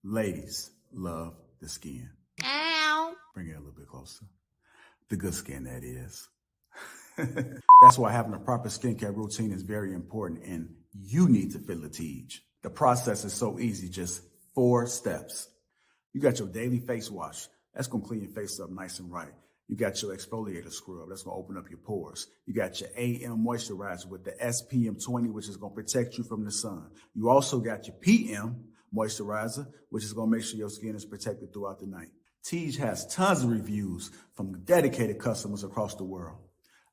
Ladies love the skin. Ow. Bring it a little bit closer. The good skin, that is. That's why having a proper skincare routine is very important, and you need to feel the Teej. The process is so easy, just 4 steps. You got your daily face wash. That's going to clean your face up nice and right. You got your exfoliator scrub. That's going to open up your pores. You got your AM moisturizer with the SPM 20, which is going to protect you from the sun. You also got your PM moisturizer, which is going to make sure your skin is protected throughout the night. Teej has tons of reviews from dedicated customers across the world.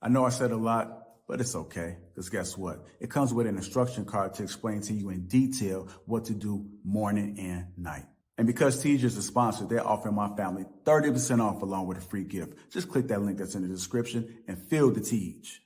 I know I said a lot, but it's okay, because guess what? It comes with an instruction card to explain to you in detail what to do morning and night. And because Teej is a sponsor, they're offering my family 30% off along with a free gift. Just click that link that's in the description and feel the Teej.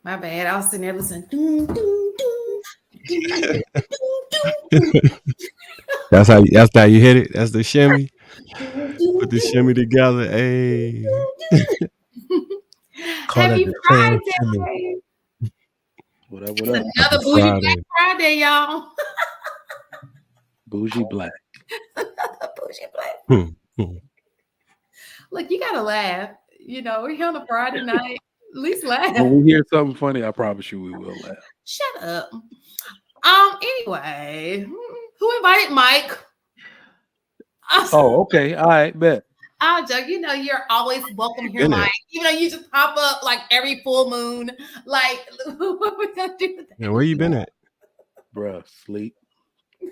My bad. I was sitting there listening. Doom, doom, doom, doom, That's how you hit it. That's the shimmy. doom, doom, Put the shimmy together. Hey. Call that Happy the fan shimmy. Friday. What up? What It's up? another Happy Bougie Black Friday. Friday, y'all. Bougie Black. Bougie Black. Hmm, hmm. Look, you gotta laugh. You know, we're here on a Friday night. At least laugh. When we hear something funny, I promise you we will laugh. Shut up. Anyway, who invited Mike? Oh, okay. All right, bet. Joe, you know you're always welcome here, Been Mike. there. Even though you just pop up like every full moon. Like, what we gonna do with Yeah, where you been at? Bruh, sleep.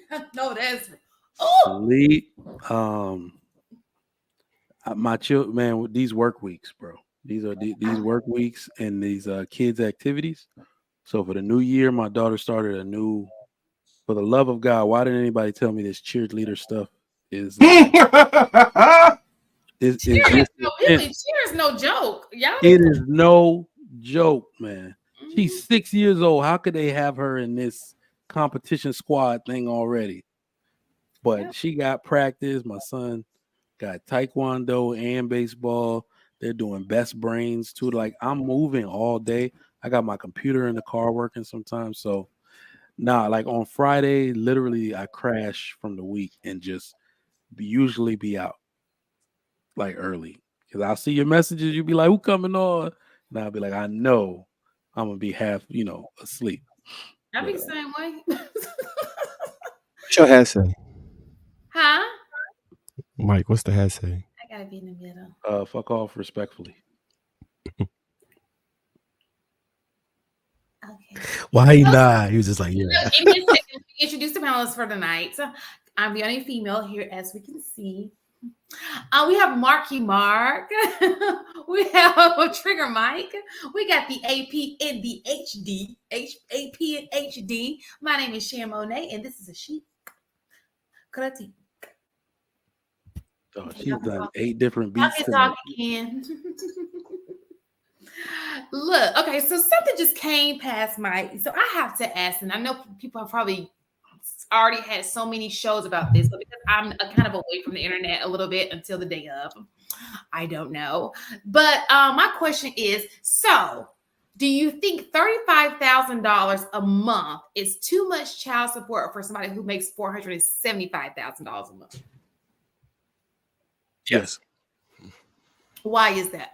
that? No, that's Sleep. My children, man, with these work weeks, bro. These are these work weeks and these kids' activities. So for the new year, my daughter started a new. For the love of God, why didn't anybody tell me this cheerleader stuff is cheer is just no intense. cheer is no joke. Y'all It is no joke, man. She's Mhm. 6 years old. How could they have her in this competition squad thing already? But Yep. she got practice. My son got taekwondo and baseball. They're doing best brains too. Like I'm moving all day. I got my computer in the car working sometimes. So like on Friday, literally I crash from the week and just usually be out like early. Because I'll see your messages, you'll be like, who coming on? And I'll be like, I know I'm gonna be half, asleep. I be But the same way. What's your hat say? Huh? Mike, what's the hat say? I gotta be in the middle. fuck off respectfully. Okay. Why he not? He was just like, Give yeah. me a second. Let me introduce the panelists for the night. I'm the only female here, as we can see. We have Marky Mark. We have Trigger Mike. We got the AP and the HD. AP and HD. My name is Shan Monet, and this is a Chic. Karate. Oh, she's done 8 different Y'all beats can tonight. talk again. Look, okay, so something just came past so I have to ask, and I know people have probably already had so many shows about this, but because I'm kind of away from the internet a little bit until the day of, I don't know. But my question is, so do you think $35,000 a month is too much child support for somebody who makes $475,000 a month? Yes. Why is that?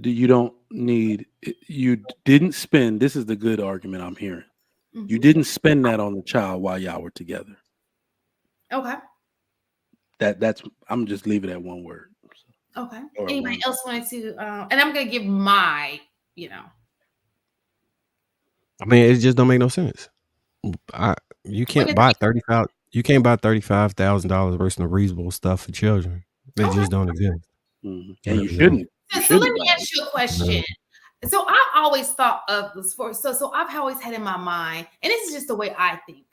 You don't need, you didn't spend, this is the good argument I'm hearing. Mhm. You didn't spend that on the child while y'all were together. Okay. That's I'm just leave it at one word. Okay. Or Anybody one. else wanted to? And I'm gonna give my, I mean, it just don't make no sense. You can't buy $35,000 worth of reasonable stuff for children. They Okay. just don't exist. Mm-hmm. You And know, you shouldn't. So let me ask you a question. So I always thought of this so I've always had in my mind, and this is just the way I think,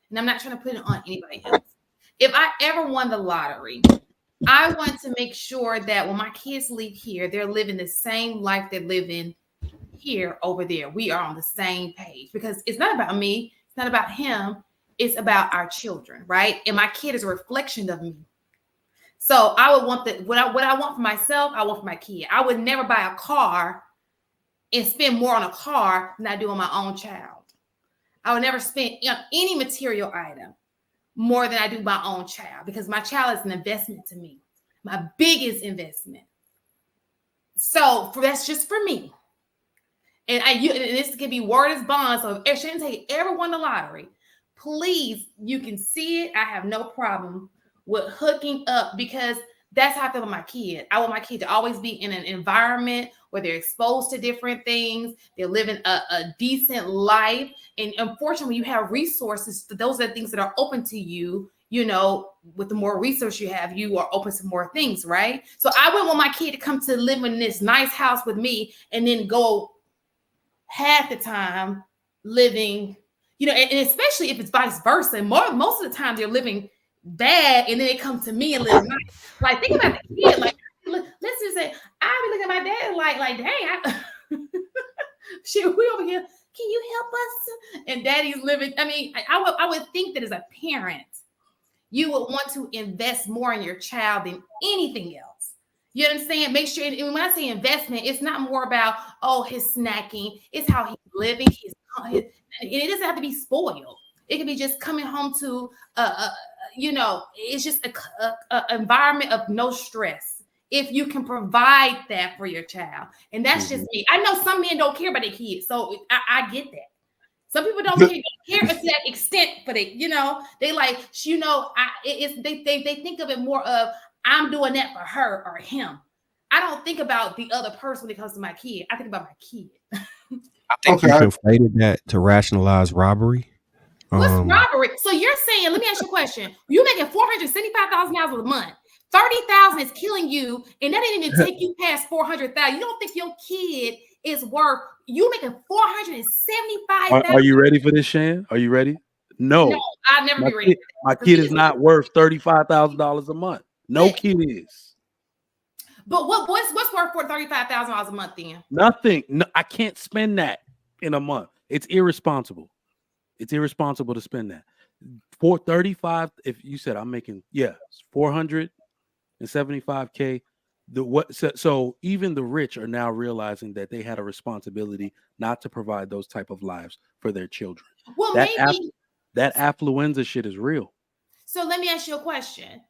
and I'm not trying to put it on anybody else. If I ever won the lottery, I want to make sure that when my kids leave here, they're living the same life they're living here over there. We are on the same page because it's not about me, it's not about him, it's about our children, right? And my kid is a reflection of me. So I would want what I want for myself, I want for my kid. I would never buy a car and spend more on a car than I do on my own child. I would never spend any material item more than I do my own child because my child is an investment to me, my biggest investment. So that's just for me. And and this can be word as bond. So if Shantae ever won the lottery, please, you can see it. I have no problem with hooking up because that's how I feel with my kid. I want my kid to always be in an environment where they're exposed to different things. They're living a decent life. And unfortunately, you have resources. Those are the things that are open to you. You know, with the more resource you have, you are open to more things, right? So I wouldn't want my kid to come to live in this nice house with me and then go half the time living, and especially if it's vice versa. Most of the time they're living bad, and then they come to me and live nice. Like think about the kid. Like let's just say I be looking at my dad like dang. Shit, we over here. Can you help us? And daddy's living. I mean, I would think that as a parent, you would want to invest more in your child than anything else. You understand? Make sure, and when I say investment, it's not more about, his snacking. It's how he's living. It doesn't have to be spoiled. It can be just coming home to, it's just a environment of no stress. If you can provide that for your child. And that's just me. I know some men don't care about their kids. So I get that. Some people don't care to that extent, but they like, they think of it more of, I'm doing that for her or him. I don't think about the other person when it comes to my kid. I think about my kid. I think you conflated that to rationalize robbery. What's robbery? So you're saying, let me ask you a question. You're making $475,000 a month. 30,000 is killing you, and that didn't even take you past 400,000. You don't think your kid is worth you making 475,000? Are you ready for this, Shan? Are you ready? No, I'll never be ready. My kid is not worth $35,000 a month. No kid is. But what's worth for $35,000 a month then? Nothing. No, I can't spend that in a month. It's irresponsible. It's irresponsible to spend that. For 35, if you said I'm making 475K. So even the rich are now realizing that they had a responsibility not to provide those type of lives for their children. Well, that affluenza shit is real. So let me ask you a question.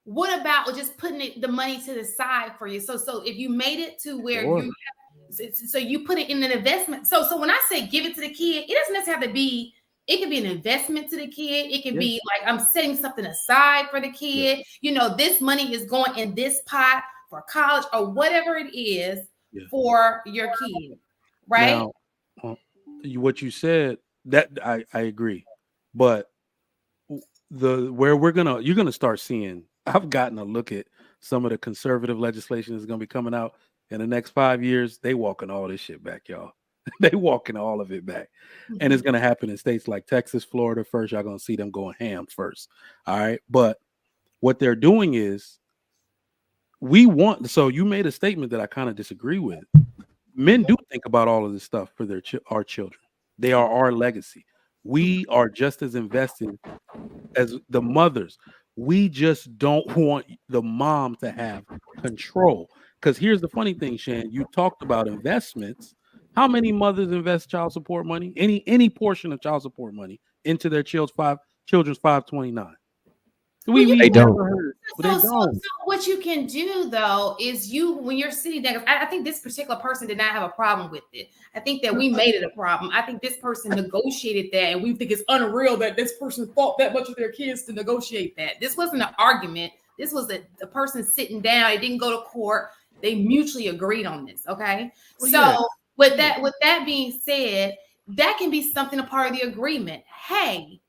What about just putting the money to the side for you? So if you made it to where you put it in an investment. So when I say give it to the kid, it doesn't necessarily have to be. It can be an investment to the kid. It can be like I'm setting something aside for the kid. This money is going in this pot for college or whatever it is for your kid, right? Now, what you said, that I agree, but you're gonna start seeing. I've gotten a look at some of the conservative legislation that's gonna be coming out in the next 5 years. They walking all this shit back, y'all. They walking all of it back. And it's going to happen in states like Texas, Florida first. Y'all going to see them going ham first. All right. But what they're doing is so you made a statement that I kind of disagree with. Men do think about all of this stuff for our children. They are our legacy. We are just as invested as the mothers. We just don't want the mom to have control. Because here's the funny thing, Shan, you talked about investments. How many mothers invest child support money, any portion of child support money, into their children's 529? They don't. So what you can do though is when you're sitting there, I think this particular person did not have a problem with it. I think that we made it a problem. I think this person negotiated that, and we think it's unreal that this person fought that much of their kids to negotiate that. This wasn't an argument. This was a person sitting down. They didn't go to court. They mutually agreed on this. Okay, With that being said, that can be something a part of the agreement. Hey,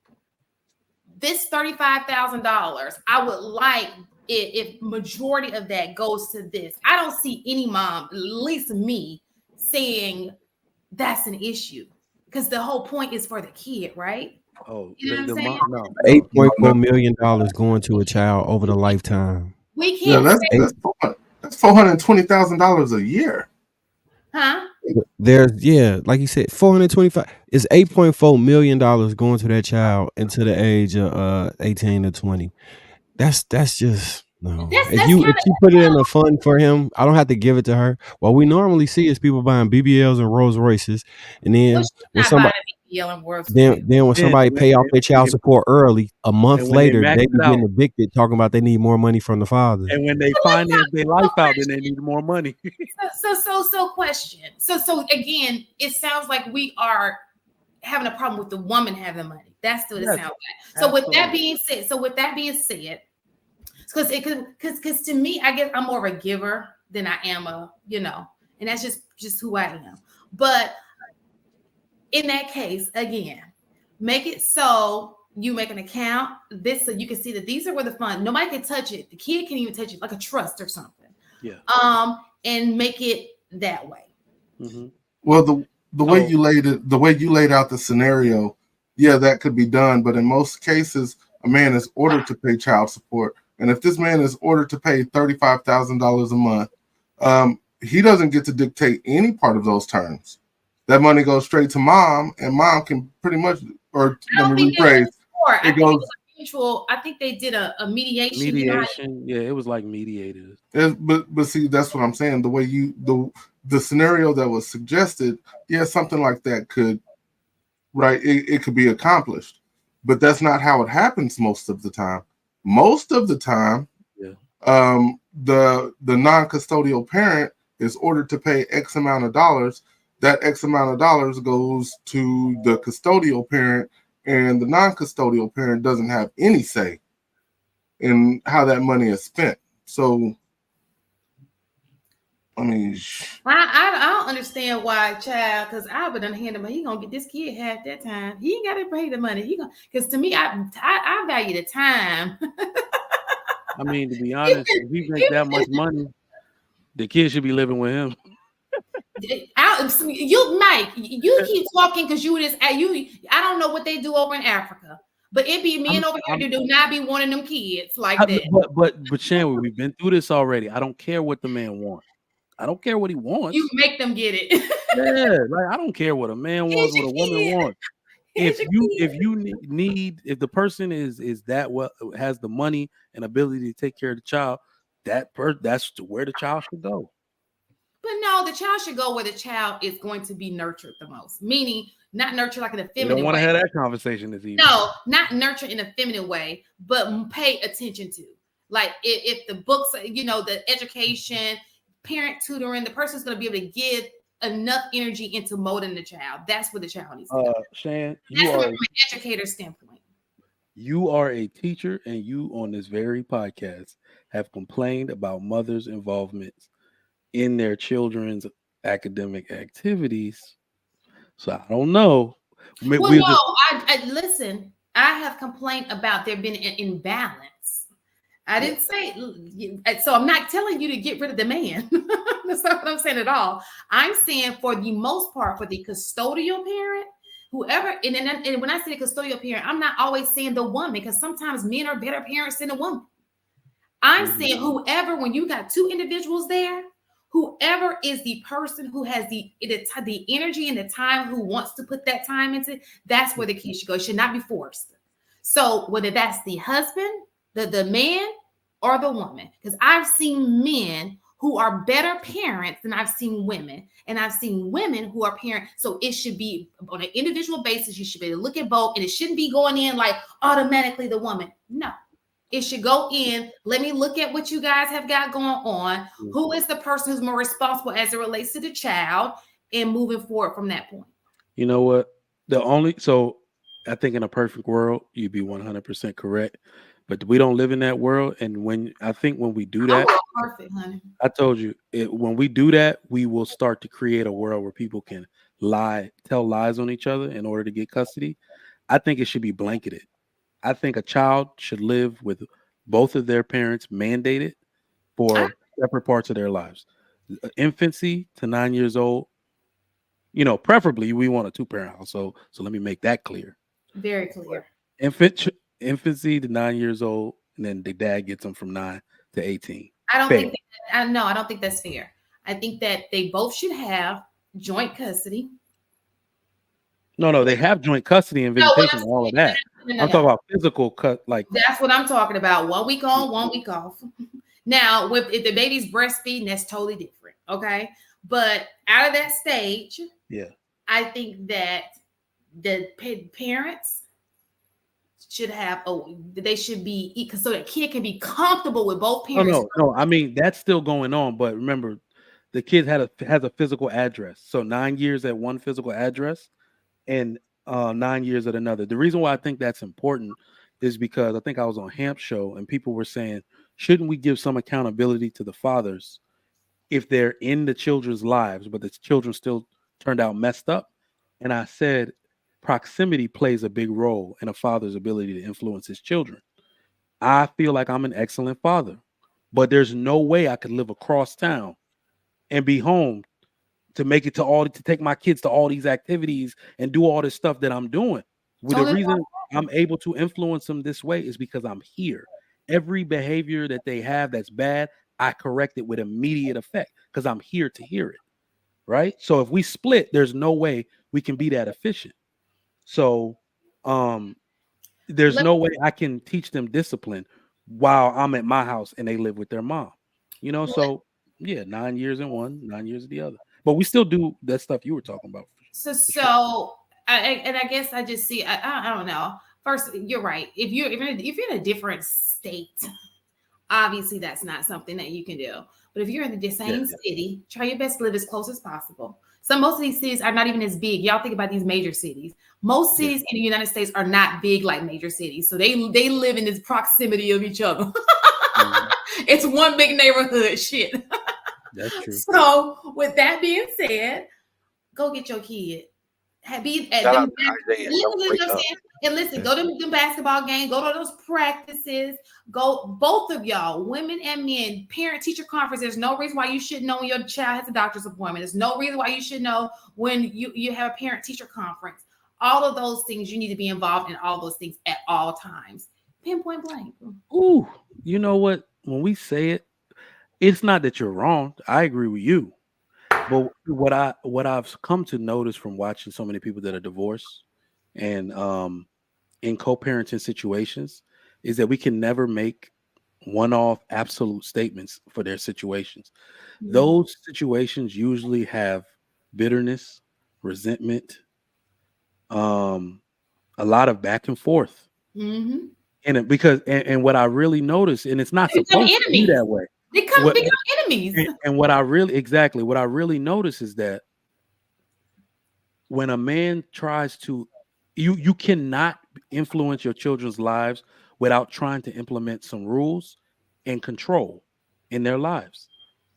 this $35,000, I would like it if majority of that goes to this. I don't see any mom, at least me, saying that's an issue because the whole point is for the kid, right? Oh, you know what I'm saying? $8.4 million going to a child over the lifetime. We can't. That's $420,000 a year. Huh? There's like you said, 425. It's $8.4 million going to that child until the age of 18 to 20. That's just no. If you put it in a fund for him, I don't have to give it to her. What we normally see is people buying BBLs and Rolls Royces, and then when somebody pay off their child support early, a month later they be getting evicted, talking about they need more money from the father. And when they finance their life out, then they need more money. Question. So again, it sounds like we are having a problem with the woman having money. That's what it sounds like. So with that being said, because to me, I guess I'm more of a giver than I am and that's just who I am. But in that case, again, make it so you make an account this so you can see that these are where the funds. Nobody can touch it. The kid can't even touch it, like a trust or something. Yeah. And make it that way. Mm-hmm. Well, the way you laid out the scenario, that could be done. But in most cases, a man is ordered to pay child support. And if this man is ordered to pay $35,000 a month, he doesn't get to dictate any part of those terms. that money goes straight to mom, and mom can pretty much, or let me rephrase, it goes. I think they did a mediation. Mediation, yeah, it was like mediators. But see, that's what I'm saying. The way the scenario that was suggested, yeah, something like that could, right? It could be accomplished, but that's not how it happens most of the time. Most of the time, yeah. The non-custodial parent is ordered to pay X amount of dollars. That X amount of dollars goes to the custodial parent, and the non-custodial parent doesn't have any say in how that money is spent. So, I mean, I don't understand why, child, because I would hand him, he gonna get this kid half that time. He ain't gotta pay the money. Because to me, I value the time. I mean, to be honest, if he makes that much money, the kid should be living with him. Mike, you keep talking because I don't know what they do over in Africa, but it be men over here do not be wanting them kids like that. But Shan, we've been through this already. I don't care what the man wants. I don't care what he wants. You make them get it. Yeah, like I don't care what a man wants, what a woman wants. If the person is that well, has the money and ability to take care of the child, that's where the child should go. But no, the child should go where the child is going to be nurtured the most. Meaning, not nurtured like in a feminine way. You don't want to have that conversation this evening. No, not nurtured in a feminine way, but pay attention to. Like if the books, the education, parent tutoring, the person's going to be able to give enough energy into molding the child. That's what the child needs to do. Shan, that's from an educator standpoint. You are a teacher, and you on this very podcast have complained about mothers' involvement in their children's academic activities. So I don't know. I listen. I have complained about there being an imbalance. I didn't say so. I'm not telling you to get rid of the man. That's not what I'm saying at all. I'm saying for the most part, for the custodial parent, whoever, and when I say the custodial parent, I'm not always saying the woman, because sometimes men are better parents than a woman. I'm saying whoever, when you got two individuals there, whoever is the person who has the energy and the time, who wants to put that time into, that's where the kid should go. It should not be forced. So whether that's the husband, the man, or the woman, because I've seen men who are better parents than I've seen women, and I've seen women who are parents. So it should be on an individual basis. You should be able to look at both, and it shouldn't be going in like automatically the woman. No. It should go in. Let me look at what you guys have got going on. Who is the person who's more responsible as it relates to the child, and moving forward from that point? You know what? So I think in a perfect world, you'd be 100% correct. But we don't live in that world. And when we do that, perfect, honey. I told you, when we do that, we will start to create a world where people can tell lies on each other in order to get custody. I think it should be blanketed. I think a child should live with both of their parents mandated for separate parts of their lives. Infancy to 9 years old, preferably we want a 2-parent house. So let me make that clear. Very clear. Infancy to 9 years old, and then the dad gets them from 9 to 18. I don't think that's fair. I think that they both should have joint custody. No, they have joint custody and visitation and all of that. I'm talking about physical cut. Like that's what I'm talking about. 1 week on, 1 week off. Now, if the baby's breastfeeding, that's totally different. Okay. But out of that stage, I think that the parents should have, they should be, so the kid can be comfortable with both parents. No. I mean, that's still going on. But remember, the kid has a physical address. So 9 years at one physical address and 9 years at another. The reason why I think that's important is because I think I was on Hamp's show and people were saying, shouldn't we give some accountability to the fathers if they're in the children's lives, but the children still turned out messed up? And I said, proximity plays a big role in a father's ability to influence his children. I feel like I'm an excellent father, but there's no way I could live across town and be home to make it to take my kids to all these activities and do all this stuff that I'm doing. The reason I'm able to influence them this way is because I'm here. Every behavior that they have that's bad, I correct it with immediate effect because I'm here to hear it. right? So if we split, there's no way we can be that efficient. So there's no way I can teach them discipline while I'm at my house and they live with their mom. So yeah, 9 years in one, 9 years in the other. But we still do that stuff you were talking about. I guess I just see. I don't know. First, you're right. If you're in a different state, obviously that's not something that you can do. But if you're in the same city, try your best to live as close as possible. Most of these cities are not even as big. Y'all think about these major cities. Most cities in the United States are not big like major cities. So they live in this proximity of each other. It's one big neighborhood. Shit. That's true. So with that being said, go get your kid. Be at them. And listen, go to the basketball game, go to those practices, go, both of y'all, women and men, parent-teacher conference. There's no reason why you shouldn't know when your child has a doctor's appointment. There's no reason why you should know when you have a parent-teacher conference. All of those things, you need to be involved in all those things at all times. Pinpoint blank. Ooh, you know what? When we say it, it's not that you're wrong. I agree with you. But what I've come to notice from watching so many people that are divorced and in co-parenting situations is that we can never make one-off absolute statements for their situations. Mm-hmm. Those situations usually have bitterness, resentment, a lot of back and forth. Mm-hmm. And what I really noticed, and it's not supposed to be that way. They become enemies. And what I really notice is that when a man tries to, you cannot influence your children's lives without trying to implement some rules and control in their lives.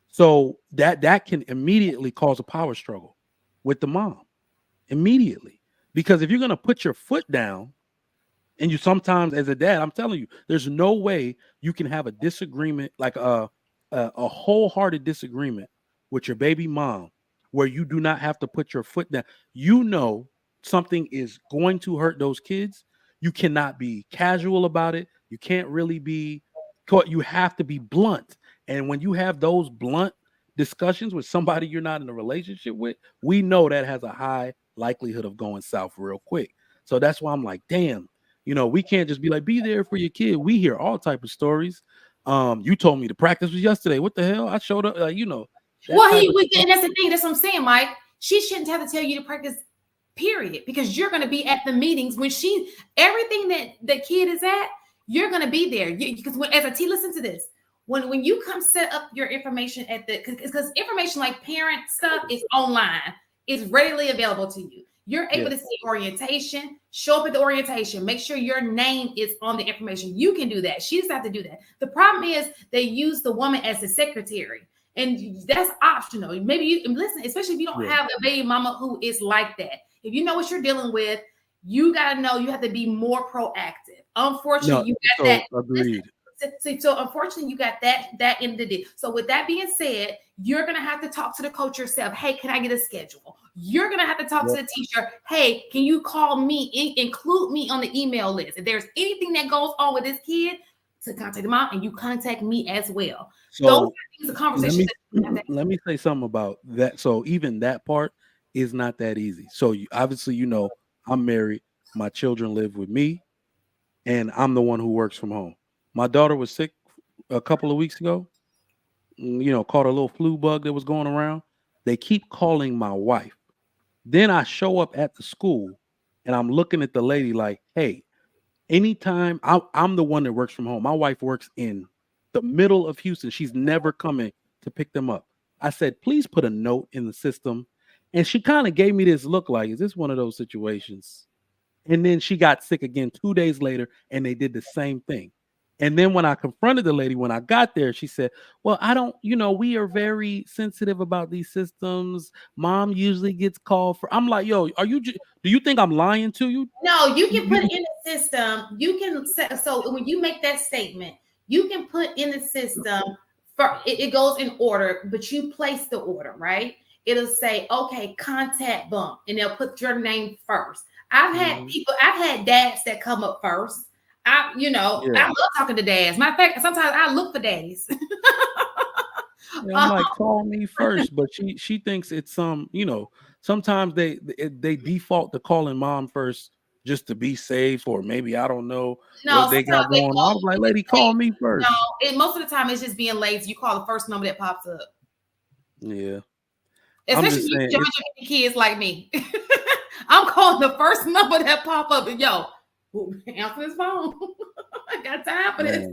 So that can immediately cause a power struggle with the mom immediately. Because if you're going to put your foot down, and you sometimes as a dad, I'm telling you, there's no way you can have a disagreement, like a wholehearted disagreement with your baby mom where you do not have to put your foot down. Something is going to hurt those kids. You cannot be casual about it. You can't really be caught. You have to be blunt. And when you have those blunt discussions with somebody you're not in a relationship with, we know that has a high likelihood of going south real quick. So that's why I'm like, damn, we can't just be like, be there for your kid. We hear all type of stories. You told me the practice was yesterday. What the hell? I showed up, and that's the thing. That's what I'm saying, Mike. She shouldn't have to tell you to practice, period, because you're going to be at the meetings when everything that the kid is at, you're going to be there. Because as a T, listen to this. When you come set up your information because information like parent stuff is online, it's readily available to you. You're able to see orientation, show up at the orientation, make sure your name is on the information. You can do that. She doesn't have to do that. The problem is they use the woman as the secretary, and that's optional. Maybe you listen, especially if you don't have a baby mama who is like that. If you know what you're dealing with, you got to know you have to be more proactive. Unfortunately, you got that. Agreed. So unfortunately, you got that in the deal. So with that being said, you're going to have to talk to the coach yourself. Hey, can I get a schedule? You're going to have to talk to the teacher. Hey, can you call me, include me on the email list? If there's anything that goes on with this kid, to contact them out, and you contact me as well. So those are things of conversations. Let me say something about that. So even that part is not that easy. So obviously, I'm married. My children live with me, and I'm the one who works from home. My daughter was sick a couple of weeks ago, caught a little flu bug that was going around. They keep calling my wife. Then I show up at the school and I'm looking at the lady like, hey, anytime I'm the one that works from home. My wife works in the middle of Houston. She's never coming to pick them up. I said, please put a note in the system. And she kind of gave me this look like, is this one of those situations? And then she got sick again 2 days later and they did the same thing. And then when I confronted the lady, when I got there, she said, well, I don't, we are very sensitive about these systems. Mom usually gets called for. I'm like, yo, do you think I'm lying to you? No, you can put in the system. You can set, so when you make that statement, you can put in the system for it goes in order, but you place the order, right? It'll say, okay, contact bump, and they'll put your name first. I've had dads that come up first. I love talking to dads. Matter of fact, sometimes I look for daddies. Yeah, I'm like, call me first, but she thinks it's some, sometimes they default to calling mom first just to be safe, or maybe I don't know what they got going on. I was like, lady, call me first. No, and most of the time it's just being lazy. You call the first number that pops up. Yeah. Especially if you have kids like me. I'm calling the first number that pop up, and answer this phone. I got time for this.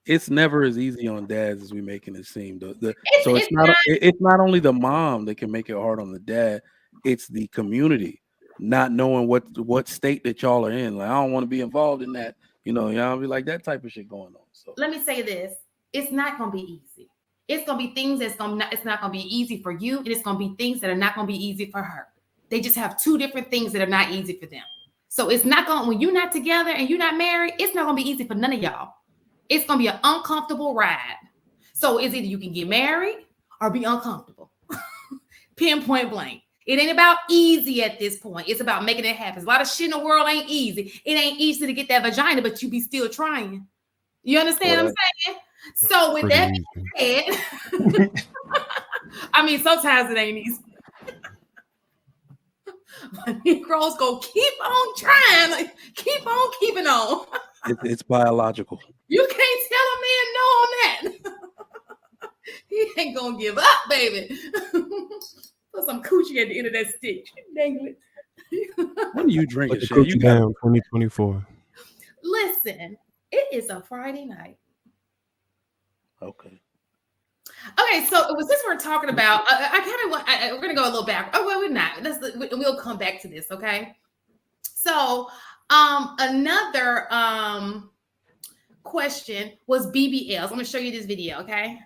It's never as easy on dads as we making it seem. It's not only the mom that can make it hard on the dad, it's the community not knowing what state that y'all are in. Like, I don't want to be involved in that. Y'all be like that type of shit going on. So let me say this: it's not gonna be easy. It's gonna be things it's not gonna be easy for you, and it's gonna be things that are not gonna be easy for her. They just have two different things that are not easy for them. So it's not gonna, when you're not together and you're not married, it's not gonna be easy for none of y'all. It's gonna be an uncomfortable ride. So it's either you can get married or be uncomfortable. Pinpoint blank. It ain't about easy at this point. It's about making it happen. A lot of shit in the world ain't easy. It ain't easy to get that vagina, but you be still trying. You understand what I'm saying? So with that being said, I mean, sometimes it ain't easy. But Negroes go keep on trying, keep on keeping on. It's biological. You can't tell a man no on that. He ain't gonna give up, baby. Put some coochie at the end of that stick. Dang it. What are you drinking? Put the coochie down 2024. Listen, it is a Friday night. Okay. Okay, so since we're talking about, we're gonna go a little back. Oh, well, we're not. We'll come back to this. Okay. So, another question was BBLs. I'm gonna show you this video. Okay.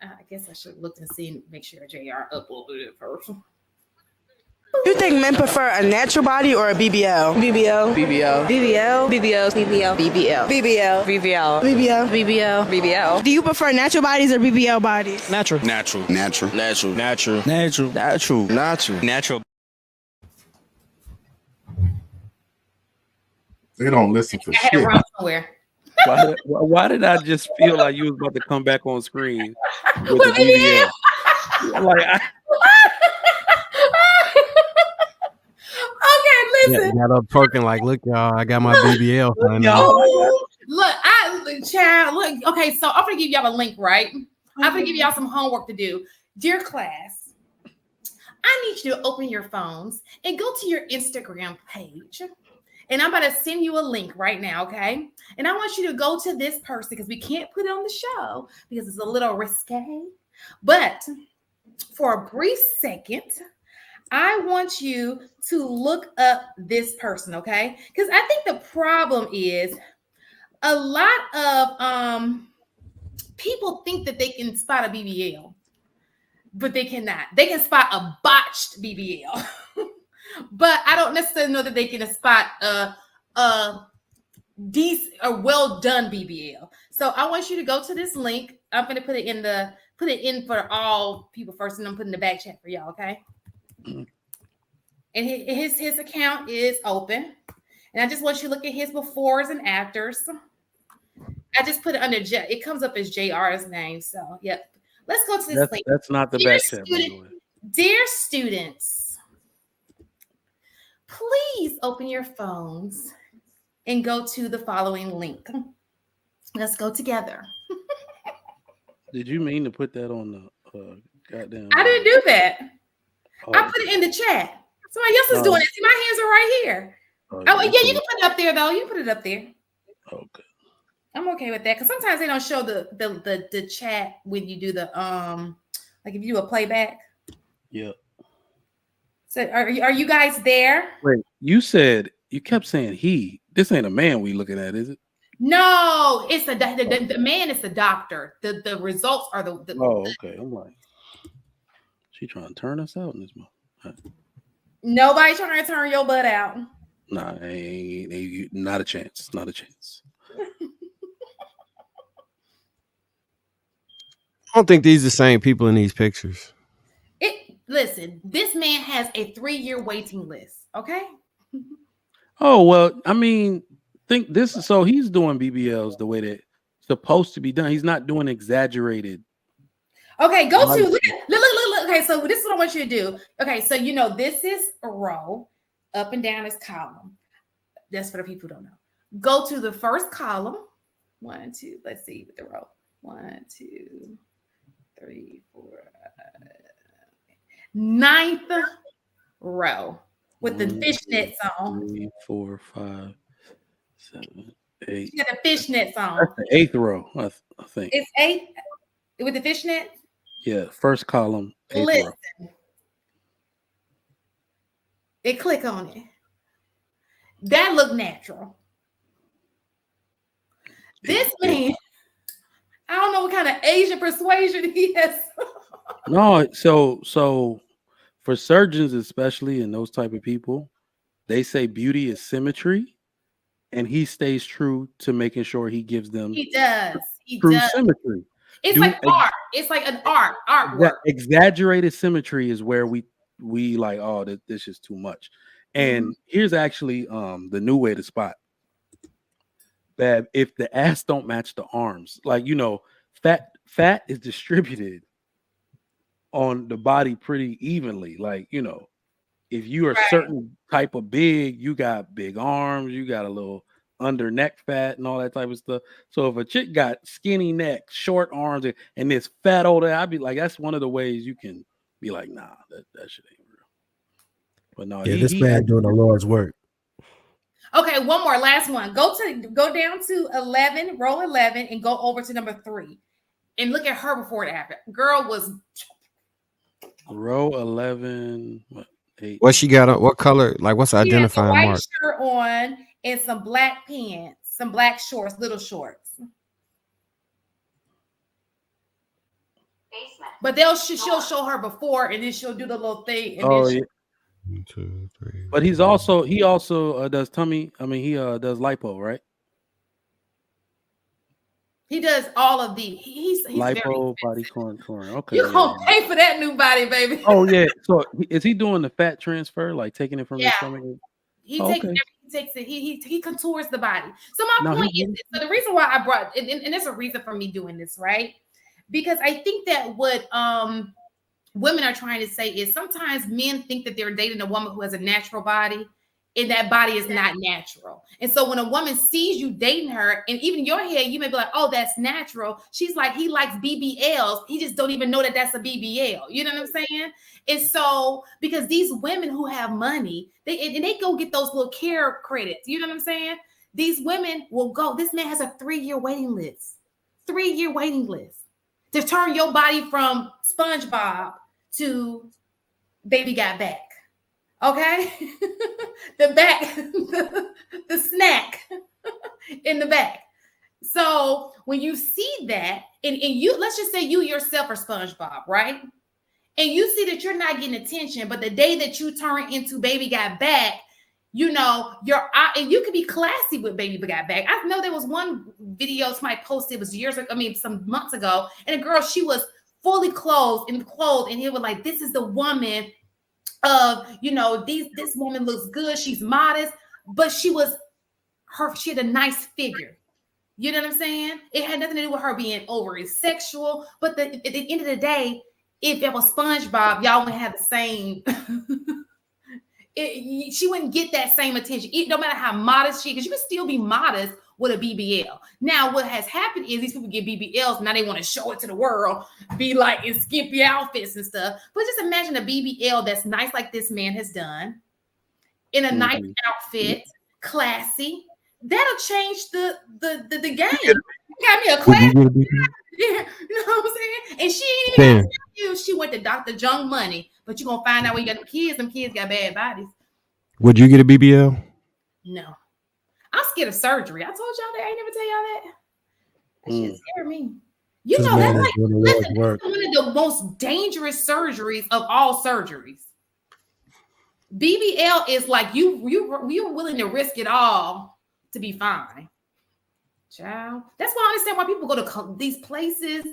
I guess I should look and see, make sure JR uploaded it first. You think men prefer a natural body or a BBL? BBL. BBL. BBL. BBL. BBL. BBL. BBL. BBL. BBL. BBL. BBL. Do you prefer natural bodies or BBL bodies? Natural. Natural. Natural. Natural. Natural. Natural. Natural. Natural. Natural. They don't listen to shit. I had run somewhere. Why did I just feel like you was about to come back on screen with the BBL? Like, okay, listen. Got up twerking like, look, y'all, I got my BBL. Look. Okay, so I'm gonna give y'all a link, right? I'm gonna give y'all some homework to do. Dear class, I need you to open your phones and go to your Instagram page. And I'm about to send you a link right now, okay? And I want you to go to this person because we can't put it on the show because it's a little risque. But for a brief second, I want you to look up this person, okay? Because I think the problem is a lot of people think that they can spot a BBL, but they cannot. They can spot a botched BBL. But I don't necessarily know that they can spot a decent or well done BBL. So I want you to go to this link. I'm going to put it in for all people first, and I'm putting the back chat for y'all. Okay. And his account is open, and I just want you to look at his befores and afters. I just put it under J. It comes up as JR's name. So yep. Let's go to this link. That's not the back chat. Dear students. Please open your phones and go to the following link. Let's go together. Did you mean to put that on the goddamn? I didn't do that. Oh. I put it in the chat. Somebody else is doing it. See, my hands are right here. Oh, yeah, you can put it up there, though. You put it up there. Okay. I'm okay with that because sometimes they don't show the chat when you do the like if you do a playback. Yep. So are you guys there? Wait, you kept saying he. This ain't a man we looking at, is it? No, it's the man is the doctor. The results are the Oh, okay. I'm like, she trying to turn us out in this month. Nobody trying to turn your butt out. Nah, ain't not a chance. Not a chance. I don't think these are the same people in these pictures. Listen, this man has a 3-year waiting list. Okay. Oh well, I mean, think this is so he's doing BBLs the way that it's supposed to be done. He's not doing exaggerated. Okay, go to look. Okay, so this is what I want you to do. Okay, so this is a row, up and down is column. That's for the people who don't know. Go to the first column. 1, 2. Let's see with the row. 1, 2, 3, 4. 9th row with the fishnets on. 3, 4, 5, 7, 8. You got the fishnets on. That's the 8th row, I think. It's 8 with the fishnets. Yeah, first column. 8th Listen, row. they click on it. That look natural. This man, I don't know what kind of Asian persuasion he has. No, so for surgeons especially and those type of people, they say beauty is symmetry, and he stays true to making sure he gives them He does. true symmetry. It's like art. It's like an artwork. That exaggerated symmetry is where we like, oh, this is too much. And here's actually the new way to spot that if the ass don't match the arms, like fat is distributed on the body pretty evenly. Like, if you are certain type of big, you got big arms, you got a little under neck fat and all that type of stuff. So if a chick got skinny neck, short arms, and this fat old, I'd be like, that's one of the ways you can be like, nah, that shit ain't real. But no, this man doing the Lord's work. Okay, one more, last one. Go down to 11, row 11, and go over to number 3, and look at her before and after. Girl was row 11. 8. What she got on? What color? Like, what's the identifying white mark? Shirt on and some black pants, some black shorts, little shorts. But she'll show her before, and then she'll do the little thing. And then 1, 2, 3. But he also does tummy. I mean, he does lipo, right? He does all of these. He's lipo, body contouring. Okay, you gonna pay for that new body, baby. Oh yeah. So is he doing the fat transfer, like taking it from his stomach? He takes it. He contours the body. So my point is, so the reason why I brought, and there's a reason for me doing this, right? Because I think that what women are trying to say is sometimes men think that they're dating a woman who has a natural body, and that body is not natural. And so when a woman sees you dating her, and even in your head, you may be like, oh, that's natural. She's like, he likes BBLs. He just don't even know that that's a BBL. You know what I'm saying? And so, because these women who have money, they go get those little care credits. You know what I'm saying? These women will go, this man has a 3-year waiting list. 3-year waiting list to turn your body from SpongeBob to Baby Got Back. Okay, the back, the snack in the back. So when you see that, and you, let's just say you yourself are SpongeBob, right? And you see that you're not getting attention, but the day that you turn into Baby Got Back, and you could be classy with Baby Got Back. I know there was one video somebody posted, it was years ago, some months ago, and a girl, she was fully clothed, and he was like, this is the woman of, this woman looks good, she's modest, but she had a nice figure. You know what I'm saying? It had nothing to do with her being overly sexual, but at the end of the day, if it was SpongeBob, y'all wouldn't have the same she wouldn't get that same attention. No matter how modest because you can still be modest with a BBL. Now, what has happened is these people get BBLs, now they want to show it to the world, be like in skimpy outfits and stuff. But just imagine a BBL that's nice like this man has done, in a nice outfit, classy. That'll change the game. You got me a classy. You know what I'm saying? And she ain't even she went to Dr. Jung Money, but you're gonna find out when you got them kids got bad bodies. Would you get a BBL? No. I'm scared of surgery. I told y'all that. I ain't never tell y'all that. That shit scared me. That's like one of the most dangerous surgeries of all surgeries. BBL is like you're willing to risk it all to be fine. Child. That's why I understand why people go to these places.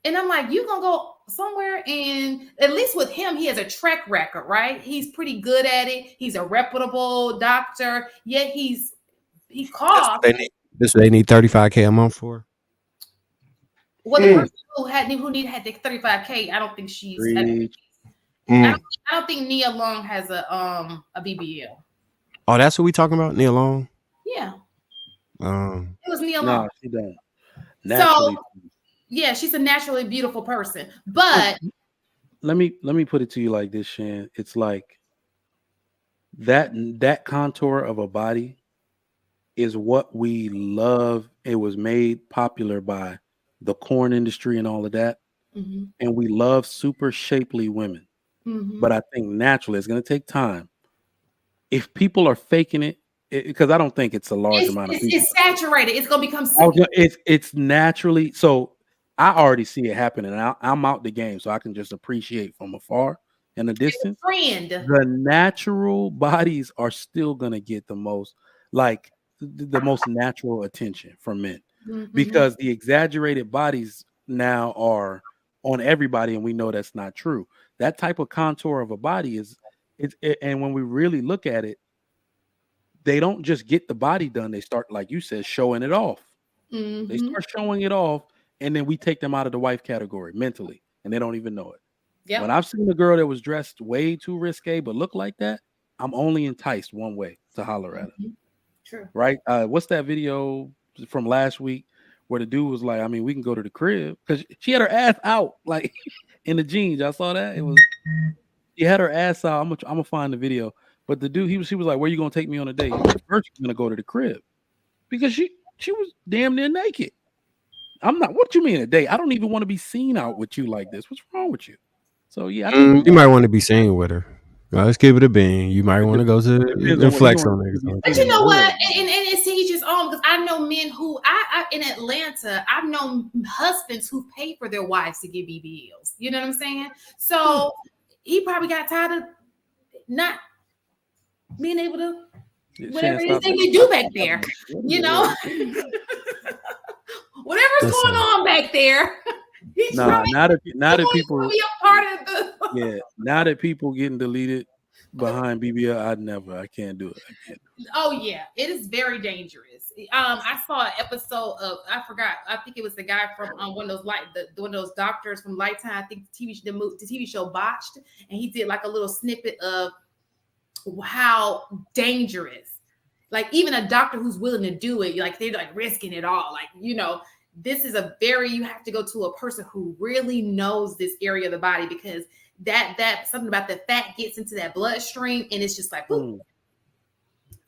And I'm like, you gonna go somewhere, and at least with him, he has a track record, right? He's pretty good at it. He's a reputable doctor. Yet he costs. This they need $35K a month for. Well, the person who had the 35K. I don't think she's. Preach. I don't think Nia Long has a BBL. Oh, that's what we talking about, Nia Long. Yeah. It was Nia Long. No, she don't. Naturally. So yeah, she's a naturally beautiful person. But let me put it to you like this, Shan. It's like that contour of a body is what we love. It was made popular by the corn industry and all of that. Mm-hmm. And we love super shapely women. Mm-hmm. But I think naturally it's going to take time. If people are faking it, because I don't think it's a large amount of people. It's saturated. It's going to become it's naturally. So I already see it happening. I'm out the game, so I can just appreciate from afar in the distance. The natural bodies are still going to get the most, like the most natural attention from men, because the exaggerated bodies now are on everybody, and we know that's not true. That type of contour of a body and when we really look at it, they don't just get the body done. They start, like you said, showing it off. They start showing it off, and then we take them out of the wife category mentally, and they don't even know it. Yep. When I've seen a girl that was dressed way too risque but look like that, I'm only enticed one way, to holler at her. True. Right? What's that video from last week where the dude was like, I mean, we can go to the crib, because she had her ass out like in the jeans. I saw that. It was, she had her ass out. I'm gonna find the video. But the dude, he was like, where you gonna take me on a date? First, you're gonna go to the crib, because she was damn near naked. I'm not. What you mean a date? I don't even want to be seen out with you like this. What's wrong with you? So yeah, you might want to be seen with her. Let's give it a bean. You might want to go to and flex on it. But you know what? And it's each his own, because I know men who I in Atlanta, I've known husbands who pay for their wives to get BBLs. You know what I'm saying? So he probably got tired of not being able to whatever it is they do back there. You know, whatever's going on back there. Now that people be a part of the now that people getting deleted behind BBL, I can't do it. Oh yeah, it is very dangerous. I saw an episode of, I forgot, I think it was the guy from one of those doctors from Lifetime. I think the TV show Botched, and he did like a little snippet of how dangerous, like even a doctor who's willing to do it, like they're like risking it all, like, you know. This is you have to go to a person who really knows this area of the body, because that something about the fat gets into that bloodstream, and it's just like, boom.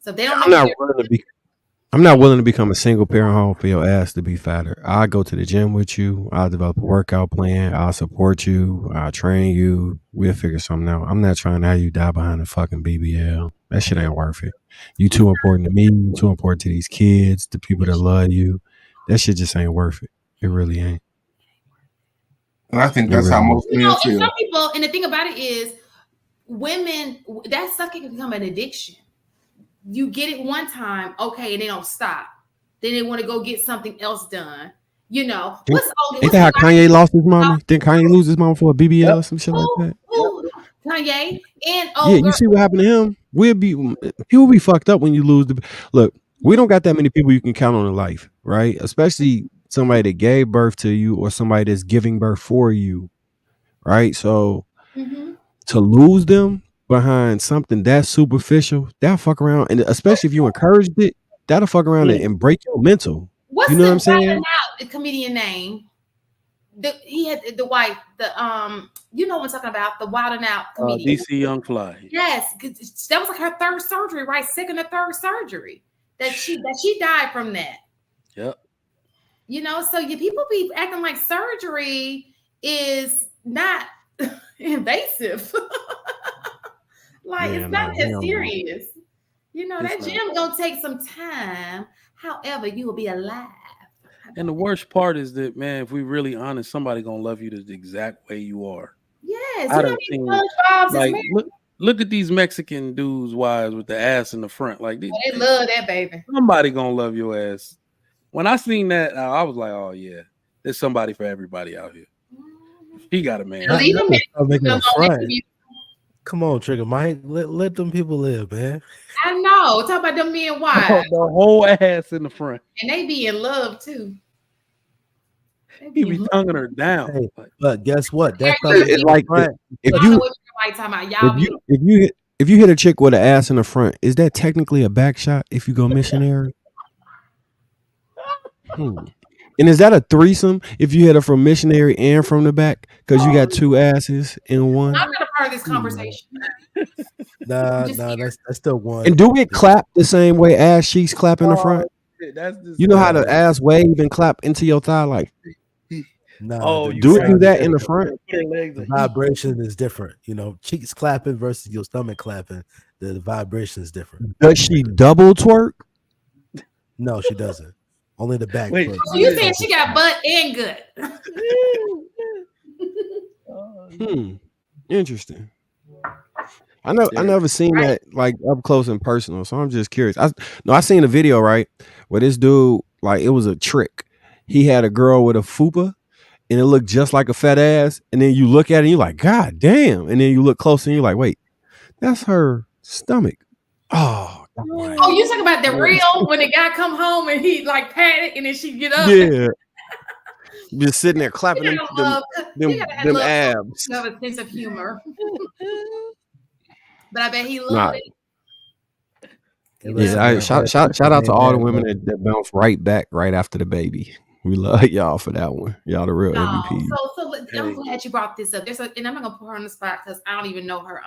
So they don't. I'm not willing to become a single parent home for your ass to be fatter. I'll go to the gym with you. I'll develop a workout plan. I'll support you. I'll train you. We'll figure something out. I'm not trying to have you die behind a fucking BBL. That shit ain't worth it. You too important to me. You too important to these kids, the people that love you. That shit just ain't worth it. It really ain't. And I think that's how most men feel. And some people, and the thing about it is, women, that stuff can become an addiction. You get it one time, okay, and they don't stop. Then they want to go get something else done. You know, ain't that how Kanye lost his mama? Didn't Kanye lose his mama for a BBL or some shit like that? Kanye and you see what happened to him? People be fucked up when you lose the look. We don't got that many people you can count on in life, right? Especially somebody that gave birth to you or somebody that's giving birth for you, right? So to lose them behind something that superficial, that'll fuck around, and especially if you encouraged it, that'll fuck around and break your mental. What's you know what I'm saying? The comedian name? He had the wife. You know what I'm talking about? The Wild and Out comedian. DC Young Fly. Yes, that was like her third surgery, right? Second or third surgery. That she died from that. Yep. You know, so people be acting like surgery is not invasive. It's not that serious. You know, that gym gonna take some time. However, you will be alive. And the worst part is that, man, if we really honest, somebody gonna love you the exact way you are. Yes, I don't think like look at these Mexican dudes' wives with the ass in the front. Like they love that baby. Somebody gonna love your ass. When I seen that, I was like, oh yeah, there's somebody for everybody out here. He got a man. Come on, Trigger Mike. Let them people live, man. I know. Talk about them being wild. The whole ass in the front. And they be in love too. He be tonguing her down. Hey, but guess what? That's There you something It's like if I don't know you what you're talking about. Y'all be if you hit a chick with an ass in the front, is that technically a back shot if you go missionary? And is that a threesome if you hit her from missionary and from the back because you got two asses in one? I'm not a part of this conversation. Nah, that's still one. And do it clap the same way ass cheeks clap in the front? That's You know how the ass wave and clap into your thigh like? Nah, you Do it crazy. do that in the front? the vibration is different. You know, cheeks clapping versus your stomach clapping. The vibration is different. Does she double twerk? No, she doesn't. Only the back. Wait, first. So you saying she got butt and good? Interesting. I never seen that like up close and personal, so I'm just curious. I seen a video, right, where this dude, like, it was a trick. He had a girl with a fupa and it looked just like a fat ass, and then you look at it and you're like, God damn, and then you look closer and you're like, wait, that's her stomach. Oh, Oh, you talking about the real when the guy come home and he like pat it and then she get up? yeah. Just sitting there clapping them abs. You have a sense of humor. But I bet he loved Nah. it. Yeah, shout out to all the women that bounce right back right after the baby. We love y'all for that one. Y'all the real MVP. So I'm glad you brought this up. And I'm not gonna put her on the spot because I don't even know her.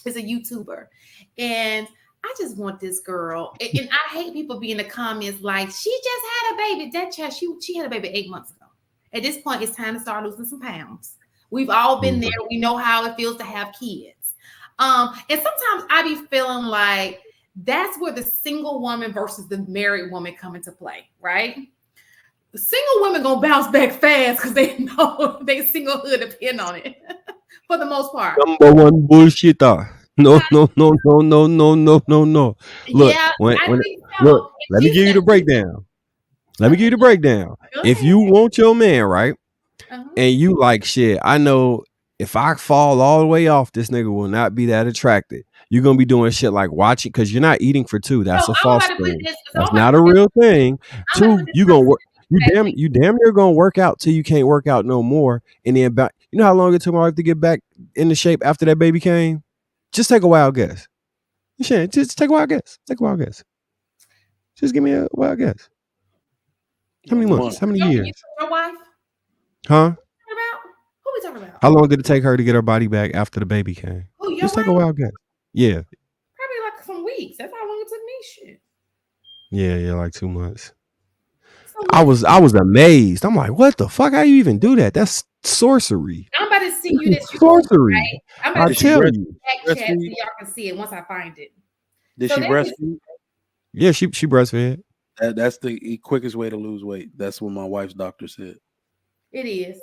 Is a YouTuber, and I just want this girl. And I hate people be in the comments like, she just had a baby. That child, she had a baby 8 months ago. At this point, it's time to start losing some pounds. We've all been there. We know how it feels to have kids. And sometimes I be feeling like that's where the single woman versus the married woman come into play, right? The single women gonna bounce back fast because they know they singlehood depend on it for the most part. Number one bullshitter. No. Look, Yeah, look, let me give you the breakdown. If you want your man, right, and you like shit, I know if I fall all the way off, this nigga will not be that attracted. You're gonna be doing shit like watching because you're not eating for two. That's a false thing. That's not a real thing. Two, you gonna work. You damn near gonna work out till you can't work out no more. And then you know how long it took my wife to get back into shape after that baby came? Just take a wild guess. Just take a wild guess. Just give me a wild guess. How many months? How many years? Your wife? Huh? Who we talking about? How long did it take her to get her body back after the baby came? Just take a wild guess. Yeah. Probably like some weeks. That's how long it took me. Shit. Yeah, like 2 months. I was amazed. I'm like, what the fuck? How you even do that? That's sorcery. I'm about to see you this sorcery. Right? I'm about to tell you. Back chat so y'all can see it once I find it. Did she breastfeed? Yeah, she breastfed. That's the quickest way to lose weight. That's what my wife's doctor said. It is.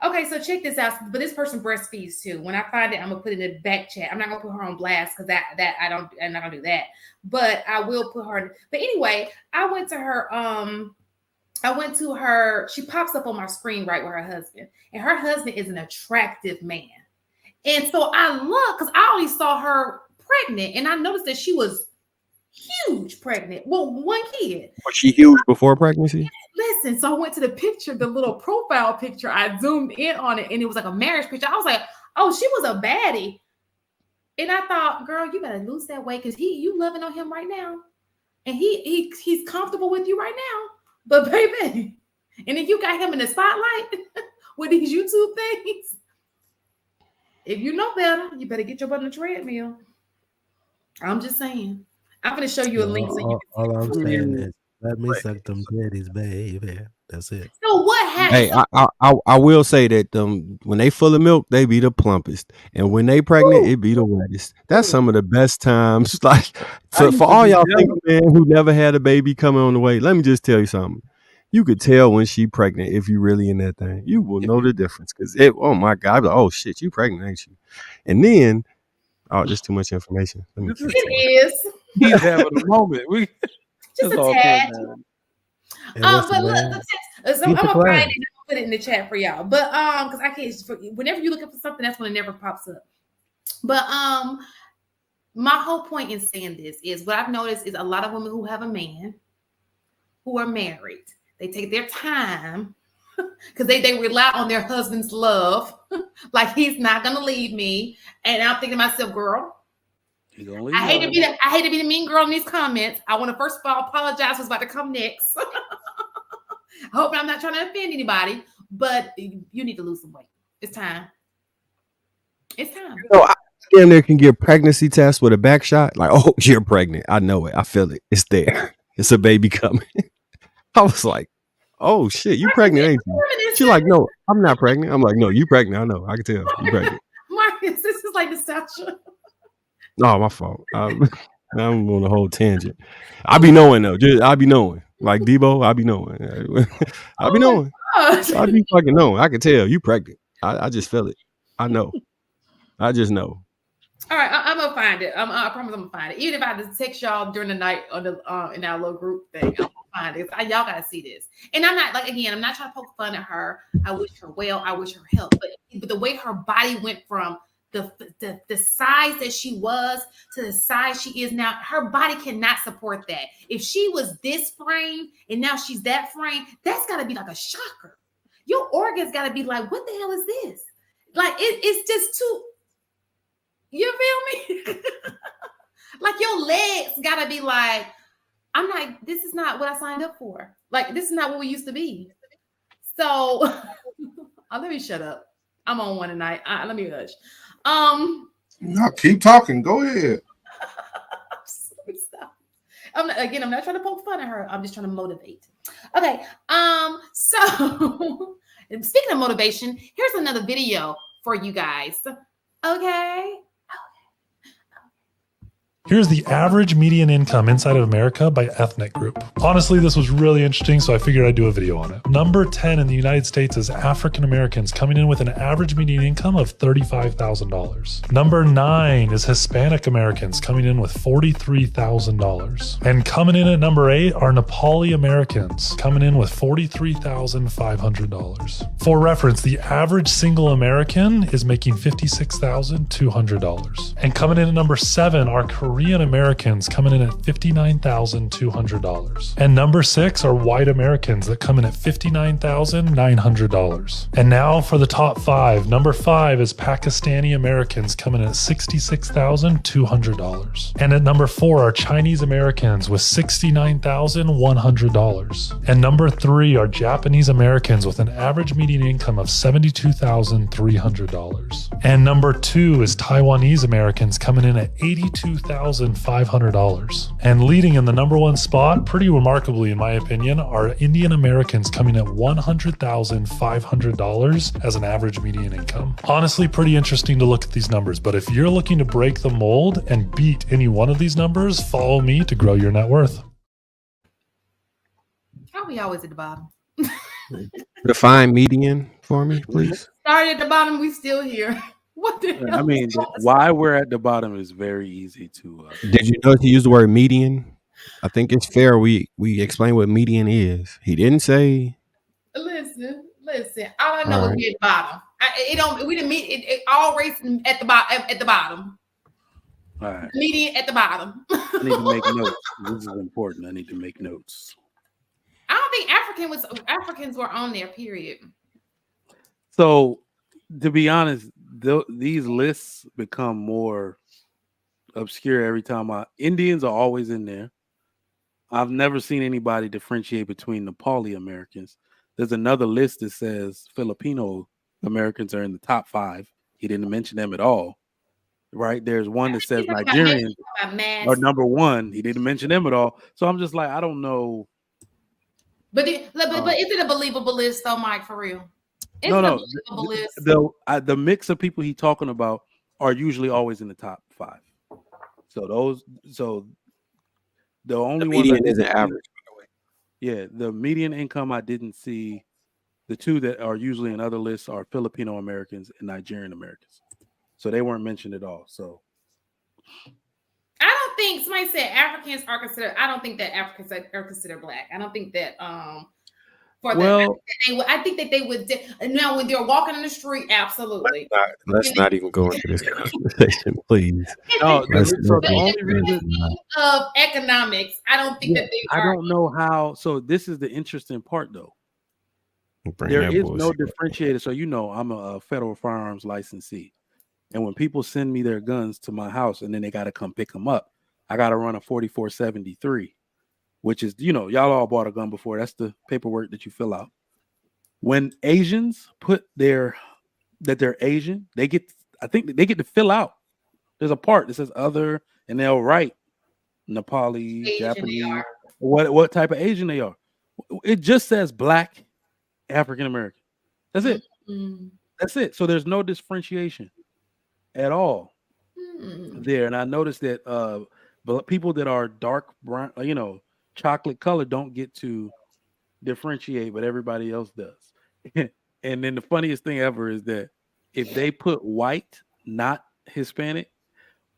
Okay, so check this out. But this person breastfeeds too. When I find it, I'm gonna put it in the back chat. I'm not gonna put her on blast because I'm not gonna do that. But I will put her. But anyway, I went to her. She pops up on my screen right with her husband, and her husband is an attractive man. And so I look because I only saw her pregnant, and I noticed that she was huge pregnant. Well, one kid. Was she huge before pregnancy? Listen, so I went to the picture, the little profile picture. I zoomed in on it, and it was like a marriage picture. I was like, oh, she was a baddie. And I thought, girl, you better lose that weight because you loving on him right now. And he's comfortable with you right now. But baby, and if you got him in the spotlight with these YouTube things, if you know better, you better get your butt on the treadmill. I'm just saying. I'm going to show you a link. So you can all I'm saying is, let me suck them titties, baby. That's it. So what happened? Hey, I will say that when they full of milk, they be the plumpest, and when they pregnant, it be the wettest. That's some of the best times. Like for all y'all single men who never had a baby coming on the way, let me just tell you something. You could tell when she pregnant if you really in that thing. You will know the difference because oh my God, like, oh shit, you pregnant, ain't you? And then just too much information. It is. He's having a moment. Just a tad. But look, I'm gonna find it and put it in the chat for y'all. But because I can't. Whenever you looking for something, that's when it never pops up. But my whole point in saying this is what I've noticed is a lot of women who have a man who are married, they take their time because they rely on their husband's love. Like he's not gonna leave me. And I'm thinking to myself, girl, I hate to be the mean girl in these comments. I want to first of all apologize what's about to come next. I hope I'm not trying to offend anybody, but you need to lose some weight. It's time. It's time. You know, I damn near can get pregnancy test with a back shot. Like, oh, you're pregnant. I know it. I feel it. It's there. It's a baby coming. I was like, oh shit, you pregnant, ain't you? She's like, no, I'm not pregnant. I'm like, no, you pregnant. I know. I can tell you pregnant. Marcus, this is like nostalgia. No, my fault. I'm on a whole tangent. I be knowing though. I be knowing. Like Debo, I be knowing. I be knowing. I be fucking knowing. I can tell you pregnant. I just feel it. I know. I just know. All right, I'm gonna find it. I promise I'm gonna find it. Even if I have to text y'all during the night on the in our little group thing, I'm gonna find it. Y'all gotta see this. And I'm not like again, I'm not trying to poke fun at her. I wish her well. I wish her health. But the way her body went from the size that she was to the size she is now, her body cannot support that. If she was this frame and now she's that frame, that's gotta be like a shocker. Your organs gotta be like, what the hell is this? Like it's just too. You feel me? Like your legs gotta be like, I'm like, this is not what I signed up for. Like, this is not what we used to be. So let me shut up. I'm on one tonight. Let me hush. No, keep talking. Go ahead. Stop. I'm not trying to poke fun at her. I'm just trying to motivate. Okay. So speaking of motivation, here's another video for you guys. Okay. Here's the average median income inside of America by ethnic group. Honestly, this was really interesting, so I figured I'd do a video on it. Number 10 in the United States is African Americans, coming in with an average median income of $35,000. Number 9 is Hispanic Americans, coming in with $43,000. And coming in at number 8 are Nepali Americans, coming in with $43,500. For reference, the average single American is making $56,200. And coming in at number 7 are Korean Americans, coming in at $59,200. And number 6 are white Americans that come in at $59,900. And now for the top 5. Number 5 is Pakistani Americans, coming in at $66,200. And at number 4 are Chinese Americans with $69,100. And number 3 are Japanese Americans with an average median income of $72,300. And number 2 is Taiwanese Americans, coming in at $82,500. And leading in the number 1 spot, pretty remarkably in my opinion, are Indian Americans, coming at $100,500 as an average median income. Honestly, pretty interesting to look at these numbers, but if you're looking to break the mold and beat any one of these numbers, follow me to grow your net worth. How we always at the bottom? Define median for me, please. Started at the bottom, we still here. What the hell? I mean, why we're at the bottom is very easy to. Did you know he used the word median? I think it's fair we explain what median is. He didn't say. Listen. All I know is we're at the bottom. We didn't meet it all racing at the bottom. At the bottom. All right. Median at the bottom. I need to make notes. This is important. I need to make notes. I don't think Africans were on there. Period. So, to be honest, these lists become more obscure every time. Indians are always in there. I've never seen anybody differentiate between Nepali Americans. There's another list that says Filipino Americans are in the top 5. He didn't mention them at all. Right? There's one that says Nigerians are number 1. He didn't mention them at all. So I'm just like, I don't know. But is it a believable list though, Mike? For real? No. The mix of people he's talking about are usually always in the top 5. So the only one that isn't average. Yeah, the median income I didn't see. The 2 that are usually in other lists are Filipino Americans and Nigerian Americans. So they weren't mentioned at all. So I don't think somebody said Africans are considered. I don't think that Africans are considered black. I don't think that I think that they would now when they're walking in the street, absolutely. Let's not even go into this conversation, please. No, so the only reason of economics, I don't think that they. I don't know how. So this is the interesting part, though. There is no differentiator. So I'm a federal firearms licensee, and when people send me their guns to my house and then they got to come pick them up, I got to run a 4473, which is y'all all bought a gun before. That's the paperwork that you fill out. When Asians put that they're Asian, I think they get to fill out. There's a part that says other, and they'll write Nepali, Asian Japanese, what type of Asian they are. It just says Black, African American. That's it. Mm-hmm. That's it. So there's no differentiation at all there. And I noticed that people that are dark brown, chocolate color, don't get to differentiate, but everybody else does. And then the funniest thing ever is that if they put white, not Hispanic,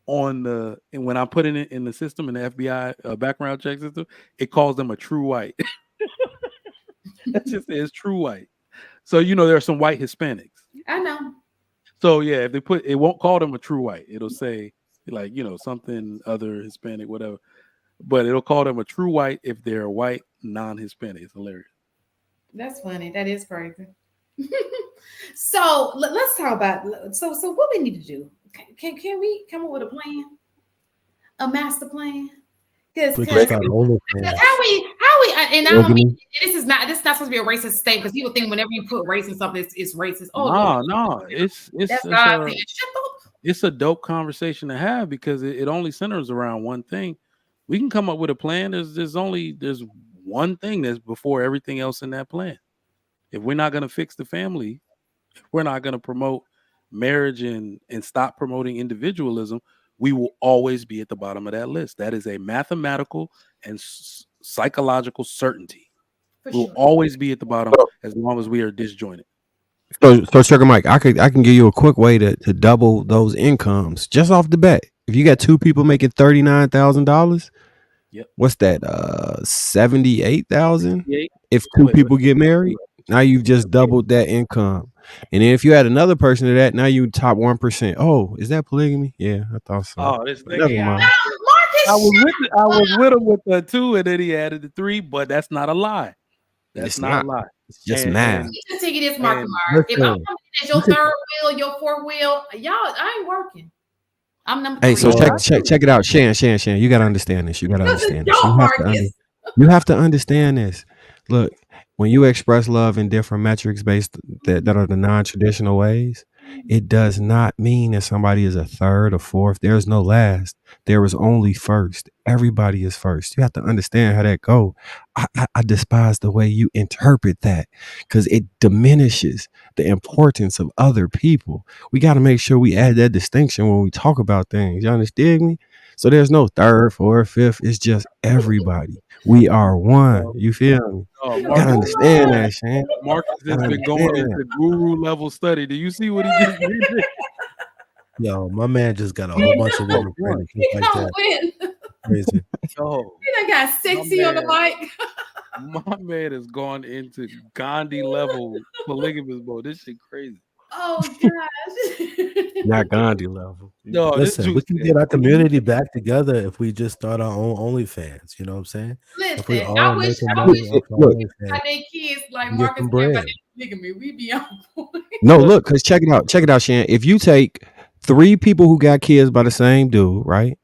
and when I put it in the system, in the FBI background check system, it calls them a true white. That just says true white. So there are some white Hispanics. I know. So yeah, if they it won't call them a true white. It'll say something other Hispanic, whatever. But it'll call them a true white if they're white, non-Hispanic. It's hilarious. That's funny. That is crazy. So let's talk about so what we need to do. Can we come up with a plan, a master plan? Because how we and I don't mean this is not supposed to be a racist state, because people think whenever you put race in something, it's racist. No, it's a dope conversation to have, because it only centers around one thing. We can come up with a plan. There's one thing that's before everything else in that plan. If we're not going to fix the family, if we're not going to promote marriage and stop promoting individualism, we will always be at the bottom of that list. That is a mathematical and psychological certainty. We'll always be at the bottom as long as we are disjointed. So Sugar Mike, I can give you a quick way to double those incomes just off the bat. If you got two people making $39,000, what's that? 78,000. If two people get married, now you've just doubled that income. And then if you add another person to that, now you top 1%. Oh, is that polygamy? Yeah, I thought so. Oh, this thing. Never mind. I was with him with the 2, and then he added the 3, but that's not a lie. That's not a lie. It's just math. Just take it this, Mark. If I'm coming as your third wheel, your fourth wheel, y'all, I ain't working. I'm number 3. Hey, so check it out, Shan. You gotta understand this. You have to understand this. Look, when you express love in different metrics based that are the non-traditional ways, it does not mean that somebody is a third or fourth. There's no last. There is only first. Everybody is first. You have to understand how that goes. I despise the way you interpret that, because it diminishes the importance of other people. We got to make sure we add that distinction when we talk about things. You understand me? So there's no third, fourth, fifth. It's just everybody. We are one. You feel me? You gotta understand that, Shan. Marcus has been going into guru level study. Do you see what he just did? Yo, my man just got a whole bunch of women pregnant just like that. Crazy. He got sexy on the mic. My man has gone into Gandhi level polygamous mode. This shit crazy. Oh gosh. Not Gandhi level. No, listen, we can get our community back together if we just start our own OnlyFans. You know what I'm saying? Listen, if we all I wish my kids like Marcus and everybody polygamy. We be on point. No, look, because check it out, Shan. If you take 3 people who got kids by the same dude, right?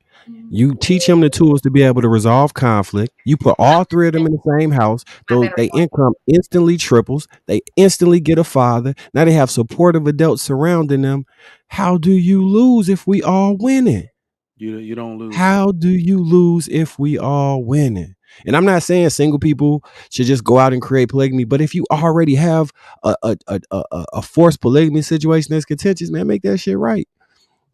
You teach them the tools to be able to resolve conflict. You put all 3 of them in the same house. Their income instantly triples. They instantly get a father. Now they have supportive adults surrounding them. How do you lose if we all winning? You don't lose. How do you lose if we all winning? And I'm not saying single people should just go out and create polygamy, but if you already have a forced polygamy situation that's contentious, man, make that shit right.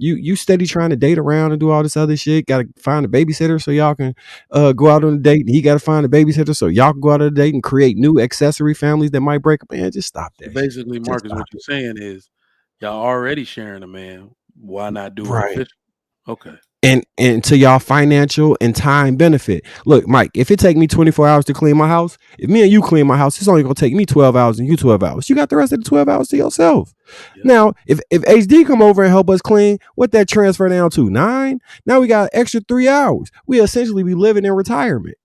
You steady trying to date around and do all this other shit. Got to find a babysitter so y'all can go out on a date. And he got to find a babysitter so y'all can go out on a date and create new accessory families that might break up. Man, just stop that. Basically, Marcus, what you're saying is y'all already sharing a man. Why not do it official? Okay. And to y'all financial and time benefit. Look, Mike, if it take me 24 hours to clean my house, if me and you clean my house, it's only gonna take me 12 hours and you 12 hours. You got the rest of the 12 hours to yourself. Yep. Now, if HD come over and help us clean, what that transfer down to 9? Now we got an extra 3 hours. We essentially be living in retirement.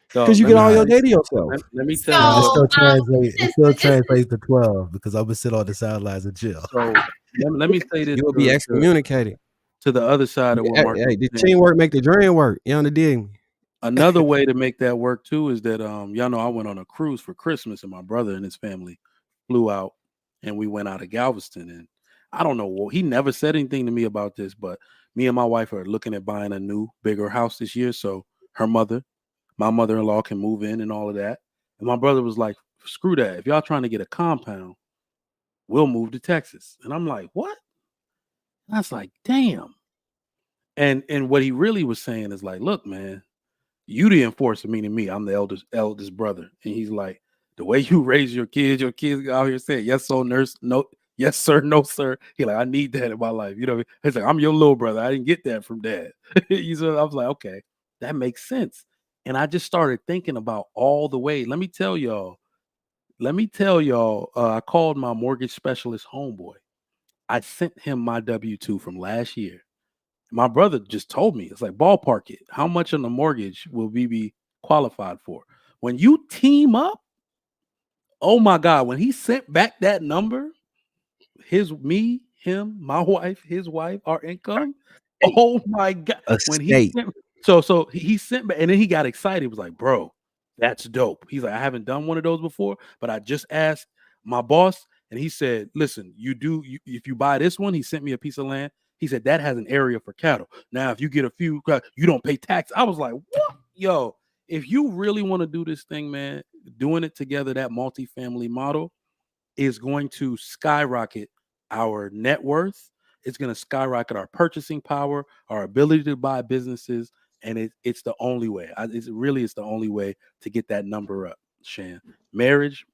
Because you get all your data yourself. Let me So, tell you. It still translates to 12 because I'm gonna sit on the sidelines and chill. So let me say this. You will be excommunicated. To the other side of what Mark. Hey, the teamwork make the dream work. You understand me? Another way to make that work too is that y'all know I went on a cruise for Christmas and my brother and his family flew out and we went out of Galveston, and I don't know, he never said anything to me about this, but me and my wife are looking at buying a new, bigger house this year so my mother-in-law can move in and all of that. And my brother was like, screw that. If y'all trying to get a compound, we'll move to Texas. And I'm like, what? And I was like, damn. And what he really was saying is like, look, man, you the enforcer, meaning me. I'm the eldest brother. And he's like, the way you raise your kids out here saying, yes, so nurse, no, yes, sir, no, sir. He like, I need that in my life. You know, he's like, I'm your little brother. I didn't get that from dad. I was like, okay, that makes sense. And I just started thinking about all the way. Let me tell y'all, I called my mortgage specialist homeboy. I sent him my W-2 from last year. My brother just told me, it's like, ballpark it. How much on the mortgage will we be qualified for? When you team up, oh my God, when he sent back that number, me, him, my wife, his wife, our income, oh my God. When he sent, so he sent back, and then he got excited. He was like, bro, that's dope. He's like, I haven't done one of those before, but I just asked my boss, and he said, listen, if you buy this one, he sent me a piece of land. He said that has an area for cattle. Now, if you get a few, you don't pay tax. I was like, what? Yo, if you really want to do this thing, man, doing it together, that multifamily model is going to skyrocket our net worth. It's going to skyrocket our purchasing power, our ability to buy businesses. And it's the only way. It's the only way to get that number up, Shan. Marriage,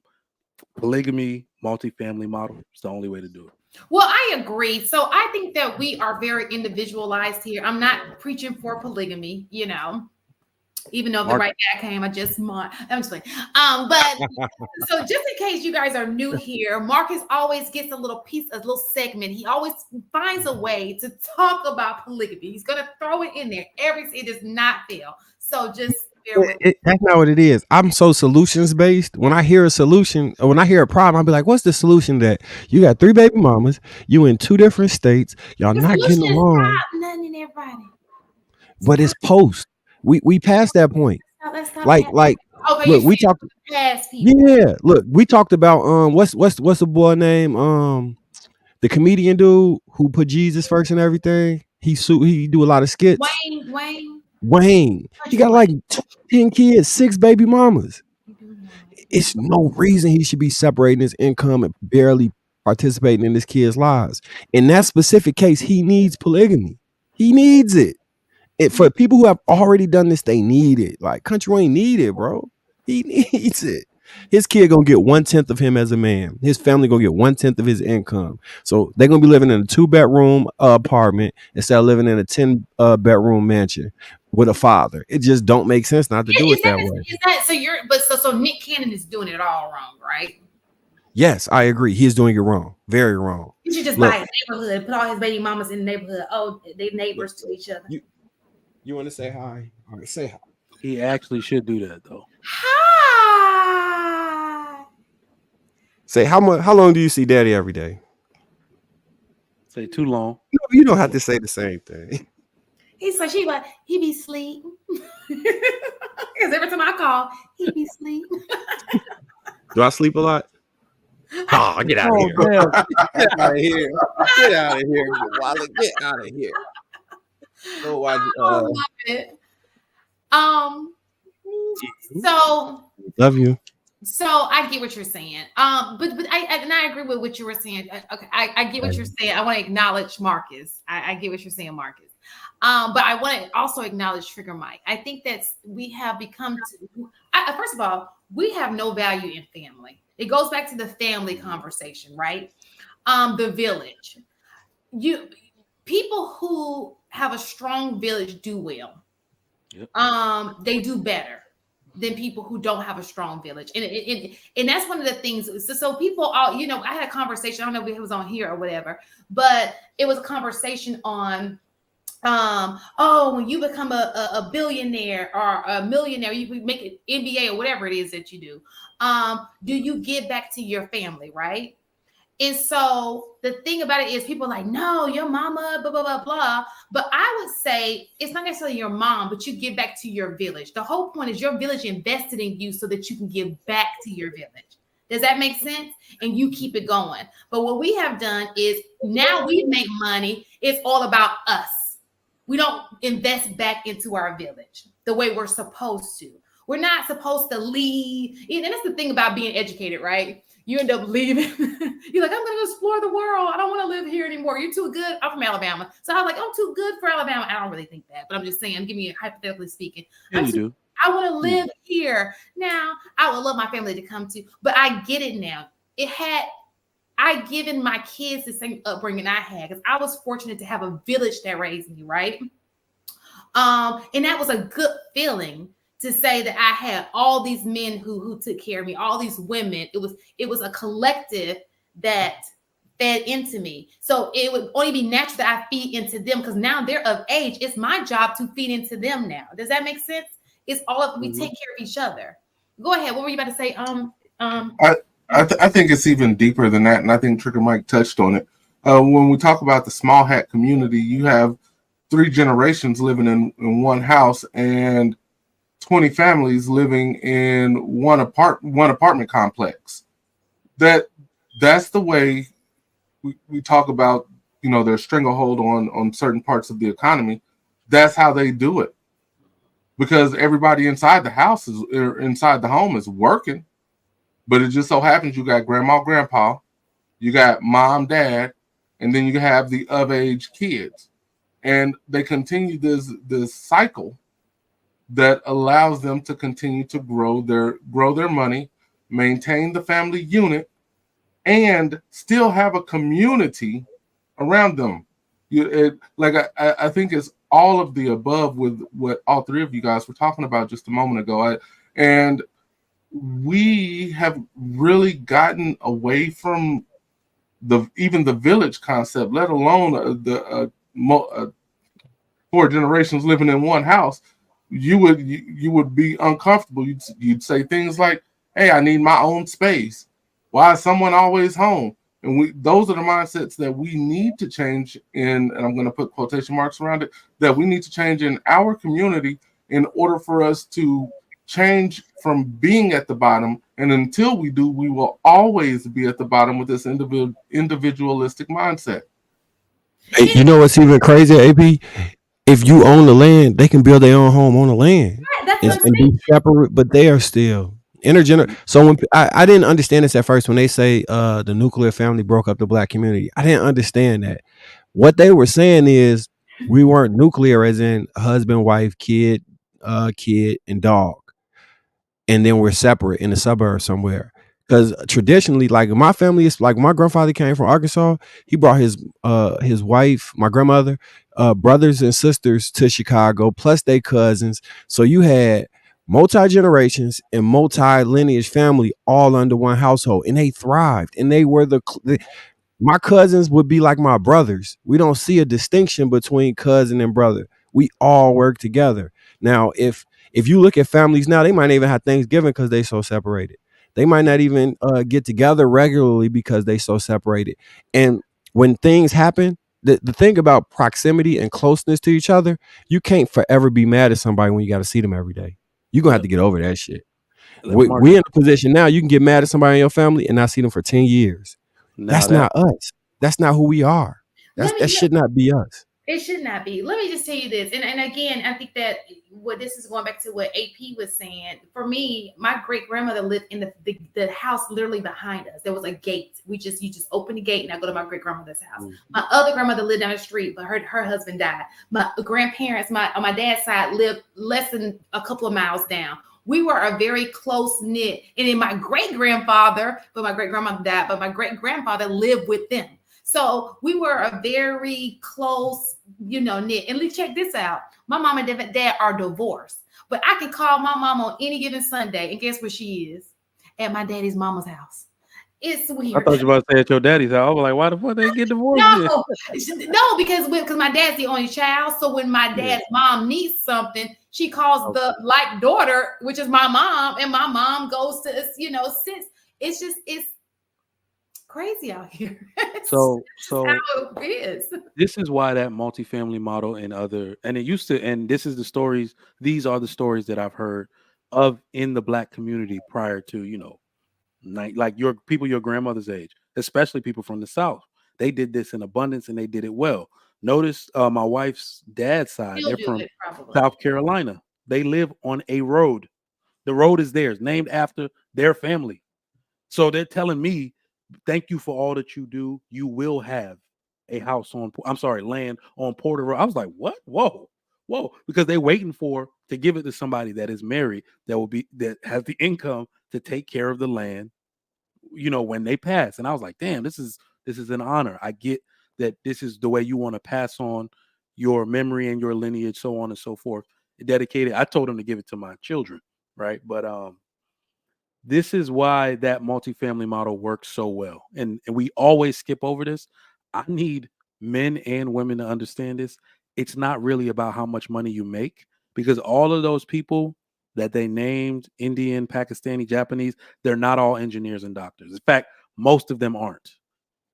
polygamy, multifamily model. It's the only way to do it. Well, I agree. So I think that we are very individualized here. I'm not preaching for polygamy, even though the right guy came, I'm just playing. But so just in case you guys are new here, Marcus always gets a little segment. He always finds a way to talk about polygamy. He's going to throw it in there. It does not fail. So just that's not what it is. I'm so solutions based. When I hear a solution, or when I hear a problem, I'll be like, what's the solution? That you got 3 baby mamas, you in 2 different states, y'all not getting along. But it's post. We passed that point. Like okay, look, we talked past people. Yeah, look, we talked about what's the boy name? The comedian dude who put Jesus first and everything. He do a lot of skits. Wayne. He got like 10 kids, 6 baby mamas. It's no reason he should be separating his income and barely participating in his kids' lives. In that specific case, he needs polygamy. He needs it. For people who have already done this, they need it. Like Country Wayne need it, bro. He needs it. His kid gonna get 1/10 of him as a man. His family gonna get 1/10 of his income. So they're gonna be living in a 2-bedroom apartment instead of living in a 10 bedroom mansion with a father. It just don't make sense not to do it that way. Is that so Nick Cannon is doing it all wrong, right? Yes, I agree. He is doing it wrong. Very wrong. He should just buy his neighborhood, put all his baby mamas in the neighborhood. Oh, they neighbors to each other. You want to say hi? All right, say hi. He actually should do that though. Hi. Say how long do you see Daddy every day? Say too long. No, you don't have to say the same thing. He's like he be sleep. Because every time I call, he be sleep. Do I sleep a lot? Oh, get out of here. Get out of here. Get out of here, Wally. Get out of here. So why love it. So love you. So I get what you're saying. But I agree with what you were saying. Okay, I get what you're saying. I want to acknowledge Marcus. I get what you're saying, Marcus. But I want to also acknowledge Trigger Mike. I think that we have become first of all, we have no value in family. It goes back to the family conversation, right? The village. People who have a strong village do well. Yep. They do better than people who don't have a strong village. And that's one of the things. So people all, I had a conversation, I don't know if it was on here or whatever, but it was a conversation on when you become a billionaire or a millionaire, you make it NBA or whatever it is that you do you give back to your family, right? And so the thing about it is people are like, no, your mama, blah, blah, blah, blah. But I would say it's not necessarily your mom, but you give back to your village. The whole point is your village invested in you so that you can give back to your village. Does that make sense? And you keep it going. But what we have done is now we make money. It's all about us. We don't invest back into our village the way we're supposed to. We're not supposed to leave. And that's the thing about being educated, right? You end up leaving. You're like, I'm going to explore the world. I don't want to live here anymore. You're too good. I'm from Alabama. So I'm like, I'm too good for Alabama. I don't really think that, but I'm just saying, I'm giving you hypothetically speaking. Yeah, you do. I want to live here. Now, I would love my family to come to, but I get it now. I given my kids the same upbringing I had because I was fortunate to have a village that raised me, right? And that was a good feeling to say that I had all these men who took care of me, all these women. It was a collective that fed into me. So it would only be natural that I feed into them because now they're of age. It's my job to feed into them now. Does that make sense? It's all of we take care of each other. Go ahead. What were you about to say? I think it's even deeper than that, and I think Trigger Mike touched on it. When we talk about the small hat community, you have 3 generations living in one house and 20 families living in one apartment complex. That's the way we talk about, their stranglehold on certain parts of the economy. That's how they do it, because everybody inside the house inside the home is working. But it just so happens you got grandma, grandpa, you got mom, dad, and then you have the of age kids. And they continue this cycle that allows them to continue to grow their money, maintain the family unit, and still have a community around them. I think it's all of the above with what all 3 of you guys were talking about just a moment ago. And we have really gotten away from even the village concept, let alone the 4 generations living in one house. You would be uncomfortable. You'd say things like, "Hey, I need my own space. Why is someone always home?" And those are the mindsets that we need to change and I'm going to put quotation marks around it, that we need to change in our community in order for us to change from being at the bottom. And until we do, we will always be at the bottom with this individualistic mindset. Hey, you know what's even crazier, AP? If you own the land, they can build their own home on the land and be separate, but they are still intergenerational. So when I didn't understand this at first, when they say the nuclear family broke up the Black community, I didn't understand that. What they were saying is we weren't nuclear, as in husband, wife, kid, and dog, and then we're separate in the suburbs somewhere. Because traditionally, like my family is like, my grandfather came from Arkansas. He brought his wife, my grandmother, brothers and sisters to Chicago, plus they cousins. So you had multi-generations and multi-lineage family all under one household, and they thrived. And they were my cousins would be like my brothers. We don't see a distinction between cousin and brother. We all work together. Now, if you look at families now, they might not even have Thanksgiving because they so separated. They might not even get together regularly because they so separated. And when things happen, the thing about proximity and closeness to each other, you can't forever be mad at somebody when you got to see them every day. You're going to have to get over that shit. We're in a position now, you can get mad at somebody in your family and not see them for 10 years. That's not us. That's not who we are. That should not be us. It should not be. Let me just tell you this. And again, I think that this is going back to what AP was saying. For me, my great grandmother lived in the house literally behind us. There was a gate. You just open the gate and I go to my great grandmother's house. Mm-hmm. My other grandmother lived down the street, but her husband died. My grandparents, on my dad's side, lived less than a couple of miles down. We were a very close knit. And then my great grandfather, but my great grandmother died, but my great grandfather lived with them. So we were a very close, knit. And check this out. My mom and dad are divorced, but I can call my mom on any given Sunday, and guess where she is? At my daddy's mama's house. It's I weird. thought you were about to say at your daddy's house. I was like, why the fuck they get divorced? No, no, because my dad's the only child. So when my dad's mom needs something, she calls the like daughter, which is my mom, and my mom goes to assist. It's crazy out here. So how it is. This is why that multifamily model and it used to, and this is the stories. These are the stories that I've heard of in the Black community prior to like your people your grandmother's age, especially people from the South. They did this in abundance and they did it well. Notice my wife's dad's side, they're from South Carolina. They live on a road. The road is theirs, named after their family. So they're telling me, thank you for all that you do. You will have a house land on Porter Road. I was like, what? Whoa. Because they're waiting to give it to somebody that is married, that has the income to take care of the land, when they pass. And I was like, damn, this is an honor. I get that this is the way you want to pass on your memory and your lineage, so on and so forth. Dedicated. I told them to give it to my children, right? But this is why that multifamily model works so well. And we always skip over this. I need men and women to understand this. It's not really about how much money you make, because all of those people that they named, Indian, Pakistani, Japanese, they're not all engineers and doctors. In fact, most of them aren't.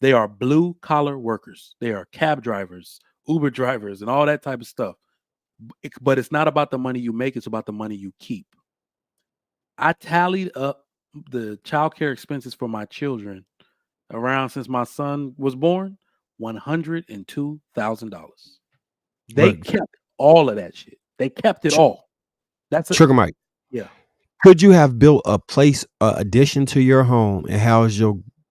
They are blue collar workers. They are cab drivers, Uber drivers, and all that type of stuff. But it's not about the money you make. It's about the money you keep. I tallied up the childcare expenses for my children around since my son was born, $102,000. They kept all of that shit. They kept it all. That's Trigger Mike. Yeah. Could you have built a place addition to your home and housed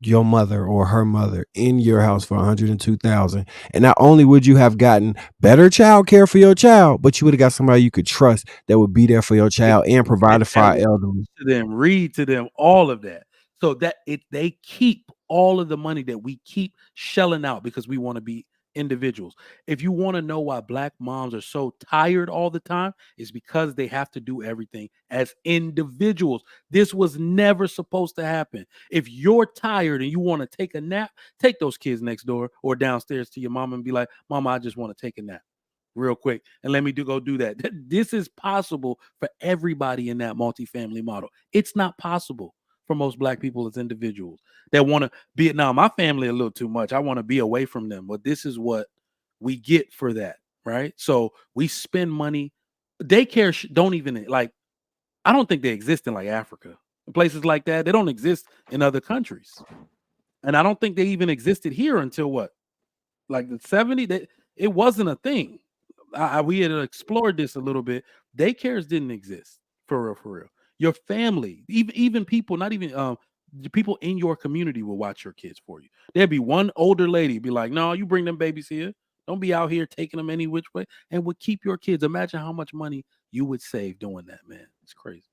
your mother or her mother in your house for $102,000? And not only would you have gotten better child care for your child, but you would have got somebody you could trust that would be there for your child and provide for our elderly. To them, read to them, all of that. So that they keep all of the money that we keep shelling out because we want to be individuals. If you want to know why Black moms are so tired all the time, it's because they have to do everything as individuals. This was never supposed to happen. If you're tired and you want to take a nap, take those kids next door or downstairs to your mom and be like, Mama, I just want to take a nap real quick and let me go do that. This is possible for everybody in that multifamily model. It's not possible for most Black people as individuals that want to be. Now, my family a little too much. I want to be away from them, but this is what we get for that, right? So we spend money. Daycare don't even I don't think they exist in like Africa, places like that. They don't exist in other countries, and I don't think they even existed here until like the 70s. It wasn't a thing. We had explored this a little bit. Daycares didn't exist for real. Your family, even people, not even the people in your community will watch your kids for you. There'd be one older lady be like, no, you bring them babies here. Don't be out here taking them any which way, and would keep your kids. Imagine how much money you would save doing that, man. It's crazy.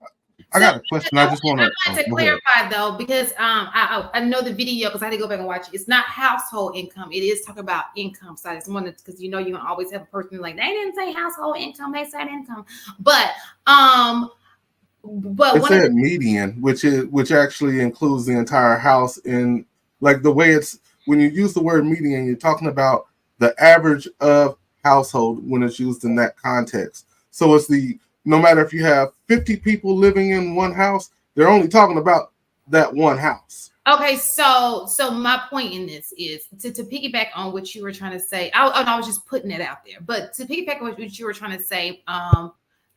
I got a question. I just want to clarify though, because I know the video because I had to go back and watch it. It's not household income. It is talking about income. So I just wanted, because you're gonna always have a person like, they didn't say household income, they said income. But it said median, which actually includes the entire house. In like the way it's, when you use the word median, you're talking about the average of household when it's used in that context. So it's no matter if you have 50 people living in one house, they're only talking about that one house. Okay, so my point in this is to piggyback on what you were trying to say. I was just putting it out there, but to piggyback on what you were trying to say,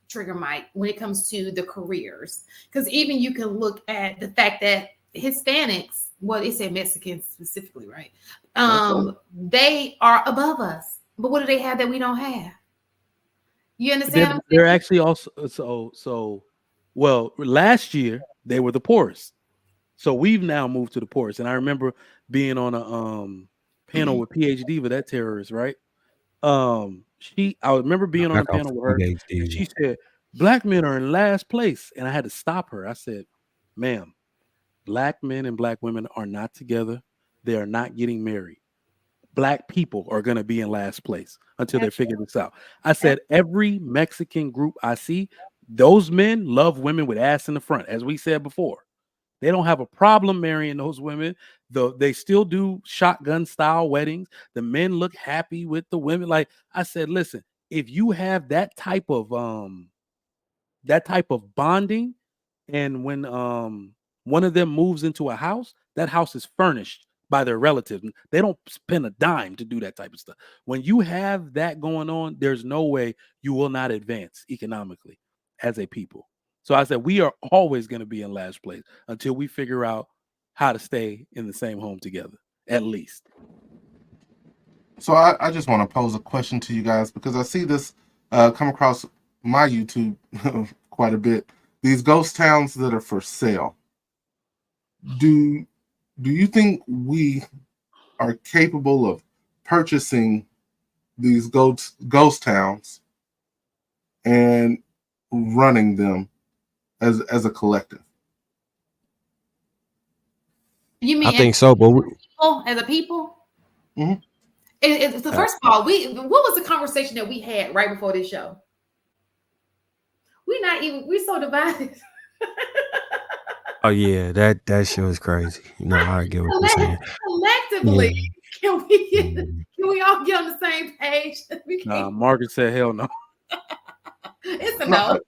Trigger Mike, when it comes to the careers, because even you can look at the fact that Hispanics, well, they say Mexicans specifically, right? They are above us, but what do they have that we don't have? You understand? They're actually also well, last year they were the poorest. So we've now moved to the poorest. And I remember being on a panel with PhD with that terrorist, right? I remember being on a panel with her. And she said, Black men are in last place. And I had to stop her. I said, ma'am, Black men and Black women are not together. They are not getting married. Black people are going to be in last place until they figure this out. I said, every Mexican group I see, those men love women with ass in the front, as we said before. They don't have a problem marrying those women. Though they still do shotgun style weddings. The men look happy with the women. Like I said, listen, if you have that type of bonding, and when one of them moves into a house, that house is furnished by their relatives. They don't spend a dime to do that type of stuff. When you have that going on, there's no way you will not advance economically as a people. So I said we are always going to be in last place until we figure out how to stay in the same home together, at least. So I just want to pose a question to you guys, because I see this come across my YouTube quite a bit. These ghost towns that are for sale. Do you think we are capable of purchasing these ghost towns and running them as a collective? You mean I think so, but as a people? Mm-hmm. So first of all, what was the conversation that we had right before this show? We're so divided. oh yeah, that show is crazy. I get what you're saying. Collectively, Yeah. can we all get on the same page? Margaret said hell no. It's a no.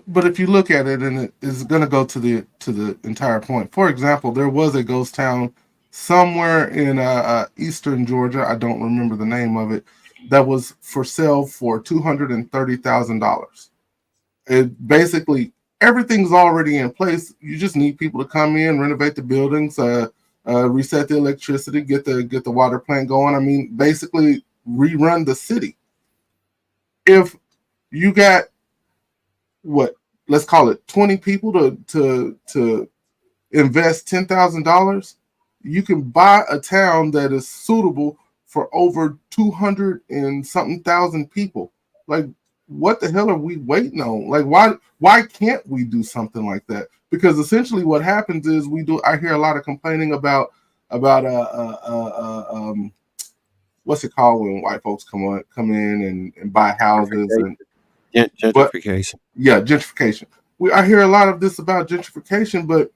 But if you look at it, and it's going to go to the entire point. For example, there was a ghost town somewhere in eastern Georgia. I don't remember the name of it. That was for sale for $230,000. It basically everything's already in place. You just need people to come in, renovate the buildings, reset the electricity, get the water plant going. I mean, basically rerun the city. If you got let's call it 20 people to invest $10,000, you can buy a town that is suitable for over 200 and something thousand people. Like, what the hell are we waiting on? Like, why can't we do something like that? Because essentially what happens is I hear a lot of complaining about what's it called when white folks come in and buy houses and gentrification. Gentrification. I hear a lot of this about gentrification, but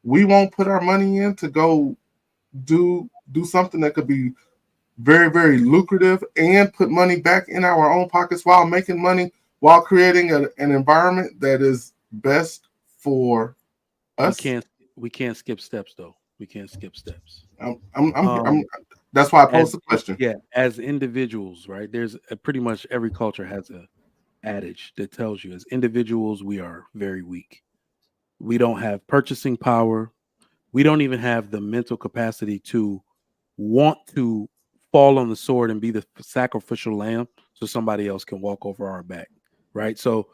we won't put our money in to go do something that could be very, very lucrative and put money back in our own pockets while making money, while creating an environment that is best for us. We can't skip steps, though. We can't skip steps. That's why I posed the question. Yeah, as individuals, right? There's pretty much every culture has a adage that tells you as individuals we are very weak. We don't have purchasing power. We don't even have the mental capacity to want to fall on the sword and be the sacrificial lamb so somebody else can walk over our back, right? So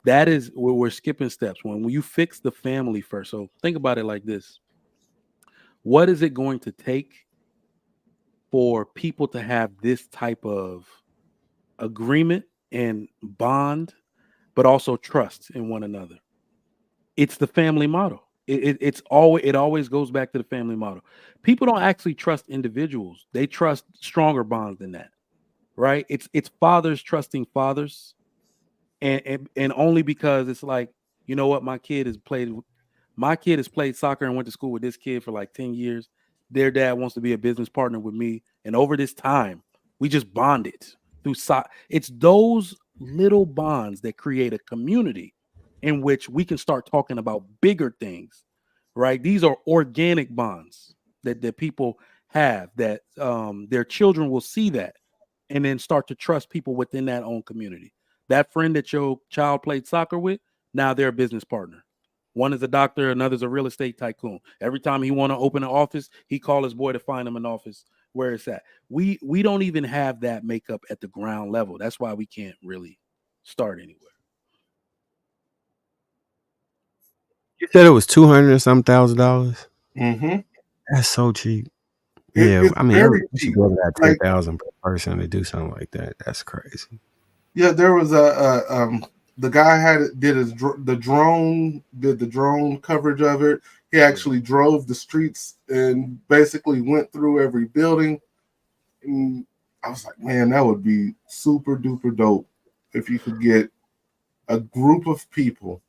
that is where we're skipping steps. When you fix the family first, so think about it like this. What is it going to take for people to have this type of agreement and bond, but also trust in one another? It's the family model. It always goes back to the family model. People don't actually trust individuals. They trust stronger bonds than that, right? It's fathers trusting fathers, and only because it's like, you know what, my kid has played soccer and went to school with this kid for like 10 years. Their dad wants to be a business partner with me, and over this time, we just bonded through It's those little bonds that create a community in which we can start talking about bigger things, right? These are organic bonds that people have, that their children will see that and then start to trust people within that own community. That friend that your child played soccer with, now they're a business partner. One is a doctor, another's a real estate tycoon. Every time he want to open an office, he call his boy to find him an office where it's at. We don't even have that makeup at the ground level. That's why we can't really start anywhere. You said it was $200 and some $1,000. Mm-hmm. That's so cheap. It's I mean, very we should cheap. go to that 10,000 per person to do something like that. That's crazy. Yeah, there was the guy did the drone coverage of it. He actually drove the streets and basically went through every building. And I was like, man, that would be super duper dope if you could get a group of people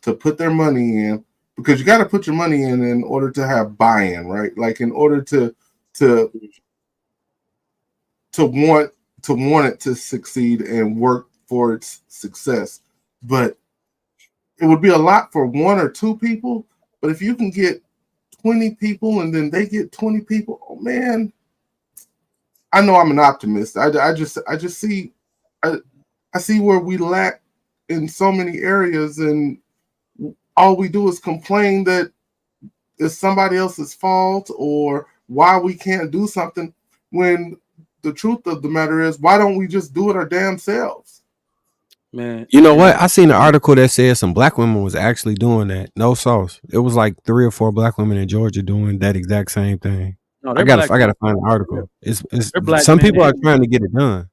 to put their money in, because you got to put your money in order to have buy-in, right? Like in order to want it to succeed and work for its success. But it would be a lot for one or two people. But if you can get 20 people and then they get 20 people, oh man, I know I'm an optimist. I just see I see where we lack in so many areas, and all we do is complain that it's somebody else's fault or why we can't do something, when the truth of the matter is, why don't we just do it our damn selves? Man, you know what? I seen an article that said some black women was actually doing that. No sauce. It was like 3 or 4 black women in Georgia doing that exact same thing. no, I gotta find an article. It's they're black some men people are and trying to get it done.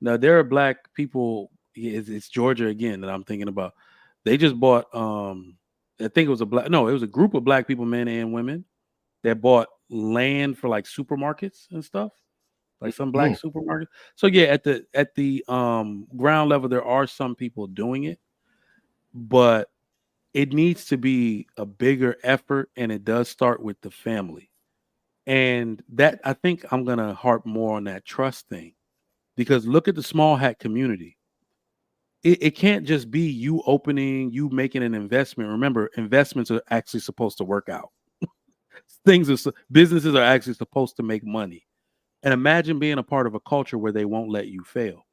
now there are black people. It's Georgia again that I'm thinking about. They just bought. I think it was it was a group of black people, men and women, that bought land for like supermarkets and stuff, like some black supermarkets. So yeah, at the ground level, there are some people doing it, but it needs to be a bigger effort, and it does start with the family. And that, I think I'm gonna harp more on that trust thing, because look at the small hat community. It can't just be you making an investment. Remember, investments are actually supposed to work out. Businesses are actually supposed to make money. And imagine being a part of a culture where they won't let you fail.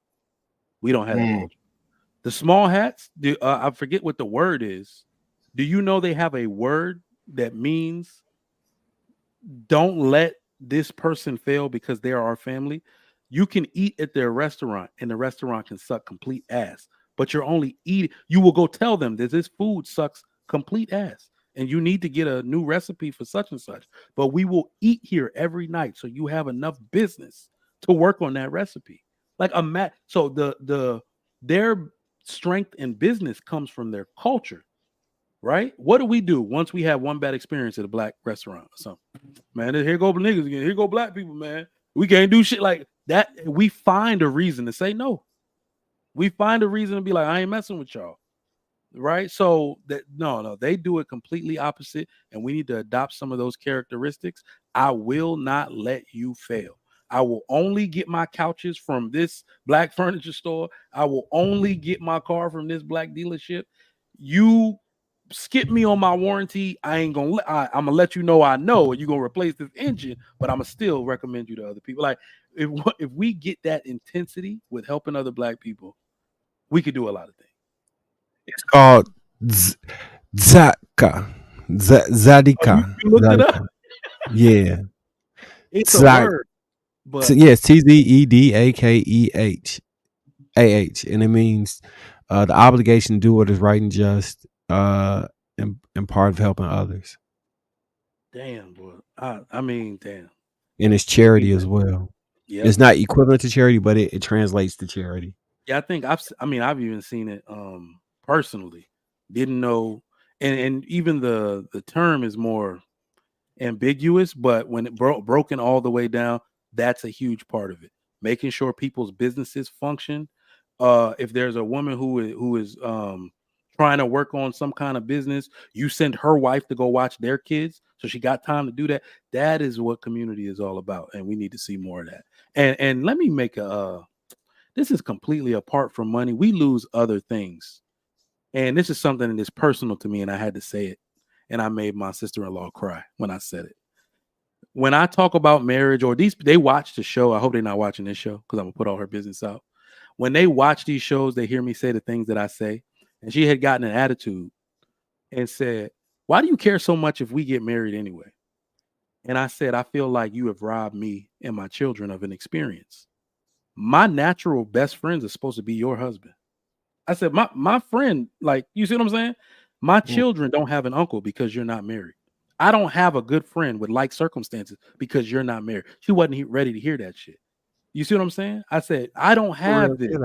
We don't have that culture. The small hats, I forget what the word is. Do you know they have a word that means don't let this person fail because they are our family? You can eat at their restaurant and the restaurant can suck complete ass, but you're only eating. You will go tell them that this food sucks complete ass and you need to get a new recipe for such and such. But we will eat here every night, so you have enough business to work on that recipe. Like so their strength in business comes from their culture, right? What do we do once we have one bad experience at a black restaurant or something? Man, here go niggas again. Here go black people, man. We can't do shit like that. We find a reason to say no. We find a reason to be like, I ain't messing with y'all. Right? So that no, they do it completely opposite, and we need to adopt some of those characteristics. I will not let you fail. I will only get my couches from this black furniture store. I will only get my car from this black dealership. You skip me on my warranty. I'm gonna let you know I know, and you're gonna replace this engine, but I'm gonna still recommend you to other people. Like if we get that intensity with helping other black people, we could do a lot of things. It's called Zadka. Zadika. You looked it up? Yeah. It's a word. But yes, TZEDAKEH, and it means the obligation to do what is right and just, and part of helping others. Damn, boy. I mean, damn. And it's charity as well. Yeah, it's not equivalent to charity, but it translates to charity. Yeah, I think I've even seen it personally. Didn't know, and even the term is more ambiguous, but when it broken all the way down, that's a huge part of it. Making sure people's businesses function. If there's a woman who is trying to work on some kind of business, you send her wife to go watch their kids, so she got time to do that. That is what community is all about, and we need to see more of that. And let me make this is completely apart from money. We lose other things, and this is something that is personal to me, and I had to say it. And I made my sister-in-law cry when I said it. When I talk about marriage, or they watch the show. I hope they're not watching this show because I'm gonna put all her business out. When they watch these shows, they hear me say the things that I say. And she had gotten an attitude and said, "Why do you care so much if we get married anyway?" And I said, "I feel like you have robbed me and my children of an experience. My natural best friends are supposed to be your husband." I said, my friend, like, you see what I'm saying? My children don't have an uncle because you're not married. I don't have a good friend with like circumstances because you're not married. She wasn't ready to hear that shit. You see what I'm saying? I said, I don't have this.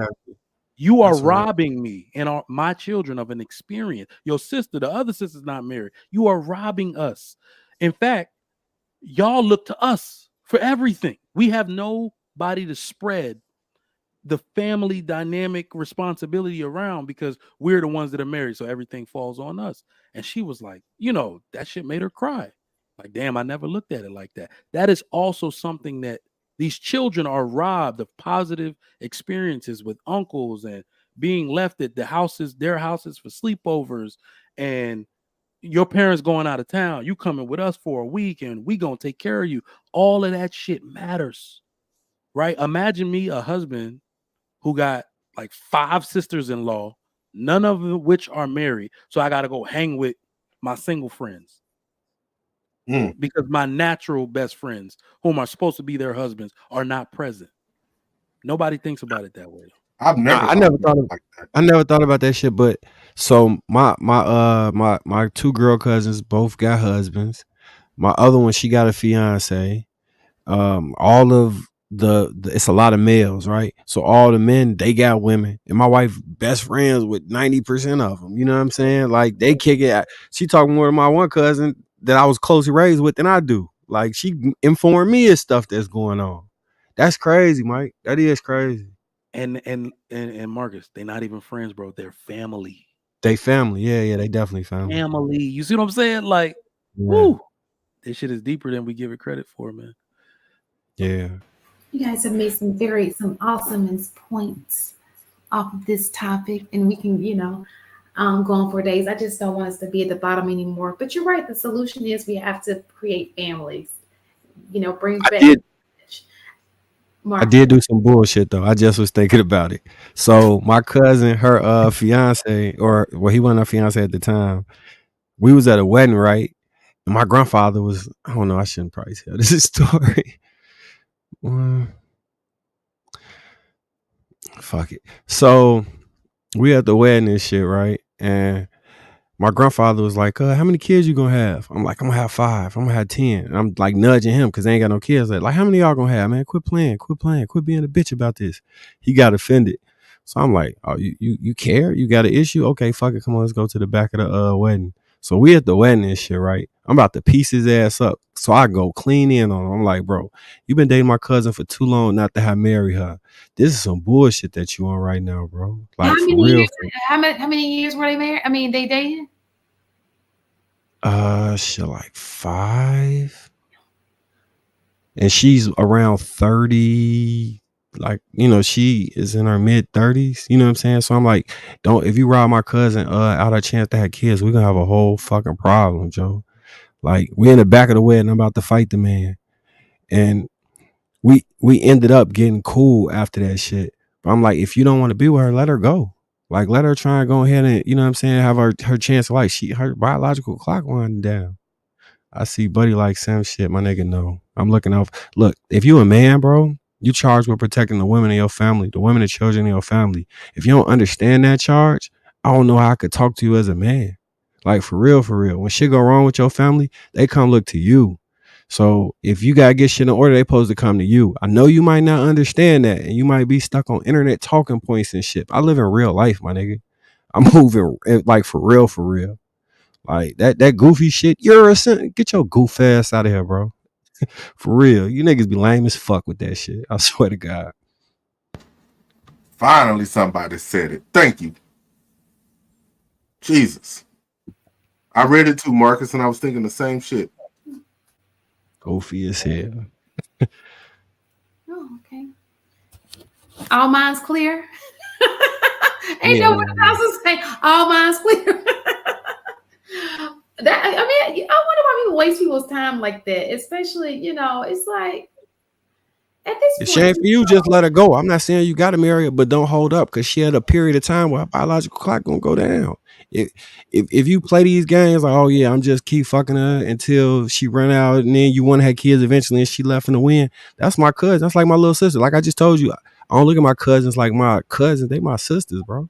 You are robbing me and my children of an experience. Your sister, the other sister's not married. You are robbing us. In fact, y'all look to us for everything. We have nobody to spread the family dynamic responsibility around because we're the ones that are married, so everything falls on us. And she was like, that shit made her cry. Like, damn, I never looked at it like that. That is also something that these children are robbed of positive experiences with uncles and being left at their houses for sleepovers, and your parents going out of town, you coming with us for a week and we gonna take care of you. All of that shit matters, right? Imagine me, a husband who got like 5 sisters-in-law, none of which are married. So I got to go hang with my single friends because my natural best friends, whom are supposed to be their husbands, are not present. Nobody thinks about it that way. I never thought about that shit. But so my 2 girl cousins both got husbands. My other one, she got a fiance. All of the it's a lot of males, right? So all the men, they got women, and my wife best friends with 90% of them. You know what I'm saying? Like they kick it. She talking more to my one cousin that I was closely raised with than I do. Like she informed me of stuff that's going on. That's crazy, Mike. That is crazy. And Marcus, they're not even friends, bro. They're family. They family, yeah, they definitely family. Family. You see what I'm saying? Like, woo, this shit is deeper than we give it credit for, man. Yeah. You guys have made some awesome points off of this topic, and we can, go on for days. I just don't want us to be at the bottom anymore. But you're right. The solution is we have to create families. Bring back. I did do some bullshit though. I just was thinking about it. So my cousin, her fiance, he wasn't her fiance at the time. We was at a wedding, right? And my grandfather was, I don't know, I shouldn't probably tell this story. Fuck it. So we at the wedding and shit, right? And my grandfather was like, how many kids you gonna have? I'm like, I'm gonna have 5. I'm gonna have 10. And I'm like nudging him because they ain't got no kids. Like, how many of y'all gonna have, man? Quit playing. Quit being a bitch about this. He got offended. So I'm like, oh, you care? You got an issue? Okay, fuck it. Come on, let's go to the back of the wedding. So we at the wedding and shit, right? I'm about to piece his ass up. So I go clean in on him. I'm like, bro, you been dating my cousin for too long not to have married her. This is some bullshit that you on right now, bro. Like, for real. How many years were they married? I mean, they dated? Shit, like 5. And she's around 30. Like, she is in her mid 30s. You know what I'm saying? So I'm like, if you rob my cousin out of chance to have kids, we're gonna have a whole fucking problem, Joe. Like, we in the back of the wedding, I'm about to fight the man. And we ended up getting cool after that shit. But I'm like, if you don't want to be with her, let her go. Like, let her try and go ahead and, you know what I'm saying, have her chance of life. Her biological clock winding down. I see buddy like Sam shit, my nigga, no. I'm looking out. Look, if you a man, bro, you charged with protecting the women in your family, the women and children in your family. If you don't understand that charge, I don't know how I could talk to you as a man. Like, for real. When shit go wrong with your family, they come look to you. So if you gotta get shit in order, they supposed to come to you. I know you might not understand that, and you might be stuck on internet talking points and shit. I live in real life, my nigga. I'm moving like for real. Like that goofy shit. Get your goof ass out of here, bro. For real. You niggas be lame as fuck with that shit. I swear to God. Finally, somebody said it. Thank you. Jesus. I read it too, Marcus, and I was thinking the same shit. Goofy as hell. Oh, okay. All minds clear. Ain't no one else is saying all minds clear. I wonder why people waste people's time like that, especially, it's like at this point. It's shame for you, just let her go. I'm not saying you gotta marry her, but don't hold up because she had a period of time where her biological clock gonna go down. If you play these games like, oh yeah, I'm just keep fucking her until she run out and then you want to have kids eventually and she left in the wind. That's my cousin. That's like my little sister. Like I just told you, I don't look at my cousins like my cousins. They my sisters, bro.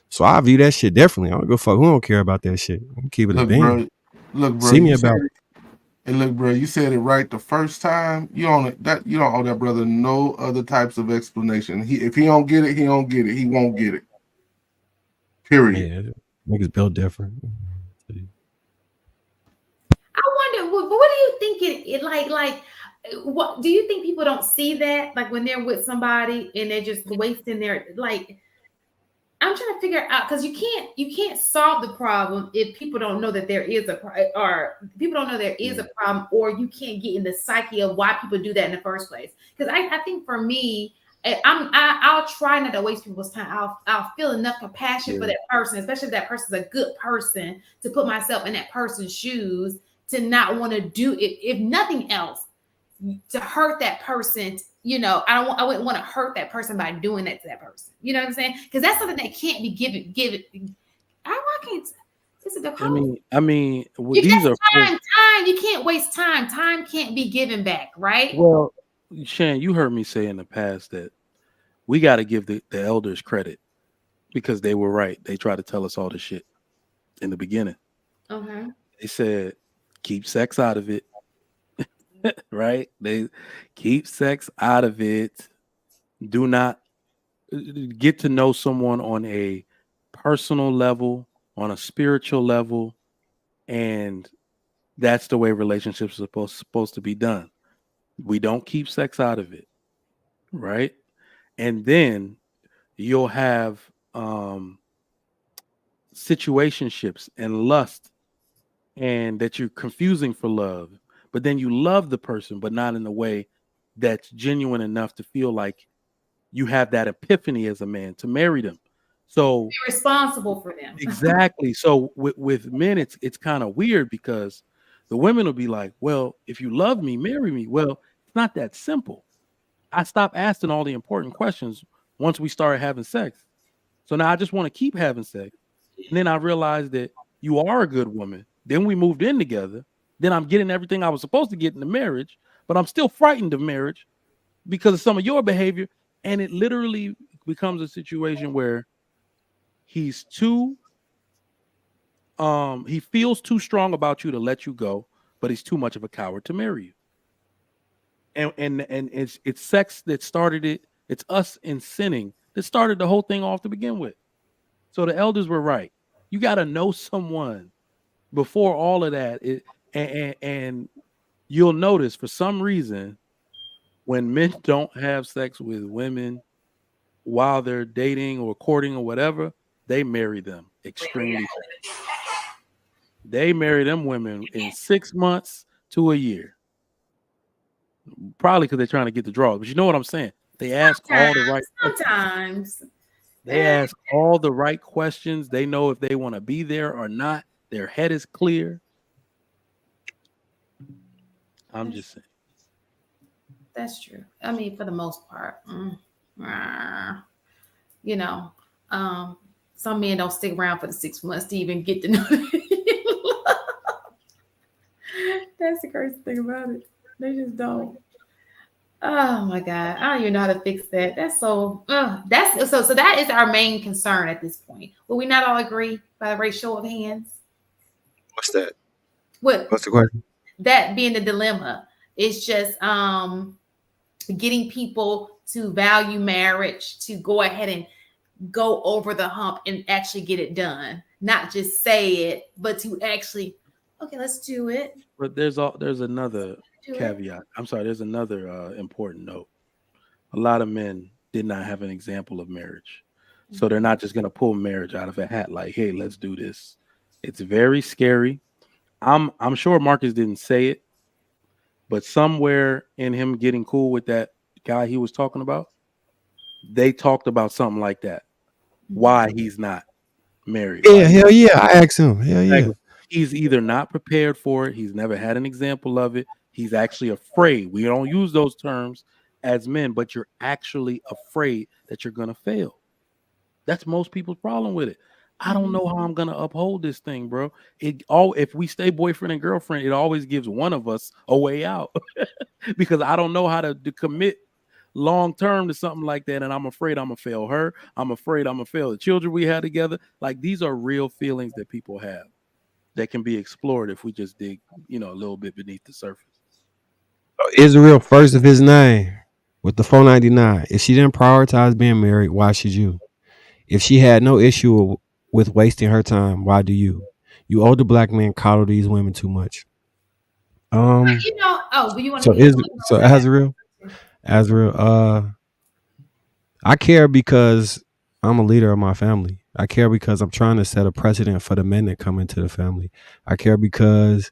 So I view that shit differently. I don't go fuck. Who don't care about that shit? I'm keeping it being. Look, bro. See me about it. And look, bro, you said it right the first time. You don't owe that brother no other types of explanation. If he don't get it, he don't get it. He won't get it. Period. Yeah, niggas built different. I wonder, what do you think it like? what do you think people don't see that? Like when they're with somebody and they're just wasting their like. I'm trying to figure out because you can't solve the problem if people don't know that there is or people don't know there is a problem, or you can't get in the psyche of why people do that in the first place. Because I think for me, I'll try not to waste people's time. I'll feel enough compassion for that person, especially if that person's a good person, to put myself in that person's shoes to not want to do it, if nothing else, to hurt that person. I wouldn't want to hurt that person by doing that to that person. You know what I'm saying? Because that's something that can't be given. I can't. This is the problem. I mean, these are time. You can't waste time. Time can't be given back, right? Well, Shan, you heard me say in the past that we got to give the elders credit because they were right. They tried to tell us all this shit in the beginning. Okay. They said, keep sex out of it. Right? They keep sex out of it. Do not get to know someone on a personal level, on a spiritual level, and that's the way relationships are supposed to be done. We don't keep sex out of it, right? And then you'll have situationships and lust, and that you're confusing for love. But then you love the person, but not in a way that's genuine enough to feel like you have that epiphany as a man to marry them. So be responsible for them. Exactly. So with men, it's kind of weird because the women will be like, well, if you love me, marry me. Well, it's not that simple. I stopped asking all the important questions once we started having sex. So now I just want to keep having sex. And then I realized that you are a good woman. Then we moved in together. Then I'm getting everything I was supposed to get in the marriage, but I'm still frightened of marriage because of some of your behavior. And it literally becomes a situation where he's he feels too strong about you to let you go, but he's too much of a coward to marry you. And it's sex that started it. It's us in sinning that started the whole thing off to begin with. So the elders were right. You got to know someone before all of that. And you'll notice for some reason when men don't have sex with women while they're dating or courting or whatever, they marry them extremely fast. They marry them women in 6 months to a year. Probably because they're trying to get the draws. But you know what I'm saying? They ask all the right questions. They ask all the right questions. They know if they want to be there or not. Their head is clear. I'm just saying. That's true. I mean, for the most part. Some men don't stick around for the 6 months to even get to know. That's the crazy thing about it. They just don't. Oh my God. I don't even know how to fix that. That's so that is our main concern at this point. Will we not all agree by the show of hands? What's that? What's the question? That being the dilemma. It's just getting people to value marriage, to go ahead and go over the hump and actually get it done. Not just say it, but to actually, okay, let's do it. But there's another caveat. I'm sorry, there's another important note. A lot of men did not have an example of marriage. So they're not just going to pull marriage out of a hat like, hey, let's do this. It's very scary. I'm sure Marcus didn't say it, but somewhere in him getting cool with that guy he was talking about, they talked about something like that. Why he's not married. Yeah, hell yeah. I asked him. Hell yeah. He's either not prepared for it. He's never had an example of it. He's actually afraid. We don't use those terms as men, but you're actually afraid that you're going to fail. That's most people's problem with it. I don't know how I'm going to uphold this thing, bro. If we stay boyfriend and girlfriend, it always gives one of us a way out because I don't know how to commit long term to something like that. And I'm afraid I'm going to fail her. I'm afraid I'm going to fail the children we had together. Like, these are real feelings that people have that can be explored if we just dig, a little bit beneath the surface. Israel, first of his name, with the 499. If she didn't prioritize being married, why should you? If she had no issue with wasting her time, why do you? You older black men coddle these women too much. You know, but you want So to Azrael, I care because I'm a leader of my family. I care because I'm trying to set a precedent for the men that come into the family. I care because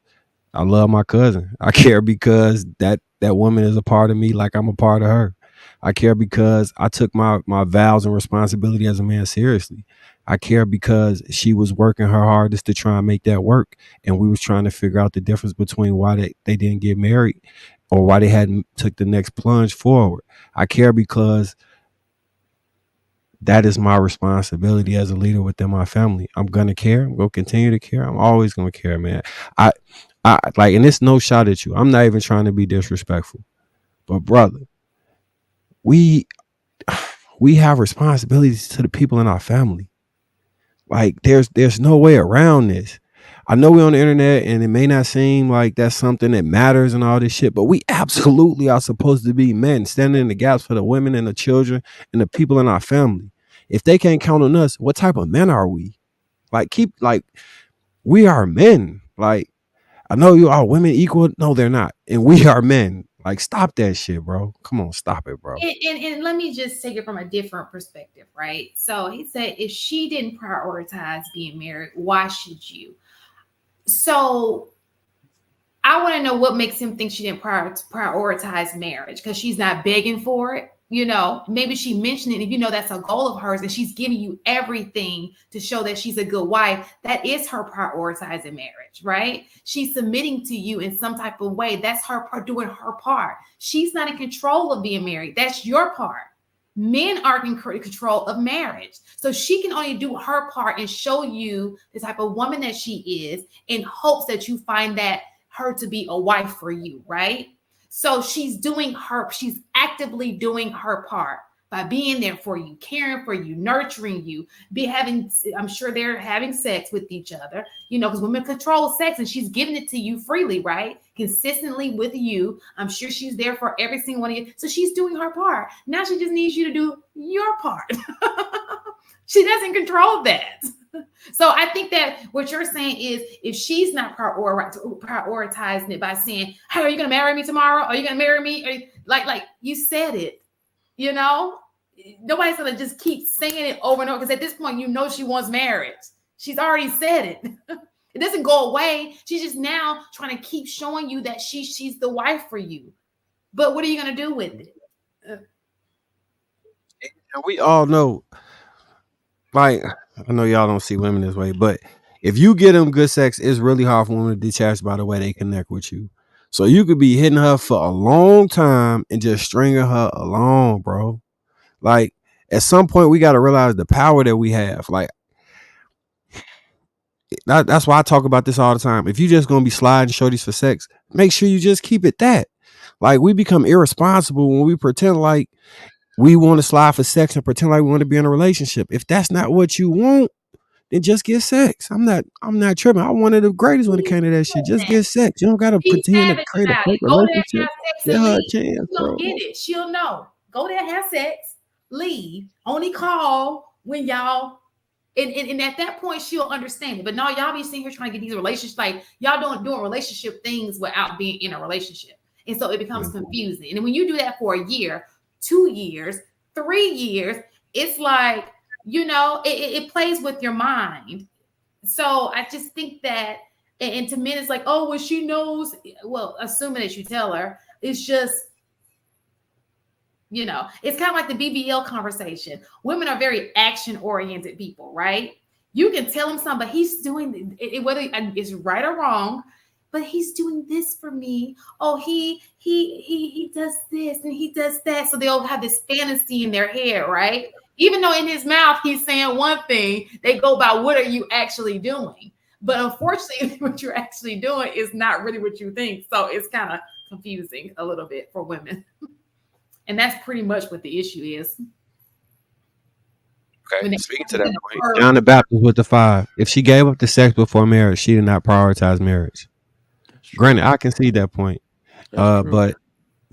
I love my cousin. I care because that woman is a part of me like I'm a part of her. I care because I took my vows and responsibility as a man seriously. I care because she was working her hardest to try and make that work. And we was trying to figure out the difference between why they didn't get married or why they hadn't took the next plunge forward. I care because that is my responsibility as a leader within my family. I'm gonna care. I'm gonna continue to care. I'm always gonna care, man. I like, and it's no shot at you. I'm not even trying to be disrespectful, but brother, we have responsibilities to the people in our family. Like, there's no way around this. I know we're on the internet and it may not seem like that's something that matters and all this shit, but we absolutely are supposed to be men standing in the gaps for the women and the children and the people in our family. If they can't count on us, what type of men are we? We are men. Like, I know you are women equal. No, they're not. And we are men. Like, stop that shit, bro. Come on, stop it, bro. And let me just take it from a different perspective, right? So he said, if she didn't prioritize being married, why should you? So I want to know what makes him think she didn't prioritize marriage, because she's not begging for it. You know, maybe she mentioned it. If you know that's a goal of hers and she's giving you everything to show that she's a good wife, that is her prioritizing marriage, right? She's submitting to you in some type of way. That's her doing her part. She's not in control of being married. That's your part. Men are in control of marriage. So she can only do her part and show you the type of woman that she is in hopes that you find that her to be a wife for you, right? So she's actively doing her part by being there for you, caring for you, nurturing you, I'm sure they're having sex with each other, you know, because women control sex and she's giving it to you freely, right? Consistently with you. I'm sure she's there for every single one of you. So she's doing her part. Now she just needs you to do your part. She doesn't control that. So I think that what you're saying is, if she's not prioritizing it by saying, hey, are you going to marry me tomorrow? Are you going to marry me? Like you said it, you know, nobody's going to just keep saying it over and over, because at this point, you know, she wants marriage. She's already said it. It doesn't go away. She's just now trying to keep showing you that she's the wife for you. But what are you going to do with it? And we all know, like, I know y'all don't see women this way, but if you get them good sex, it's really hard for women to detach by the way they connect with you. So you could be hitting her for a long time and just stringing her along, bro. Like, at some point, we got to realize the power that we have. Like, that's why I talk about this all the time. If you just gonna be sliding shorties for sex, make sure you just keep it that. Like, we become irresponsible when we pretend like we want to slide for sex and pretend like we want to be in a relationship. If that's not what you want, then just get sex. I'm not tripping. I'm one of the greatest when it came to that shit. Just get sex. You don't gotta pretend to create a fake relationship. Give her a chance, bro. Get it. She'll know. Go there, have sex, leave. Only call when y'all. And at that point, she'll understand it. But no, y'all be sitting here trying to get these relationships, like y'all doing relationship things without being in a relationship. And so it becomes confusing. And when you do that for a year, 2 years, 3 years, it's like, you know, it plays with your mind. So I just think that, and to men, it's like, oh, well, she knows. Well, assuming that you tell her, it's just, you know, it's kind of like the BBL conversation. Women are very action-oriented people, right? You can tell him something, but he's doing it, whether it's right or wrong, but he's doing this for me. Oh, he does this and he does that. So they'll have this fantasy in their head, right? Even though in his mouth he's saying one thing, they go by, what are you actually doing? But unfortunately, what you're actually doing is not really what you think. So it's kind of confusing a little bit for women. And that's pretty much what the issue is. Okay, speaking to that point, John the Baptist with the 5. If she gave up the sex before marriage, she did not prioritize marriage. Granted, I can see that point. But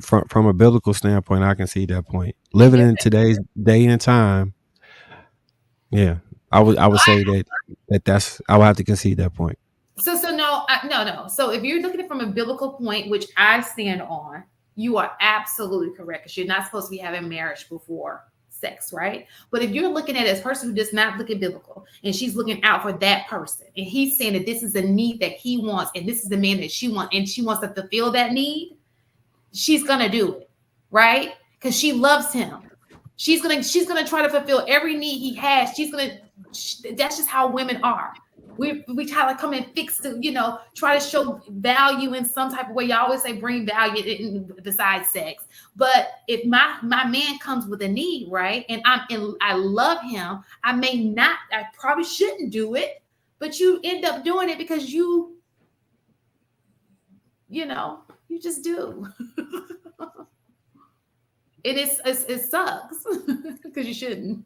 from a biblical standpoint, I can see that point. Living in today's day and time, yeah, I would say that's I would have to concede that point. So no, No. So if you're looking at it from a biblical point, which I stand on, you are absolutely correct. Because you're not supposed to be having marriage before sex, right? But if you're looking at it as a person who does not look at biblical, and she's looking out for that person, and he's saying that this is a need that he wants, and this is the man that she wants, and she wants to fulfill that need, she's gonna do it, right? Because she loves him. She's gonna try to fulfill every need he has. That's just how women are. We try to come and fix the, try to show value in some type of way. You always say bring value besides sex. But if my man comes with a need, right, and I love him, I probably shouldn't do it, but you end up doing it because you just do. It sucks because you shouldn't.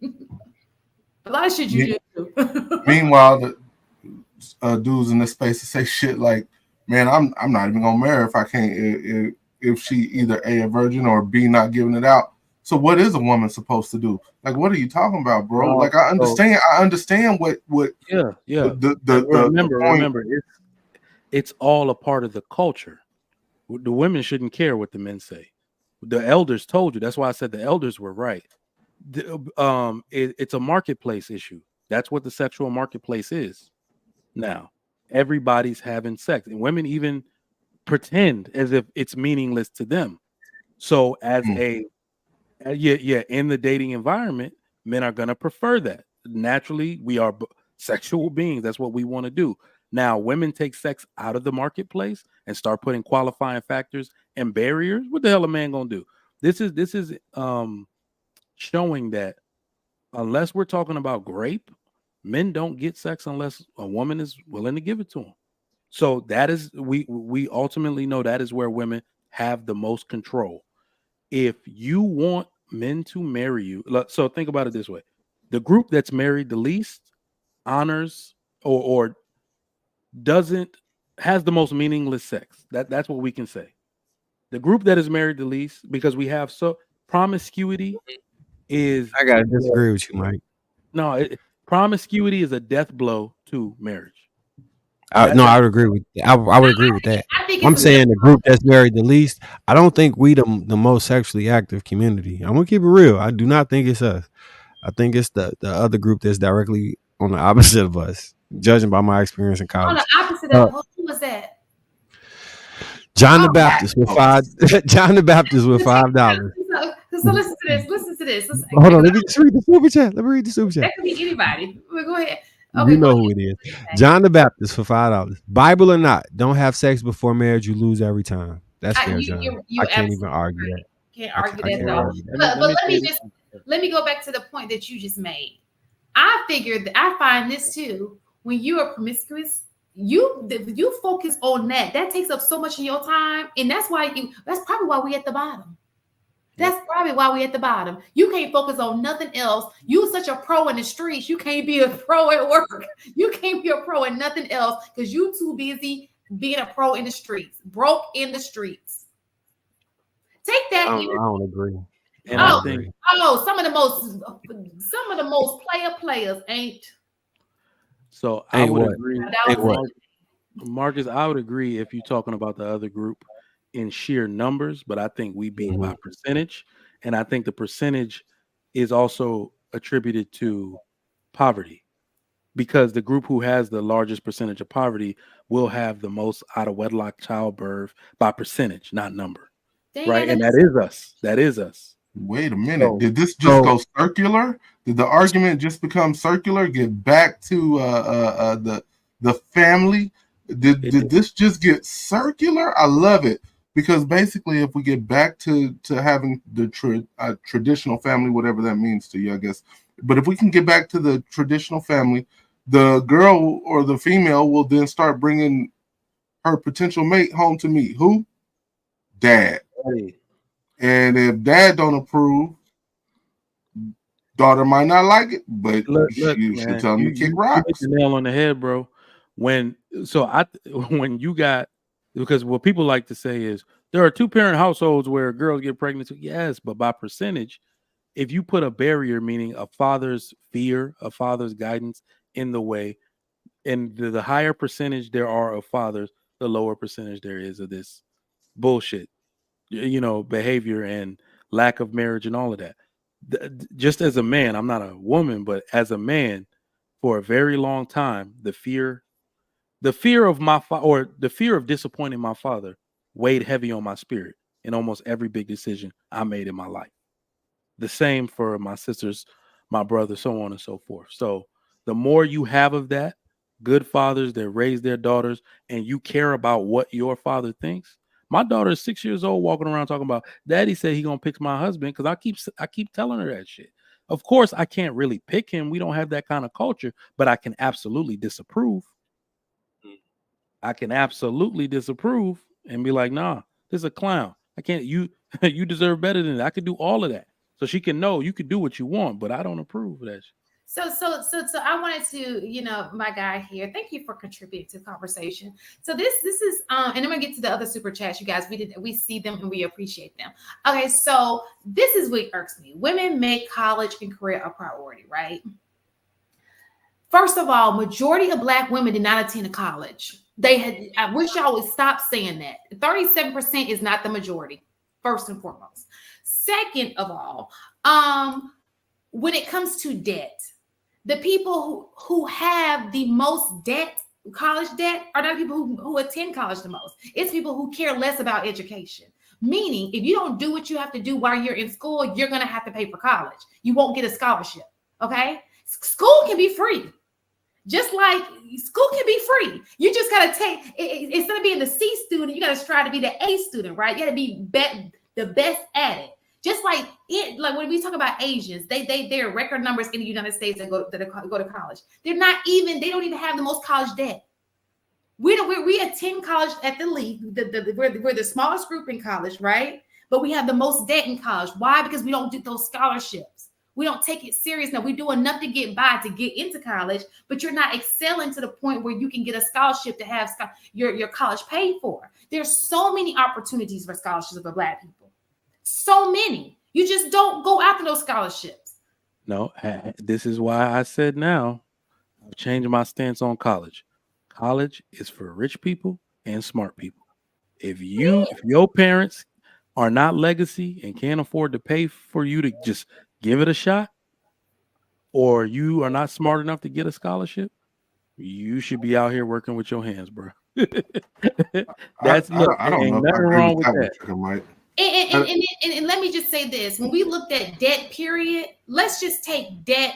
A lot of shit you do. Meanwhile, the dudes in this space to say shit like, "Man, I'm not even gonna marry if I can't if she either a virgin or B not giving it out." So what is a woman supposed to do? Like, what are you talking about, bro? Like, I understand what. Yeah. Remember, it's all a part of the culture. The women shouldn't care what the men say. The elders told you. That's why I said the elders were right. It's a marketplace issue. That's what the sexual marketplace is. Now, everybody's having sex, and women even pretend as if it's meaningless to them. So, as in the dating environment, men are going to prefer that. Naturally, we are sexual beings. That's what we want to do. Now, women take sex out of the marketplace and start putting qualifying factors and barriers. What the hell a man gonna do? This is showing that unless we're talking about grape, men don't get sex unless a woman is willing to give it to them. So that is we ultimately know that is where women have the most control. If you want men to marry you, so think about it this way: the group that's married the least honors or has the most meaningless sex. That's what we can say. The group that is married the least, because we have promiscuity is. I gotta disagree with you, Mike. No, promiscuity is a death blow to marriage. I would agree with that. I would agree with that. I'm saying the group that's married the least. I don't think we the most sexually active community. I'm gonna keep it real. I do not think it's us. I think it's the other group that's directly on the opposite of us, judging by my experience in college. On the opposite of who was that? John the Baptist with John the Baptist with $5. So listen to this. Hold on, let me just read the super chat. That could be anybody. Well, go ahead. Okay, you know who it is. John the Baptist for $5. Bible or not, don't have sex before marriage. You lose every time. That's fair, John. I can't even argue that. Can't argue that at all. But let me go back to the point that you just made. I find this too. When you are promiscuous, you focus on that. That takes up so much of your time, and that's probably why we at the bottom. That's probably why we at the bottom. You can't focus on nothing else. You're such a pro in the streets. You can't be a pro at work. You can't be a pro in nothing else because you too busy being a pro in the streets, broke in the streets. Take that. I don't agree. Some of the most players ain't. So I would agree. Marcus, I would agree if you're talking about the other group in sheer numbers, but I think we beat by percentage, and I think the percentage is also attributed to poverty, because the group who has the largest percentage of poverty will have the most out of wedlock childbirth by percentage, not number. Right, and that is us. Wait a minute. Did this just go circular? Did the argument just become circular? Get back to the family? Did this just get circular? I love it. Because basically, if we get back to having the traditional family, whatever that means to you, I guess. But if we can get back to the traditional family, the girl or the female will then start bringing her potential mate home to meet who? Dad. And if dad don't approve, daughter might not like it, but you should tell him to kick rocks. You hit the nail on the head, bro. Because what people like to say is there are 2-parent households where girls get pregnant. Yes, but by percentage, if you put a barrier, meaning a father's fear, a father's guidance in the way, And the higher percentage there are of fathers, the lower percentage there is of this bullshit, behavior and lack of marriage and all of that. Just as a man, I'm not a woman, but as a man, for a very long time, the fear of my or the fear of disappointing my father weighed heavy on my spirit in almost every big decision I made in my life. The same for my sisters, my brother, so on and so forth. So the more you have of that, good fathers that raise their daughters, and you care about what your father thinks. My daughter is 6 years old, walking around talking about, Daddy said he gonna pick my husband, because I keep telling her that shit. Of course, I can't really pick him. We don't have that kind of culture, but I can absolutely disapprove. I can absolutely disapprove and be like, nah, this is a clown. I can't, you deserve better than that. I could do all of that. So she can know you could do what you want, but I don't approve of that shit. So I wanted to, my guy here, thank you for contributing to the conversation. So this is, and I'm gonna get to the other super chats, you guys. We see them and we appreciate them. Okay, so this is what irks me. Women make college and career a priority, right? First of all, majority of Black women did not attend a college. I wish y'all would stop saying that. 37% is not the majority, first and foremost. Second of all, when it comes to debt, the people who have the most debt, college debt, are not people who attend college the most. It's people who care less about education. Meaning, if you don't do what you have to do while you're in school, you're going to have to pay for college. You won't get a scholarship, okay? School can be free. Just like school can be free. You just got to take, instead of being the C student, you got to strive to be the A student, right? You got to be the best at it. Just like when we talk about Asians, they're record numbers in the United States that go to college. They don't even have the most college debt. We attend college at the league. We're the smallest group in college, right? But we have the most debt in college. Why? Because we don't do those scholarships. We don't take it serious. Now, we do enough to get by to get into college, but you're not excelling to the point where you can get a scholarship to have your college paid for. There's so many opportunities for scholarships for Black people. So many. You just don't go after those scholarships. No, this is why I said now I've changed my stance on college. College is for rich people and smart people. If your parents are not legacy and can't afford to pay for you to just give it a shot, or you are not smart enough to get a scholarship, you should be out here working with your hands, bro. That's I don't know. Nothing wrong with that. And let me just say this: when we looked at debt, period, let's just take debt.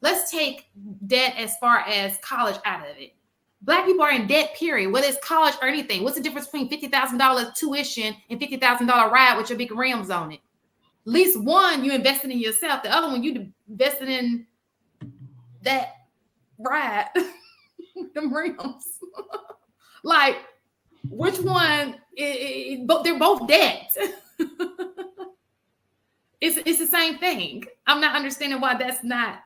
Let's take debt as far as college out of it. Black people are in debt, period. Whether it's college or anything, what's the difference between $50,000 tuition and $50,000 ride with your big rims on it? At least one, you invested in yourself. The other one, you invested in that ride, them rims. Like, which one? They're both debt. It's the same thing. I'm not understanding why that's not,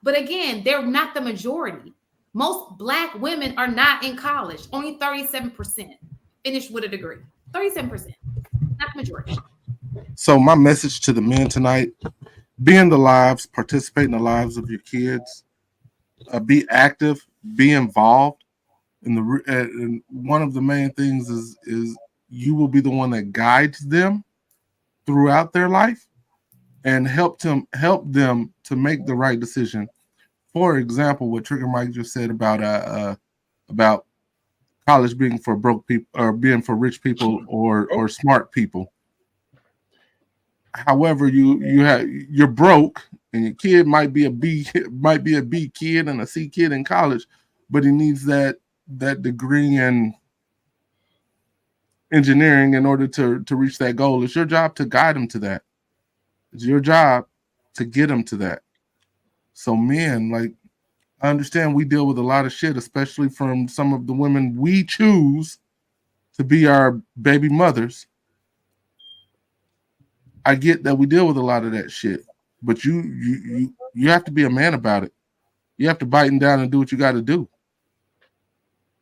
But again, they're not the majority. Most Black women are not in college. Only 37% finished with a degree. 37%, not the majority. So my message to the men tonight: be in the lives, participate in the lives of your kids, be active, be involved. And one of the main things is you will be the one that guides them throughout their life and help them to make the right decision. For example, what Trigger Mike just said about college being for broke people or being for rich people or smart people. However, you're broke and your kid might be a B kid and a C kid in college, but he needs that degree in engineering in order to reach that goal. It's your job to guide him to that. It's your job to get him to that. So men, like, I understand we deal with a lot of shit, especially from some of the women we choose to be our baby mothers. I get that we deal with a lot of that shit, but you have to be a man about it. You have to bite down and do what you got to do.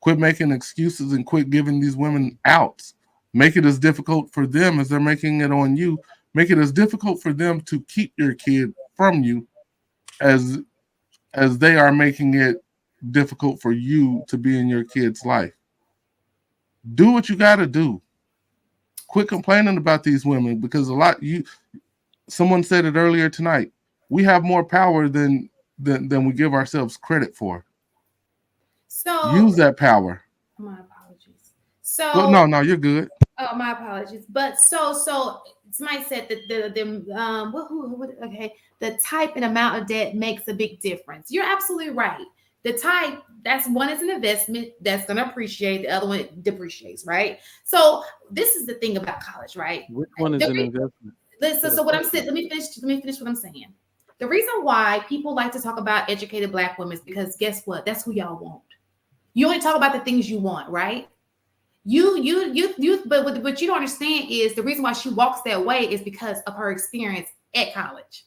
Quit making excuses and quit giving these women outs. Make it as difficult for them as they're making it on you. Make it as difficult for them to keep your kid from you as as they are making it difficult for you to be in your kid's life. Do what you got to do. Quit complaining about these women, because someone said it earlier tonight. We have more power than we give ourselves credit for. So use that power. My apologies. So no, you're good. Oh, my apologies. But so somebody said that the type and amount of debt makes a big difference. You're absolutely right. The type, that's one is an investment that's going to appreciate, the other one depreciates, right? So this is the thing about college, right? Which one is an investment? Listen, so what I'm saying, let me finish what I'm saying. The reason why people like to talk about educated Black women is because guess what? That's who y'all want. You only talk about the things you want, right? But what you don't understand is the reason why she walks that way is because of her experience at college.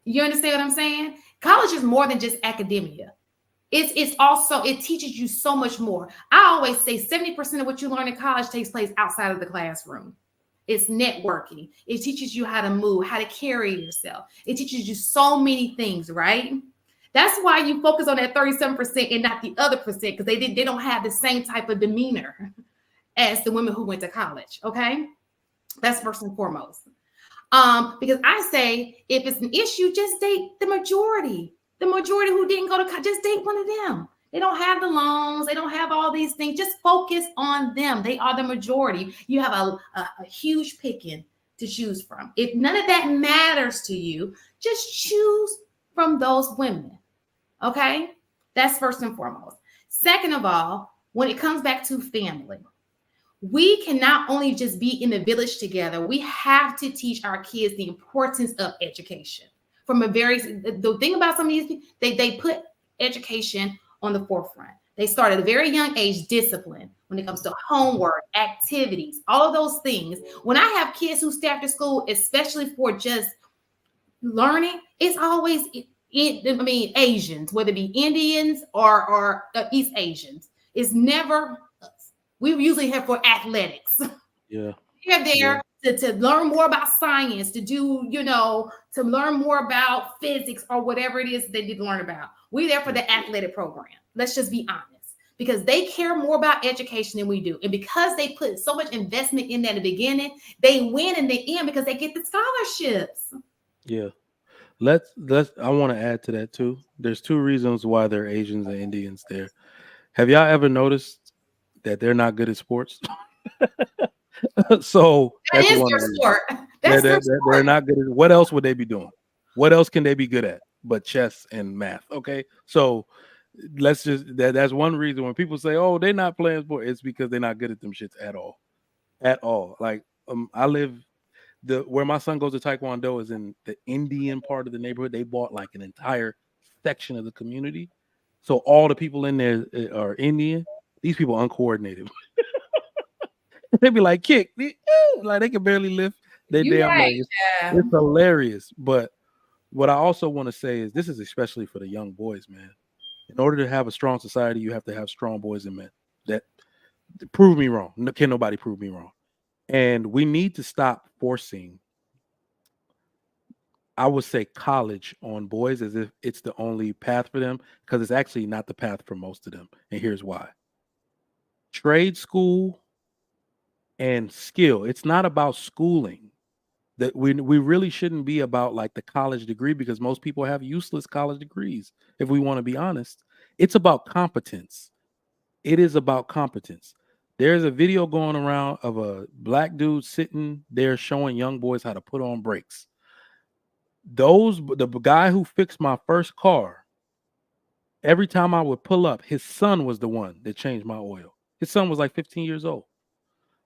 You understand what I'm saying? College is more than just academia. It's also, it teaches you so much more. I always say 70% of what you learn in college takes place outside of the classroom. It's networking. It teaches you how to move, how to carry yourself. It teaches you so many things, right? That's why you focus on that 37% and not the other percent, because they don't have the same type of demeanor as the women who went to college. Okay, that's first and foremost. Because I say if it's an issue, just date the majority. The majority who didn't go to college, just date one of them. They don't have the loans. They don't have all these things. Just focus on them. They are the majority. You have a huge picking to choose from. If none of that matters to you, just choose from those women. Okay, that's first and foremost. Second of all, when it comes back to family, we can not only just be in the village together, we have to teach our kids the importance of education. The thing about some of these people, they put education on the forefront. They start at a very young age, discipline when it comes to homework, activities, all of those things. When I have kids who stay after school, especially for just learning, it's always Asians, whether it be Indians or East Asians. It's never us. We usually have for athletics. Yeah. You're there to learn more about science, to do, to learn more about physics or whatever it is they need to learn about. We're there for the athletic program. Let's just be honest, because they care more about education than we do. And because they put so much investment in that at the beginning, they win in the end because they get the scholarships. Yeah. I want to add to that too. There's two reasons why there are Asians and Indians there. Have y'all ever noticed that they're not good at sports? So that is their sport. They're not good at. What else would they be doing? What else can they be good at but chess and math? Okay, so let's just that's one reason when people say, "Oh, they're not playing sport," it's because they're not good at them shits at all. Like I live where my son goes to Taekwondo is in the Indian part of the neighborhood. They bought like an entire section of the community, so all the people in there are Indian. These people uncoordinated. They'd be like, kick, like they can barely lift their damn legs. It's hilarious. But what I also want to say is this is especially for the young boys, man. In order to have a strong society, you have to have strong boys and men. That prove me wrong. Can nobody prove me wrong? And we need to stop forcing, I would say, college on boys as if it's the only path for them, because it's actually not the path for most of them. And here's why. Trade school and skill. It's not about schooling. That we really shouldn't be about like the college degree, because most people have useless college degrees. If we want to be honest, it's about competence. It is about competence. There's a video going around of a black dude sitting there showing young boys how to put on brakes. The guy who fixed my first car, every time I would pull up, his son was the one that changed my oil. His son was like 15 years old.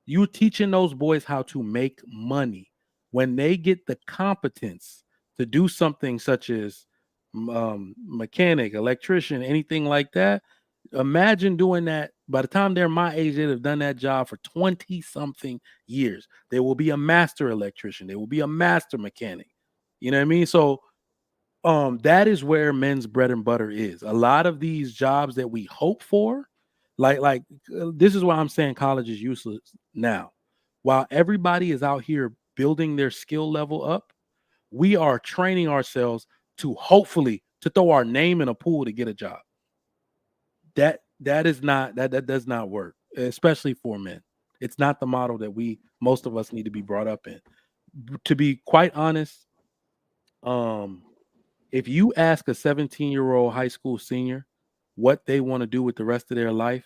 You're teaching those boys how to make money. When they get the competence to do something such as mechanic, electrician, anything like that, imagine doing that. By the time they're my age, they'd have done that job for 20 something years. They will be a master electrician. They will be a master mechanic. You know what I mean? So that is where men's bread and butter is. A lot of these jobs that we hope for, like this is why I'm saying college is useless now. While everybody is out here building their skill level up, we are training ourselves to hopefully to throw our name in a pool to get a job. That does not work, especially for men. It's not the model that most of us need to be brought up in. To be quite honest, if you ask a 17-year-old high school senior what they want to do with the rest of their life,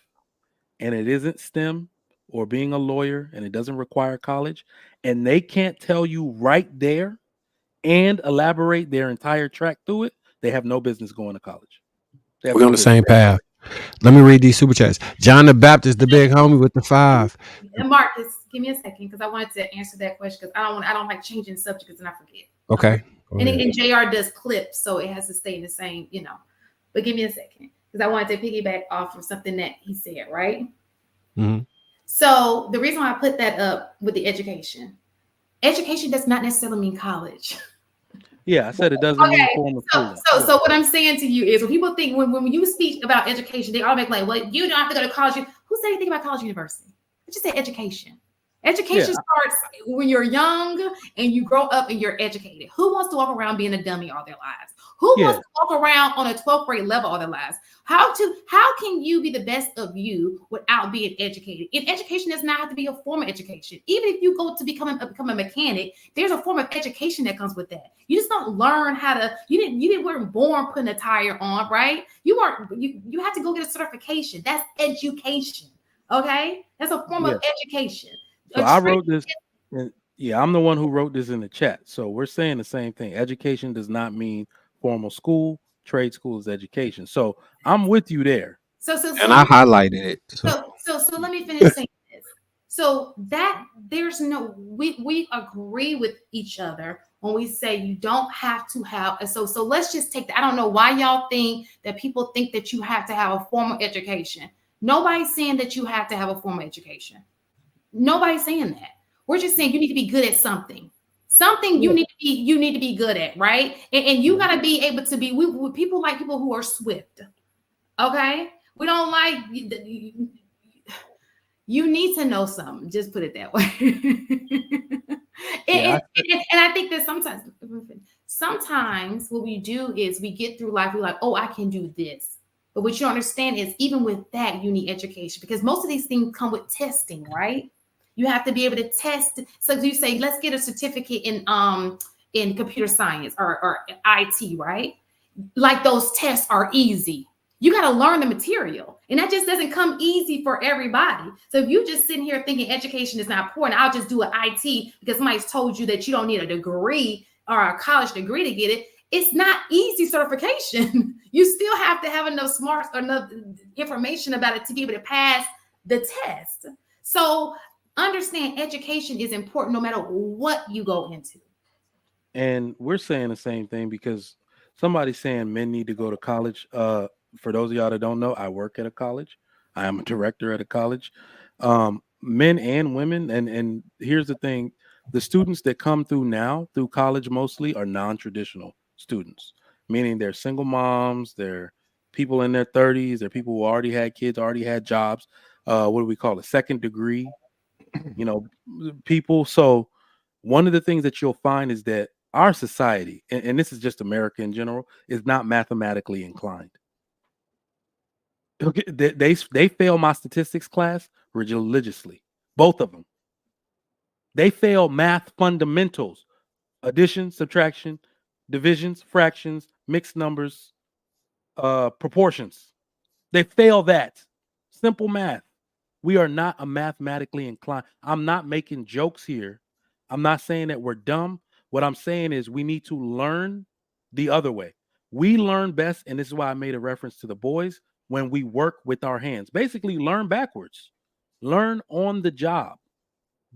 and it isn't STEM or being a lawyer, and it doesn't require college, and they can't tell you right there and elaborate their entire track through it, they have no business going to college. We're on the same path. Let me read these super chats. John the Baptist, the big homie with the 5. And Marcus, give me a second because I wanted to answer that question because I don't like changing subjects and I forget. Okay. And JR does clips, so it has to stay in the same, But give me a second because I wanted to piggyback off of something that he said, right? Mm-hmm. So the reason why I put that up with the education does not necessarily mean college. Yeah, I said it doesn't mean formal schooling. So what I'm saying to you is when people think when you speak about education, they automatically like, well, you don't have to go to college. Who said anything about college university? I just say education. Education starts when you're young and you grow up and you're educated. Who wants to walk around being a dummy all their lives? Who wants to walk around on a 12th grade level all their lives? How can you be the best of you without being educated? And education does not have to be a form of education. Even if you go to become a mechanic, there's a form of education that comes with that. You just don't learn how to. You weren't born putting a tire on, right? You have to go get a certification. That's education. Okay, that's a form of education. So I wrote this. I'm the one who wrote this in the chat. So we're saying the same thing. Education does not mean formal school. Trade school is education. So I'm with you there. And I highlighted it. So let me finish saying this. So that there's no we agree with each other when we say you don't have to have. So let's just take that. I don't know why y'all think that people think that you have to have a formal education. Nobody's saying that you have to have a formal education. Nobody's saying that. We're just saying you need to be good at something. You need to be good at, right? And you got to be able to be. People like people who are swift. Okay, we don't like. You need to know something. Just put it that way. And I think that sometimes what we do is we get through life. We're like, oh, I can do this. But what you don't understand is even with that, you need education because most of these things come with testing, right? You have to be able to test. So you say, let's get a certificate in computer science or IT, right? Like those tests are easy. You got to learn the material. And that just doesn't come easy for everybody. So if you just sitting here thinking education is not important, I'll just do an IT because somebody's told you that you don't need a degree or a college degree to get it. It's not easy certification. You still have to have enough smarts or enough information about it to be able to pass the test. So understand education is important no matter what you go into. And we're saying the same thing because somebody's saying men need to go to college. For those of y'all that don't know, I work at a college. I am a director at a college. Men and women. And here's the thing. The students that come through now, through college mostly, are non-traditional students, meaning they're single moms, they're people in their 30s, they're people who already had kids, already had jobs. What do we call it? Second degree, people. So one of the things that you'll find is that our society, and this is just America in general, is not mathematically inclined. Okay, they fail my statistics class religiously. Both of them. They fail math fundamentals, addition, subtraction, divisions, fractions, mixed numbers, proportions. They fail that. Simple math. We are not a mathematically inclined. I'm not making jokes here. I'm not saying that we're dumb. What I'm saying is we need to learn the other way. We learn best, and this is why I made a reference to the boys, when we work with our hands. Basically, learn backwards. Learn on the job.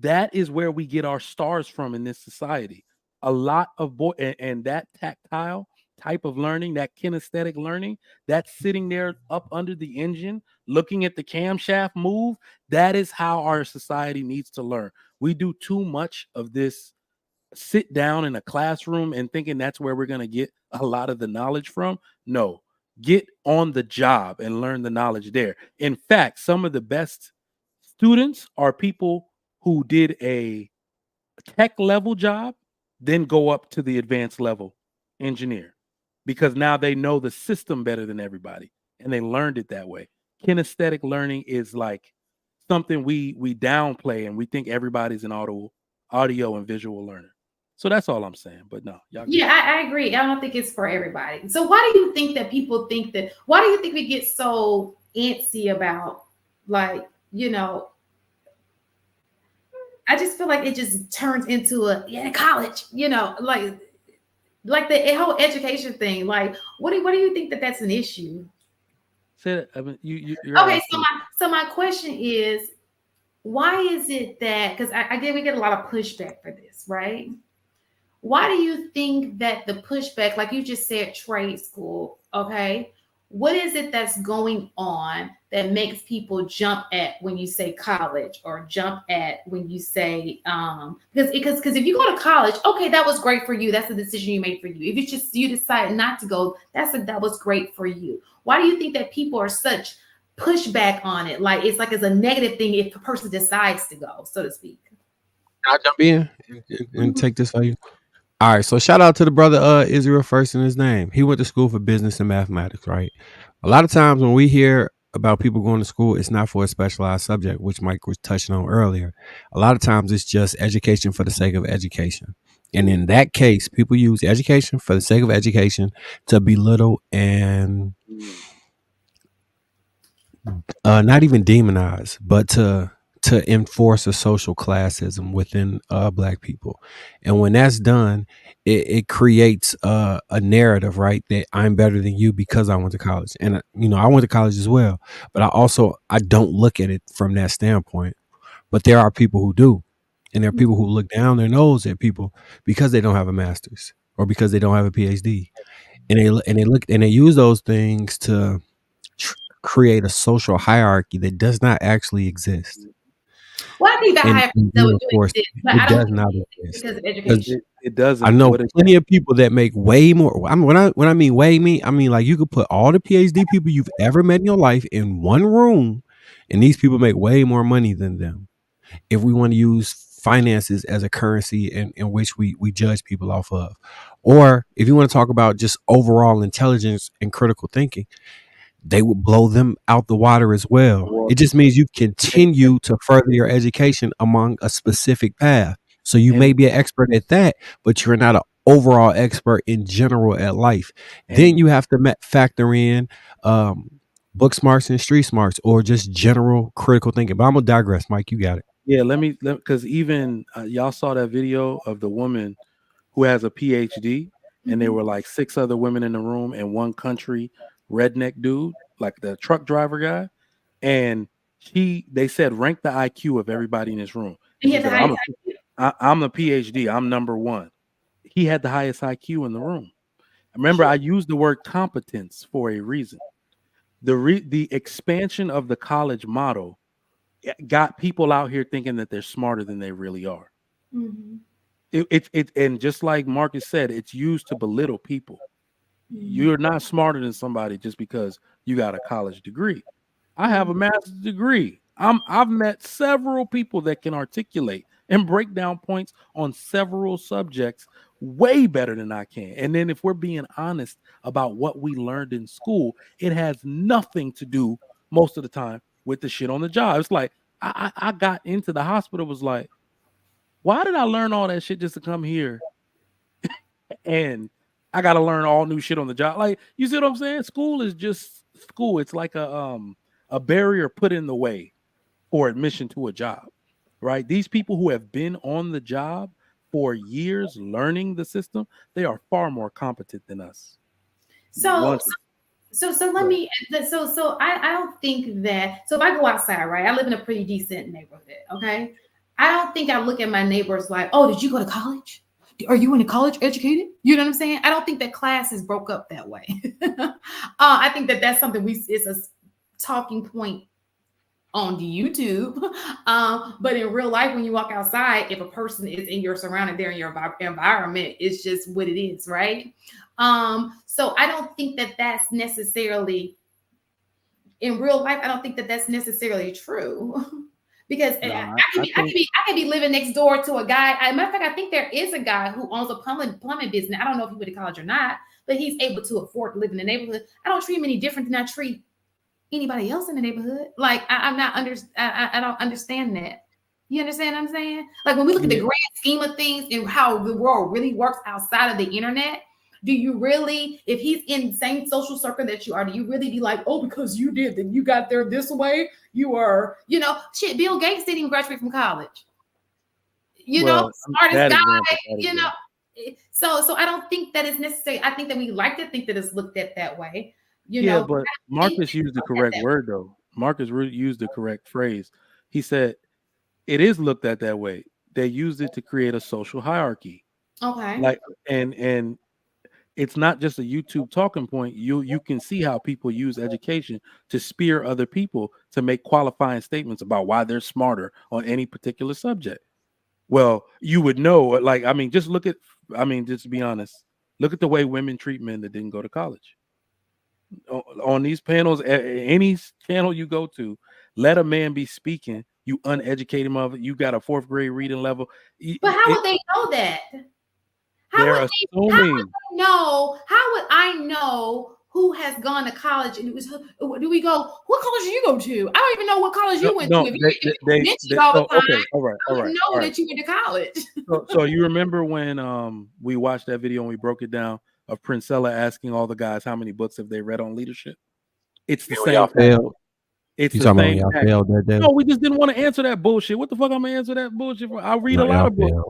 That is where we get our stars from in this society. A lot of and that tactile type of learning, that kinesthetic learning, that's sitting there up under the engine, looking at the camshaft move. That is how our society needs to learn. We do too much of this sit down in a classroom and thinking that's where we're going to get a lot of the knowledge from. No, get on the job and learn the knowledge there. In fact, some of the best students are people who did a tech level job, then go up to the advanced level engineer. because now they know the system better than everybody, and they learned it that way. Kinesthetic learning is like something we downplay, and we think everybody's an audio and visual learner. So that's all I'm saying. But no, y'all. Yeah, I agree. I don't think it's for everybody. So why do you think that people think that? Why do you think we get so antsy about, like, you know? I just feel like it just turns into college, you know, like the whole education thing. Like, what do you think that that's an issue? Say that. I mean, you're okay. asking. So my question is, why is it that? Because I get we get a lot of pushback for this, right? Why do you think that the pushback, like you just said, trade school, okay? What is it that's going on that makes people jump at when you say college, or jump at when you say because if you go to college, okay, that was great for you. That's the decision you made for you. If you decide not to go, that was great for you. Why do you think that people are such pushback on it? Like it's a negative thing if a person decides to go, so to speak. I'll jump in and take this for you. All right, so shout out to the brother Israel First in his name. He went to school for business and mathematics, right? A lot of times when we hear about people going to school, it's not for a specialized subject, which Mike was touching on earlier. A lot of times it's just education for the sake of education. And in that case, people use education for the sake of education to belittle and not even demonize, but to enforce a social classism within Black people. And when that's done, it creates a narrative, right? That I'm better than you because I went to college. And, I went to college as well. But I don't look at it from that standpoint. But there are people who do. And there are people who look down their nose at people because they don't have a master's or because they don't have a PhD. And they use those things to create a social hierarchy that does not actually exist. Well, I think that hierarchy exist, but I don't think it exist because of education. It doesn't. I know plenty of people that make way more. When I mean way, I mean like you could put all the PhD people you've ever met in your life in one room, and these people make way more money than them. If we want to use finances as a currency in which we judge people off of, or if you want to talk about just overall intelligence and critical thinking, they would blow them out the water as well. It just means you continue to further your education among a specific path. So you may be an expert at that, but you're not an overall expert in general at life. Then you have to factor in book smarts and street smarts, or just general critical thinking. But I'm gonna digress, Mike. You got it. Yeah, because even y'all saw that video of the woman who has a PhD, and there were like 6 other women in the room and one country redneck dude, like the truck driver guy, and they said rank the IQ of everybody in this room. Said, I'm the PhD. I'm number 1. He had the highest IQ in the room. Remember, I used the word competence for a reason. The expansion of the college model got people out here thinking that they're smarter than they really are. Mm-hmm. And just like Marcus said, it's used to belittle people. You're not smarter than somebody just because you got a college degree. I have a master's degree. I've met several people that can articulate and break down points on several subjects way better than I can. And then if we're being honest about what we learned in school, it has nothing to do most of the time with the shit on the job. It's like I got into the hospital, was like, why did I learn all that shit just to come here? And I got to learn all new shit on the job. Like, you see what I'm saying? School is just school. It's like a barrier put in the way for admission to a job, right? These people who have been on the job for years learning the system, they are far more competent than us. So let me. So I don't think that. So if I go outside, right? I live in a pretty decent neighborhood. Okay, I don't think I look at my neighbors like, oh, did you go to college? Are you in a college educated? You know what I'm saying? I don't think that class is broke up that way. I think that that's something it's a talking point on the YouTube. But in real life, when you walk outside, if a person is in your surrounding, they're in your environment, it's just what it is, right? So I don't think that that's necessarily in real life. I don't think that that's necessarily true. Because I could be living next door to a guy. As a matter of fact, I think there is a guy who owns a plumbing business. I don't know if he went to college or not, but he's able to afford to live in the neighborhood. I don't treat him any different than I treat anybody else in the neighborhood. Like I don't understand that. You understand what I'm saying? Like when we look at the grand scheme of things and how the world really works outside of the internet, do you really, if he's in the same social circle that you are, do you really be like, oh, because you did, then you got there this way? You are, shit, Bill Gates didn't even graduate from college. Smartest guy, So I don't think that is necessary. I think that we like to think that it's looked at that way. But Marcus used the correct word, though. Marcus used the correct phrase. He said, it is looked at that way. They used it to create a social hierarchy. Okay. And it's not just a YouTube talking point. You can see how people use education to spear other people to make qualifying statements about why they're smarter on any particular subject. Well, you would know, just to be honest, look at the way women treat men that didn't go to college. On these panels, any channel you go to, let a man be speaking. You uneducated mother. You got a 4th grade reading level. But how would they know that? How would I know who has gone to college? And do we go? What college did you go to? I don't even know what college you went to. If you mentioned all the time, okay, all right. Know that you went to college. So you remember when we watched that video and we broke it down of Princella asking all the guys how many books have they read on leadership? It's the same thing. It's the same thing. No, we just didn't want to answer that bullshit. What the fuck I'm gonna answer that bullshit for? I read a lot of books.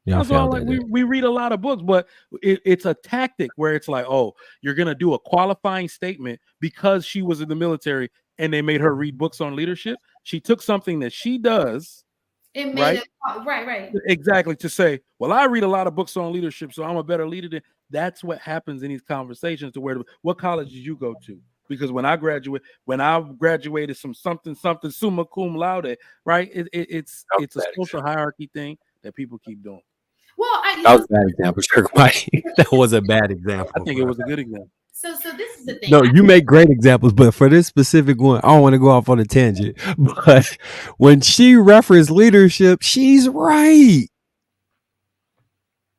That's why we read a lot of books, but it's a tactic where it's like, oh, you're gonna do a qualifying statement because she was in the military and they made her read books on leadership. She took something that she does. It made right. Exactly, to say, well, I read a lot of books on leadership, so I'm a better leader. That's what happens in these conversations. What college did you go to? Because when I graduated from something summa cum laude, right? It's a social hierarchy thing that people keep doing. Well, that was a bad example, That was a bad example. I think it was a good example. So this is the thing. No, you make great examples, but for this specific one, I don't want to go off on a tangent. But when she referenced leadership, she's right.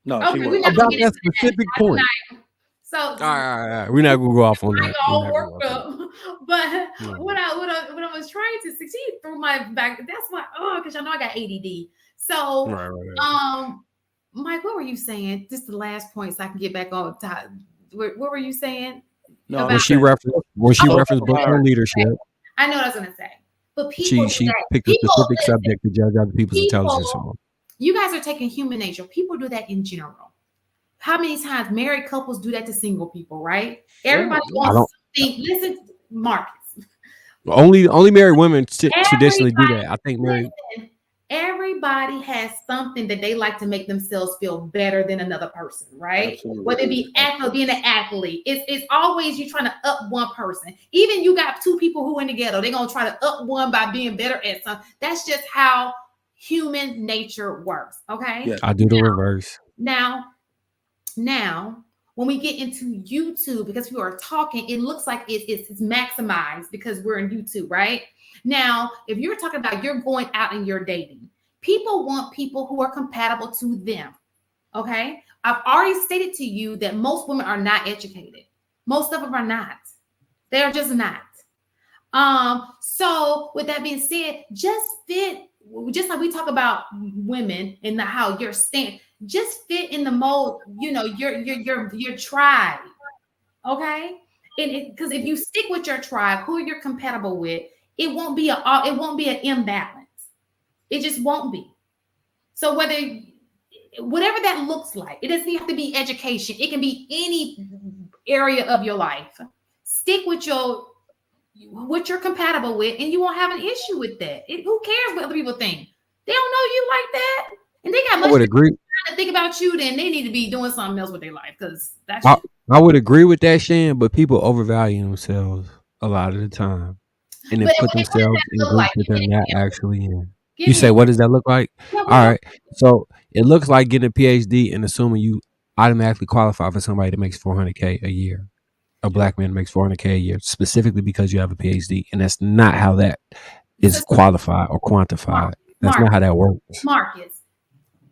No, okay, she was about that specific point. So all right, we're not gonna go off on that. All worked up. But what I was trying to succeed through my back, that's why because I know I got ADD. So Mike, what were you saying? Just the last point so I can get back on top. What were you saying? No, when she referenced books on leadership. I know what I was gonna say. But people she picked a specific subject to judge other people's intelligence on. You guys are taking human nature. People do that in general. How many times married couples do that to single people, right? Everybody wants something. Listen, Marcus. Only married women traditionally do that. I think married. Everybody has something that they like to make themselves feel better than another person, right? Absolutely. Whether it be being an athlete, it's always you trying to up one person. Even you got 2 people who in the ghetto, they're gonna try to up one by being better at something. That's just how human nature works. Okay. Yeah, I do the reverse. Now, when we get into YouTube, because we are talking, it looks like it's maximized because we're in YouTube, right? Now, if you're talking about you're going out and you're dating, people want people who are compatible to them. Okay. I've already stated to you that most women are not educated. Most of them are not. They're just not. So with that being said, just like we talk about women and how you're staying, just fit in the mold, your tribe. Okay. And because if you stick with your tribe, who you're compatible with, it won't be an imbalance. It just won't be. So whatever that looks like, it doesn't have to be education. It can be any area of your life. Stick with what you're compatible with, and you won't have an issue with that. Who cares what other people think? They don't know you like that, and they got much to think about you. Then they need to be doing something else with their life because that's. I would agree with that, Shan, but people overvalue themselves a lot of the time, and they put themselves in groups that they're not actually in. You say, what does that look like? All right, so it looks like getting a PhD and assuming you automatically qualify for somebody that makes $400K a year. A black man makes $400K a year specifically because you have a PhD, and that's not how that is qualified or quantified. That's not how that works. Marcus,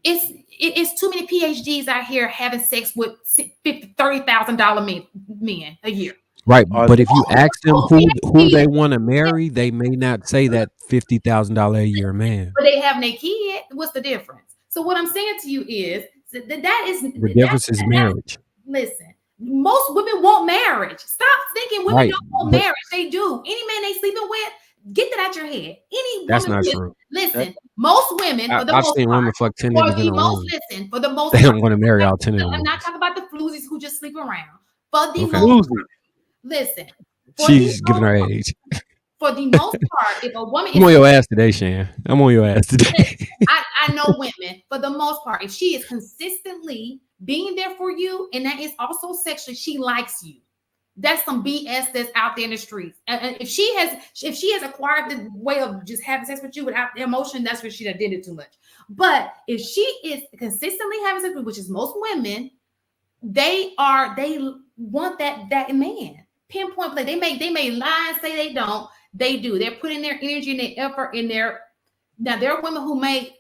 it's too many PhDs out here having sex with $30,000 men a year. Right, but if you ask them who they want to marry, they may not say that $50,000 a year man. But they have their kid. What's the difference? So what I'm saying to you is that is the difference is marriage. Listen, most women want marriage. Stop thinking women don't want marriage. They do. Any man they sleeping with, get that out your head. That's not true. Listen, most women. I've seen women fuck 10 niggas in a room. Listen, for the most, they don't want to marry all 10 of them. I'm not talking about the floozies who just sleep around. For the most, listen. She's giving her age. For the most part, if a woman I'm on your ass today, Shan. I'm on your ass today. I know women, for the most part, if she is consistently being there for you, and that is also sexually, she likes you. That's some BS that's out there in the streets. And if she has acquired the way of just having sex with you without the emotion, that's where she done did it too much. But if she is consistently having sex with, which is most women, they want that man. Pinpoint play. They may lie and say they don't. They do. They're putting their energy and their effort in their. Now there are women who make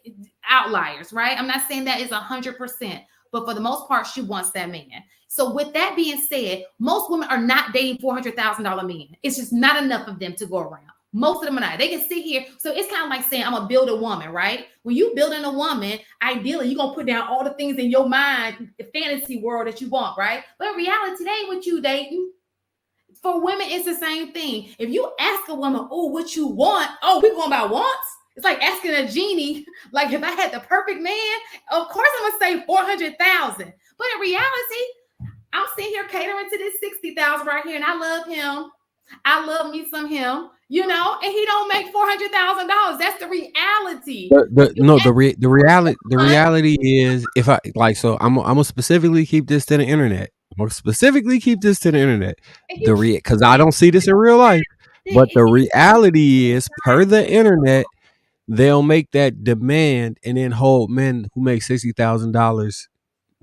outliers, right? I'm not saying that is 100%, but for the most part, she wants that man. So with that being said, most women are not dating $400,000 men. It's just not enough of them to go around. Most of them are not. They can sit here. So it's kind of like saying, I'm going to build a woman, right? When you building a woman, ideally, you're going to put down all the things in your mind, the fantasy world that you want, right? But in reality, they ain't what you dating. For women, it's the same thing. If you ask a woman, oh, what you want? Oh, we're going by wants? It's like asking a genie, like if I had the perfect man, of course I'm going to say 400,000. But in reality, I'm sitting here catering to this 60,000 right here, and I love him. I love me some him, you know, and he don't make $400,000. That's the reality. The reality is, if I like, so I'm gonna specifically keep this to the internet. Because I don't see this in real life. But the reality is, per the internet, they'll make that demand and then hold men who make $60,000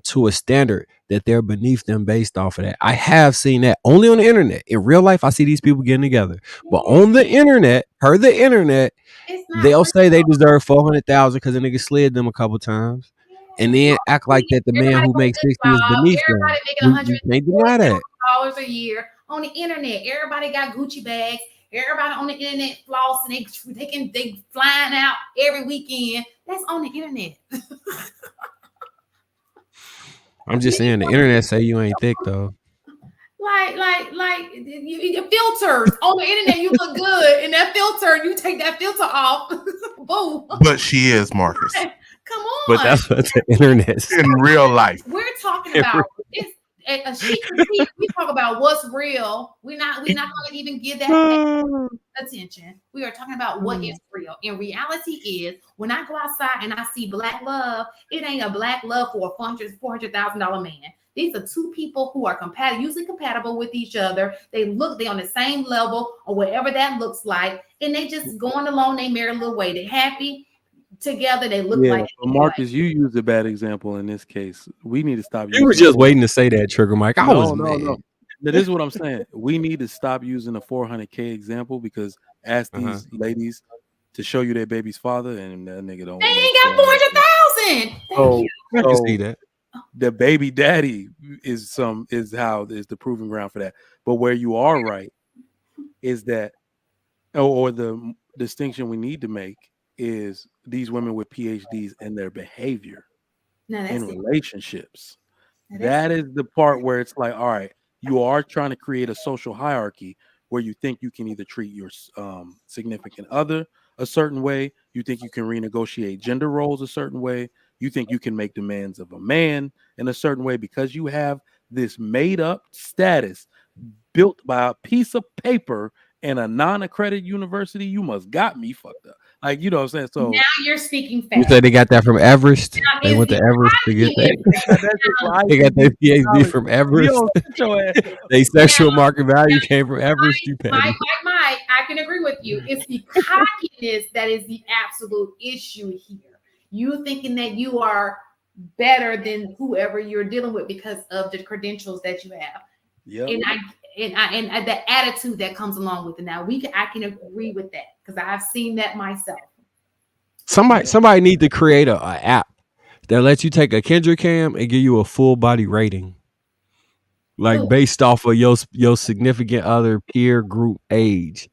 to a standard that they're beneath them based off of that. I have seen that only on the internet. In real life, I see these people getting together. But on the internet, per the internet, they'll say they deserve 400,000 because the nigga slid them a couple times. And then act like that the man who makes 60 is beneath them. You can't deny that. $100 a year on the internet. Everybody got Gucci bags. Everybody on the internet flossing. They flying out every weekend. That's on the internet. I'm just saying the internet say you ain't thick though. Like your filters on the internet, you look good, and that filter, you take that filter off. Boom. But she is, Marcus. Come on. But that's what the internet says. In real life. We're talking about it's a Chic. We talk about what's real. We're not going to even give that attention. We are talking about what is real. And reality is, when I go outside and I see black love, it ain't a black love for a $400,000 man. These are two people who are usually compatible with each other. They on the same level or whatever that looks like, and they just going along. They marry a little way. They happy together. They look like. But Marcus, you used a bad example in this case. We need to stop. You were just waiting to say that, Trigger Mike. I was mad. No. This is what I'm saying. We need to stop using the 400K example because ask these ladies to show you their baby's father, and that nigga don't. They ain't got 400,000. So I can see that. The baby daddy is the proving ground for that. But where you are right is that, or the distinction we need to make is these women with PhDs and their behavior in relationships. That is the part where it's like, all right, you are trying to create a social hierarchy where you think you can either treat your significant other a certain way, you think you can renegotiate gender roles a certain way, you think you can make demands of a man in a certain way because you have this made up status built by a piece of paper and a non-accredited university. You must got me fucked up. Like, you know what I'm saying? So now you're speaking fast. You said they got that from Everest. They went to Everest to get that. They got their PhD from Everest. They sexual market value came from Everest. You pay. Mike, I can agree with you. It's the cockiness that is the absolute issue here. You thinking that you are better than whoever you're dealing with because of the credentials that you have. Yeah. and the attitude that comes along with it. Now I can agree with that because I've seen that myself. Somebody need to create a app that lets you take a Kendrick cam and give you a full body rating, like based off of your significant other peer group age,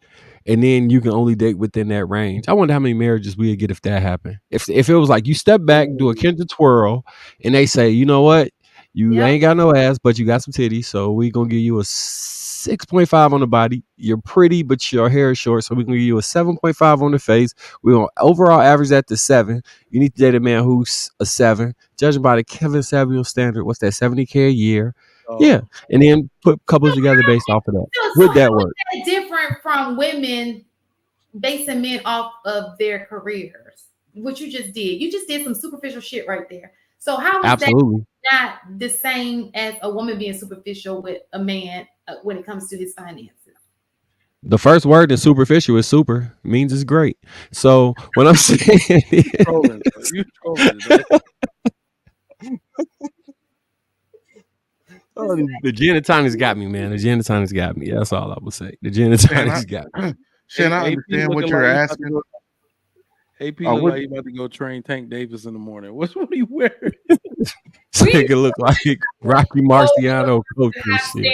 and then you can only date within that range. I wonder how many marriages we'd get if that happened. If it was like you step back, do a Kendrick twirl, and they say, you know what, you ain't got no ass, but you got some titties, so we gonna give you a 6.5 on the body. You're pretty, but your hair is short, so we can give you a 7.5 on the face. We're gonna overall average that to 7. You need to date a man who's a 7, judging by the Kevin Samuel standard. What's that, $70K a year? Yeah, and then put couples together based off of that. Would that work? Is that different from women basing men off of their careers? What you just did some superficial shit right there. So how is that not the same as a woman being superficial with a man when it comes to his finances? The first word in superficial is super, means it's great. So what I'm saying is, you trolling, the gin and tonics got me, man. The gin and tonics got me. That's all I would say. The gin and tonics got me. Shan, I understand what you're asking. AP look like you about to go train Tank Davis in the morning. What are you wearing? So it could look like Rocky Marciano coach and shit.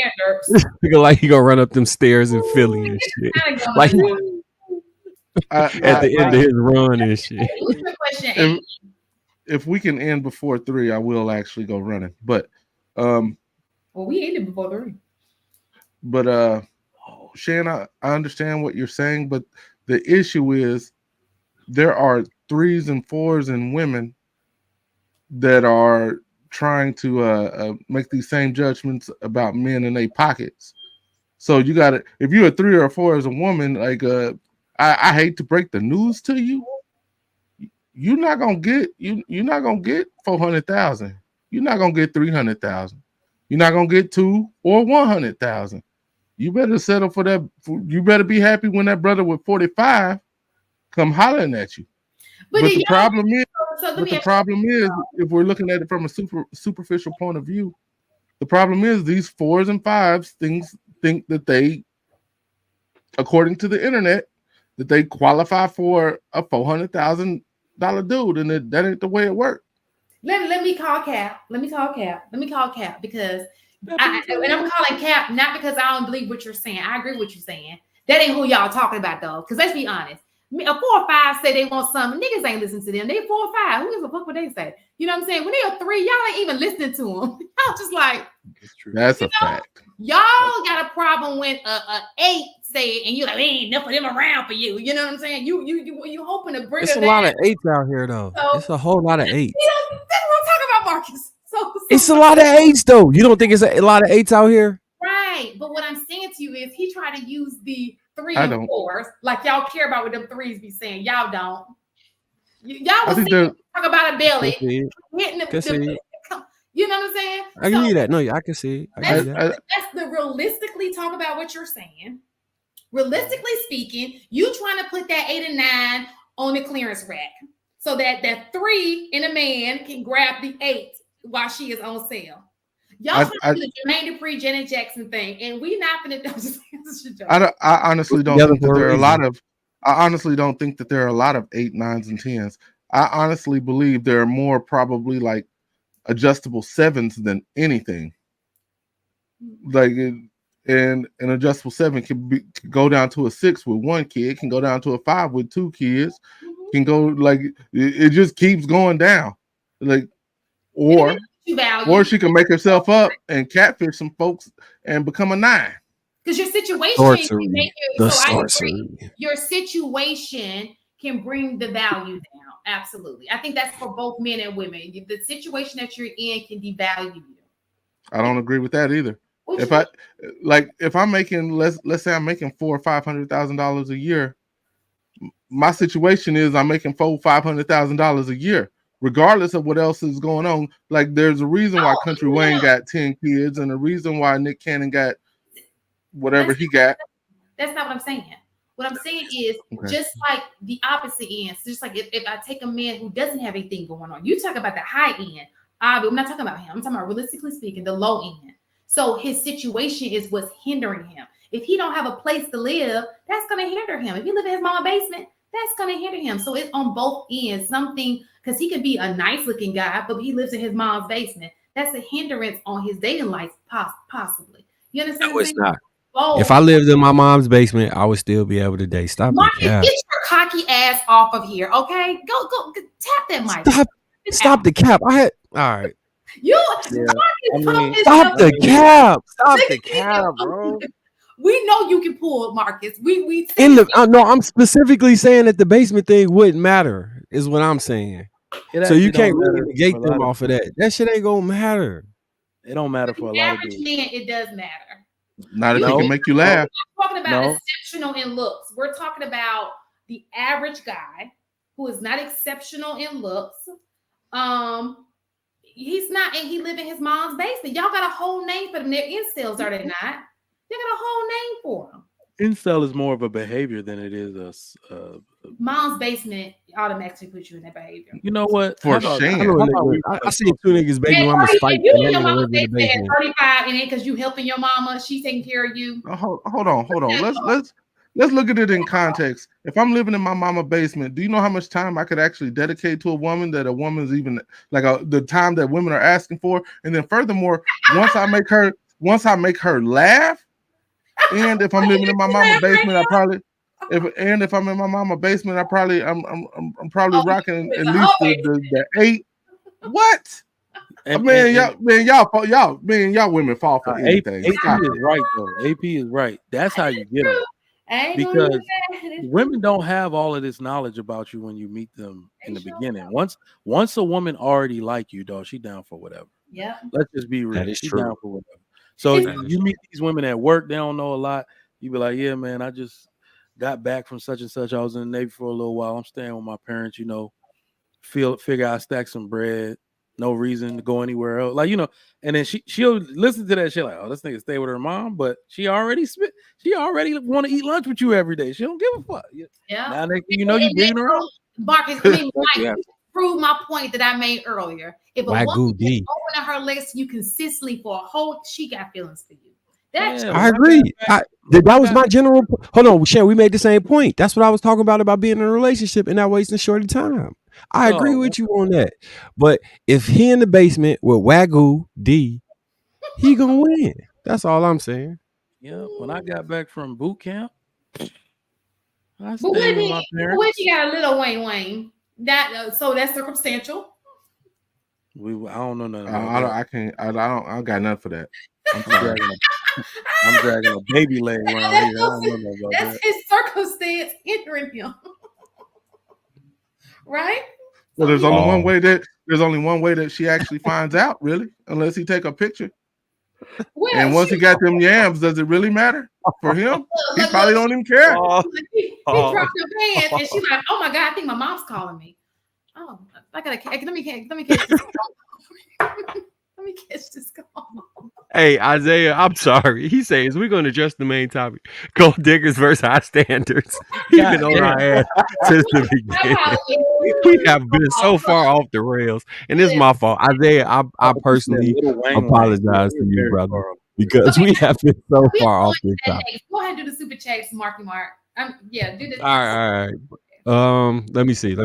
It look like he gonna run up them stairs in Philly and shit. Like at the end of his run and shit. If we can end before 3, I will actually go running. But well, we ended before 3. But Shan, I understand what you're saying, but the issue is there are 3s and 4s in women that are trying to make these same judgments about men in their pockets. So you got to, if you're a 3 or a 4 as a woman, like I hate to break the news to you, you're not gonna get you're not gonna get 400,000. You're not gonna get 300,000. You're not gonna get 2 or 100,000. You better settle for that. You better be happy when that brother with 45 come hollering at you. But the problem is, if we're looking at it from a superficial point of view, the problem is these 4s and 5s think that they, according to the internet, that they qualify for a $400,000 dude, and that ain't the way it works. Let me call Cap. Let me call Cap because I'm calling Cap not because I don't believe what you're saying. I agree with what you're saying. That ain't who y'all talking about though. Because let's be honest. A 4 or 5 say they want something. Niggas ain't listening to them. They 4 or 5. Who gives a fuck what they say? You know what I'm saying? When they are 3, y'all ain't even listening to them. Y'all just like, that's a fact. Y'all got a problem when a 8 say it, and you're like, there ain't enough of them around for you. You know what I'm saying? You hoping to bring. It's a lot of 8s out here though. So, it's a whole lot of 8s. That's what I'm talking about, Marcus. So it's a lot of 8s though. You don't think it's a lot of 8s out here? Right. But what I'm saying to you is he tried to use the 3 and 4s like y'all care about what them 3s be saying. Y'all don't. Y'all was talk about a belly hitting the you know what I'm saying? I can hear that. No, I can see it. That's the realistically talk about what you're saying. Realistically speaking, you trying to put that 8 and 9 on the clearance rack so that 3 in a man can grab the 8 while she is on sale. Y'all trying to do the Jermaine Dupri, Janet Jackson thing, and we not gonna do I honestly don't think that there are a lot of. I honestly don't think that there are a lot of 8, 9s, and 10s. I honestly believe there are more probably like adjustable 7s than anything. Like, and an adjustable 7 can go down to a 6 with 1 kid, can go down to a 5 with 2 kids, can go like it just keeps going down. Like, or she can make herself up and catfish some folks and become a 9. Because your situation can make your situation can bring the value down. Absolutely. I think that's for both men and women. The situation that you're in can devalue you. I don't agree with that either. If I'm making let's say I'm making $400,000 or $500,000 a year, my situation is I'm making $500,000 a year, regardless of what else is going on. Like, there's a reason why Country Wayne got 10 kids, and a reason why Nick Cannon got whatever he got. That's not what I'm saying. What I'm saying is just like the opposite ends. Just like if I take a man who doesn't have anything going on, you talk about the high end. I'm not talking about him. I'm talking about realistically speaking, the low end. So his situation is what's hindering him. If he don't have a place to live, that's going to hinder him. If he live in his mama's basement, that's going to hinder him. So it's on both ends. Something, because he could be a nice looking guy, but he lives in his mom's basement. That's a hindrance on his dating life, possibly. You understand? No, it's not. Oh. If I lived in my mom's basement, I would still be able to date. Stop Marcus, the cap. get your cocky ass off of here, okay? Go, tap that mic. Stop the cap. All right. Stop the cap. Stop the cap, bro. We know you can pull, Marcus. No, I'm specifically saying that the basement thing wouldn't matter, is what I'm saying. So you can't really negate them off of that. That shit ain't gonna matter. It don't matter for a lot of dudes. Man, it does matter. Not if it can make you laugh. We're not talking about exceptional in looks. We're talking about the average guy who is not exceptional in looks. He's not, and he live in his mom's basement. Y'all got a whole name for them. They're incels, are they not? You got a whole name for them. Incel is more of a behavior than it is a mom's basement automatically puts you in that behavior. You know what? For shame. I seen two niggas baby mamas fight. You in your mama's basement at 35 and then because you helping your mama, she's taking care of you. Hold on. Let's look at it in context. If I'm living in my mama's basement, do you know how much time I could actually dedicate to a woman that a woman's even like the time that women are asking for? And then furthermore, once I make her laugh, and if I'm living in my mama's basement, if I'm in my mama's basement, I'm probably rocking at least the 8. What? Y'all women fall for anything. AP is right though. AP is right. That's how you get them. Because women don't have all of this knowledge about you when you meet them in the beginning. Once a woman already like you, dog, she down for whatever. Yeah. Let's just be real. She true. down for whatever. So you meet these women at work, they don't know a lot. You be like, yeah, man, I just got back from such and such. I was in the Navy for a little while. I'm staying with my parents, figure I stack some bread. No reason to go anywhere else. Like, and then she'll listen to that shit like, oh, this nigga stay with her mom, but she already want to eat lunch with you every day. She don't give a fuck. Yeah. Now next thing you know, you bringing her up. Marcus, prove my point that I made earlier. If a woman is opening her legs to you consistently for a whole, she got feelings for you. I agree. That was my general. Hold on, Shan. We made the same point. That's what I was talking about being in a relationship and not wasting shorty time. I agree with you on that. But if he in the basement with Wagyu D, he gonna win. That's all I'm saying. Yeah. When I got back from boot camp, I stayed with my parents. What you got a little Wayne? So that's circumstantial. I don't know nothing. I got nothing for that. I'm dragging a baby leg around here. I don't know about that's his circumstance hindering him. Right? Well, there's only one way that she actually finds out, really, unless he take a picture. Well, and once he got them yams, does it really matter for him? He probably don't even care. He dropped the pants and she's like, "Oh my god, I think my mom's calling me." Oh, I gotta let me catch this. Let me catch this call. Hey, Isaiah, I'm sorry. He says we're going to address the main topic: gold diggers versus high standards. Even on our ass since the beginning, we have been so far off the rails, and it's my fault, Isaiah. I personally apologize to you, brother, because we have been so far off this topic. Go ahead and do the super checks, Marky Mark. Do this. All right. Let me see.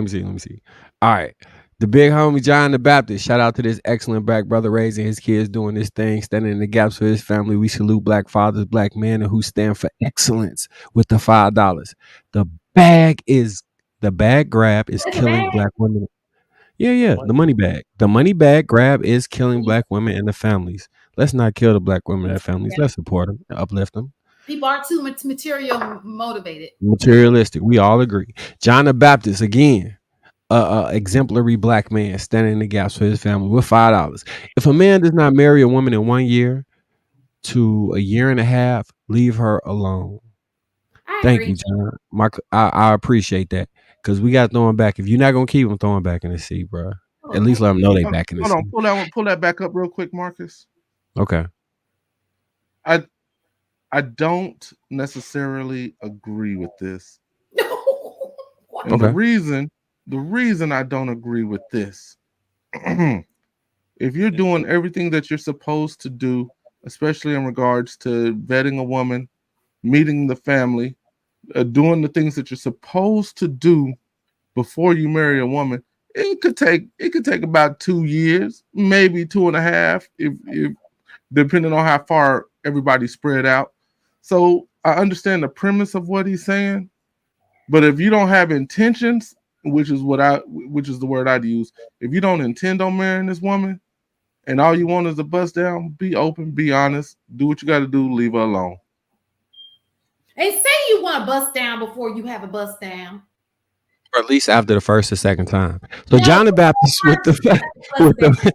All right. The big homie John the Baptist, shout out to this excellent black brother raising his kids, doing this thing, standing in the gaps for his family. We salute black fathers, black men who stand for excellence with the $5. The bag grab is killing black women. Yeah. The money bag. The money bag grab is killing black women and the families. Let's not kill the black women and families. Let's support them, uplift them. People are too material motivated. Materialistic. We all agree. John the Baptist, again. Exemplary black man standing in the gaps for his family with $5. If a man does not marry a woman in 1 year to a year and a half, leave her alone. Thank you, John. I appreciate that because we got throwing back. If you're not gonna keep them throwing back in the sea, bro, at least let them know they back in the sea. Pull that back up real quick, Marcus. Okay. I don't necessarily agree with this. And the reason I don't agree with this, if you're doing everything that you're supposed to do especially in regards to vetting a woman, meeting the family, doing the things that you're supposed to do before you marry a woman. It could take about 2 years, maybe 2.5, if depending on how far everybody's spread out. So I understand the premise of what he's saying, but if you don't have intentions, which is the word I'd use, if you don't intend on marrying this woman and all you want is a bust down, be open, be honest, do what you got to do, leave her alone. And say you want to bust down before you have a bust down. Or at least after the first or second time. So John the Baptist with the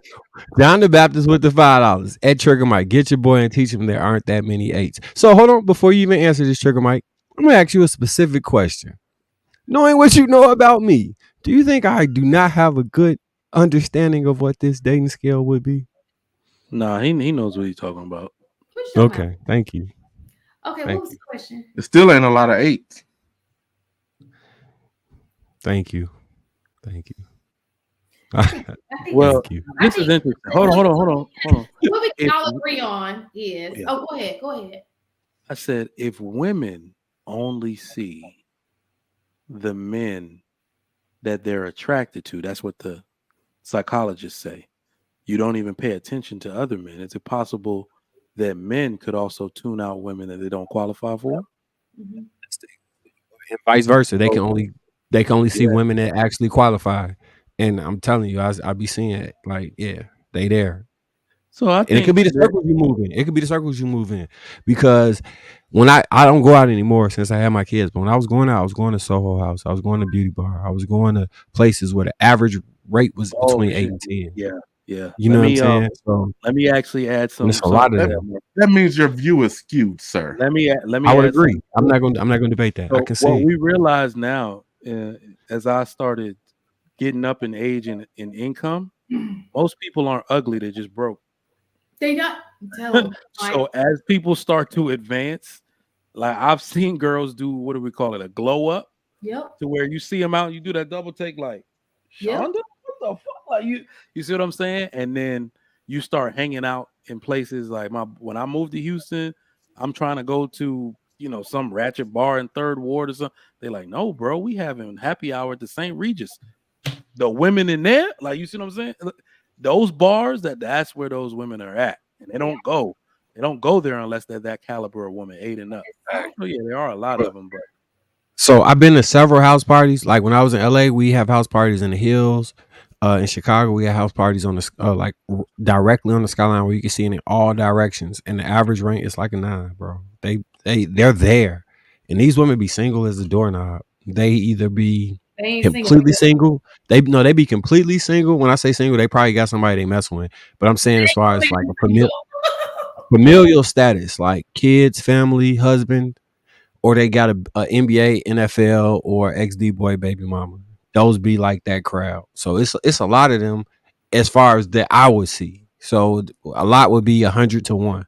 John the Baptist with the $5 at Trigger Mike. Get your boy and teach him there aren't that many 8s. So hold on, before you even answer this, Trigger Mike, I'm gonna ask you a specific question. Knowing what you know about me, do you think I do not have a good understanding of what this dating scale would be? Nah, he knows what he's talking about. Okay, thank you. Okay, what was the question? It still ain't a lot of 8s. Thank you. Well, this is interesting. Hold on. What we can all agree on is, go ahead. I said, if women only see the men that they're attracted to, that's what the psychologists say. You don't even pay attention to other men. Is it possible that men could also tune out women that they don't qualify for? Mm-hmm. And vice versa. They can only see women that actually qualify. And I'm telling you, I be seeing it. Like, yeah, they there. So I think it could be the circles you move in. It could be the circles you move in. Because when I don't go out anymore since I had my kids, but when I was going out, I was going to Soho House. I was going to Beauty Bar. I was going to places where the average rate was between 8 and 10. Yeah. You know what I'm saying? So let me actually add some. It's a lot of them. That means your view is skewed, sir. Let me. I would agree. I'm not going to debate that. So I can see. What we realize now, as I started getting up in age and in income, most people aren't ugly; they're just broke. They not tell them. So as people start to advance, like I've seen girls do, what do we call it, a glow up? Yep. To where you see them out, you do that double take, like, Shonda, what the fuck? Like you see what I'm saying? And then you start hanging out in places like when I moved to Houston, I'm trying to go to some ratchet bar in Third Ward or something. They're like, no, bro, we having happy hour at the St. Regis. The women in there, like, you see what I'm saying? Those bars, that's where those women are at, and they don't go there unless they're that caliber of woman, 8 and up. So yeah, there are a lot of them, but so I've been to several house parties. Like when I was in LA, we have house parties in the hills. In Chicago, we have house parties on the directly on the skyline where you can see in all directions, and the average rate is like a 9, bro. They're there, and these women be single as a doorknob. They either be completely single. They be completely single. When I say single, they probably got somebody they mess with. But I'm saying as far as like a familial status, like kids, family, husband, or they got a NBA, NFL, or XD boy baby mama. Those be like that crowd. So it's a lot of them as far as that I would see. So a lot would be 100 to 1.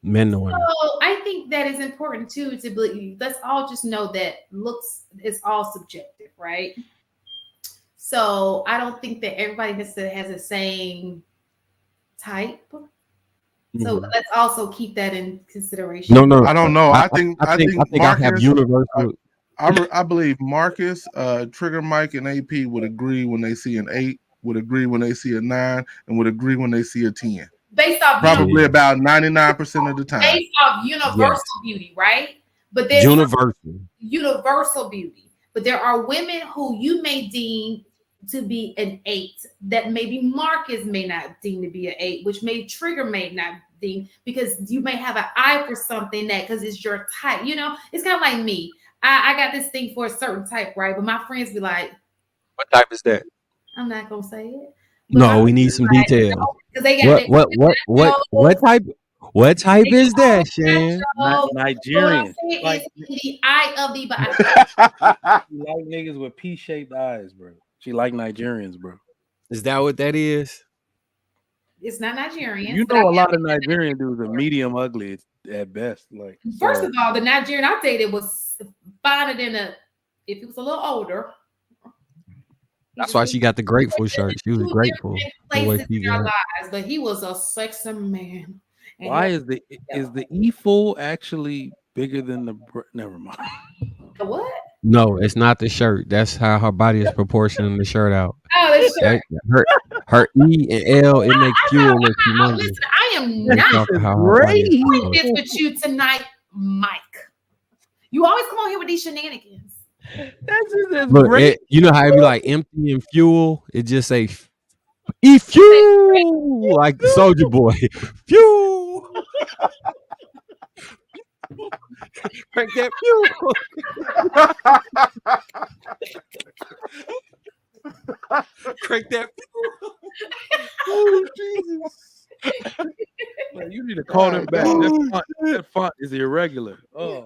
Men to women. So I think that is important too to believe. Let's all just know that looks is all subjective, right? So I don't think that everybody has the same type. So let's also keep that in consideration. No, I don't know. I think Marcus, I have universal. I believe Marcus, Trigger Mike, and AP would agree when they see an 8, would agree when they see a 9, and would agree when they see a 10. Based off probably about 99% of the time. Based off universal beauty, right? But there's universal beauty. But there are women who you may deem to be an 8 that maybe Marcus may not deem to be an 8, which may Trigger may not deem, because you may have an eye for something that because it's your type. It's kind of like me. I got this thing for a certain type, right? But my friends be like, "What type is that?" I'm not gonna say it. No, we need some details. They got what type is that, Shan? Nigerian. Like the eye of the She like niggas with P-shaped eyes, bro. She like Nigerians, bro. Is that what that is? It's not Nigerian. You know, a lot of Nigerian dudes are medium ugly at best. Like, first of all, the Nigerian I dated was finer than if it was a little older. That's why she got the grateful shirt. She was grateful. Places in our lives, but he was a sexy man. Why is the E full actually bigger than the? Never mind. The what? No, it's not the shirt. That's how her body is proportioning the shirt out. Oh, the shirt. Her E and L, it makes fuel look humongous. Listen, I am not doing this with you tonight, Mike. You always come on here with these shenanigans. That's Look, great. you know how it be like empty and fuel? It just say E fuel like the Soldier Boy. Fuel. Crank that fuel. Crank that fuel. Oh, Jesus. Man, you need to call them back. That font is irregular. Oh.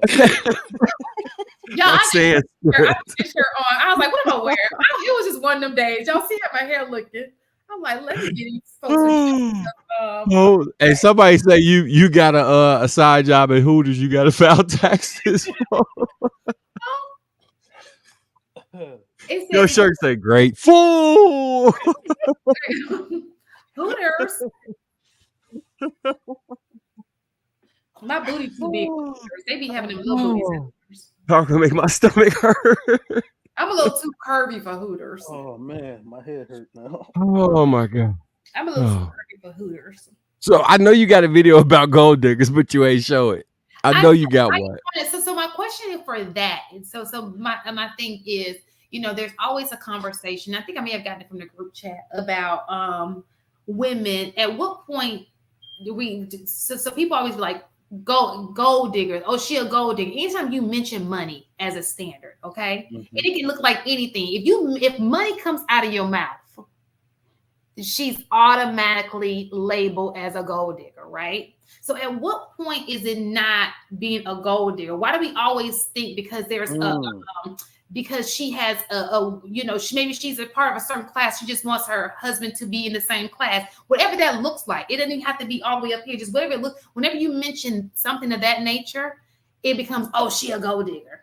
Y'all, I said put this shirt on. I was like, what am I wearing? It was just one of them days. Y'all see how my hair looking. I'm like, let's get these folks. Oh, hey, somebody say you got a side job at Hooters. You got to file taxes. Your shirt say great fool. Hooters. My booty too big. They be having them little booties. Talk to make my stomach hurt. I'm a little too curvy for Hooters. Oh man, my head hurt now. Oh my god. I'm a little too curvy for Hooters. So I know you got a video about gold diggers, but you ain't show it. I know you got one. So my question for that, so my thing is, there's always a conversation. I think I may have gotten it from the group chat about women. At what point do we? So people always be like gold diggers. Oh, she a gold digger. Anytime you mention money as a standard, okay, and it can look like anything. If money comes out of your mouth, she's automatically labeled as a gold digger, right? So at what point is it not being a gold digger? Why do we always think because there's because she has maybe she's a part of a certain class, she just wants her husband to be in the same class, whatever that looks like. It doesn't even have to be all the way up here, just whatever it looks. Whenever you mention something of that nature, it becomes, oh, she a gold digger.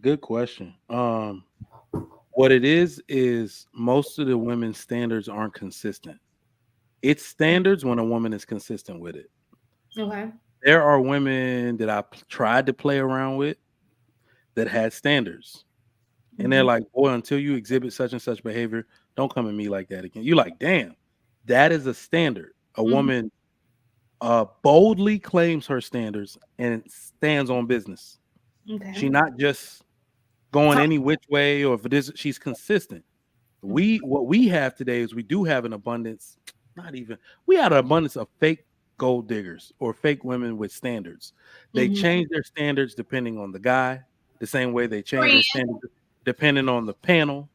Good question. What it is most of the women's standards aren't consistent. It's standards when a woman is consistent with it. Okay. There are women that I tried to play around with that had standards. And they're like, boy, until you exhibit such and such behavior, don't come at me like that again. You're like, damn, that is a standard. A woman boldly claims her standards and stands on business. Okay. She's not just going any which way, or if it is, she's consistent. What we have today is we do have an abundance, we had an abundance of fake gold diggers or fake women with standards. They change their standards depending on the guy, the same way they change their standards depending on the panel.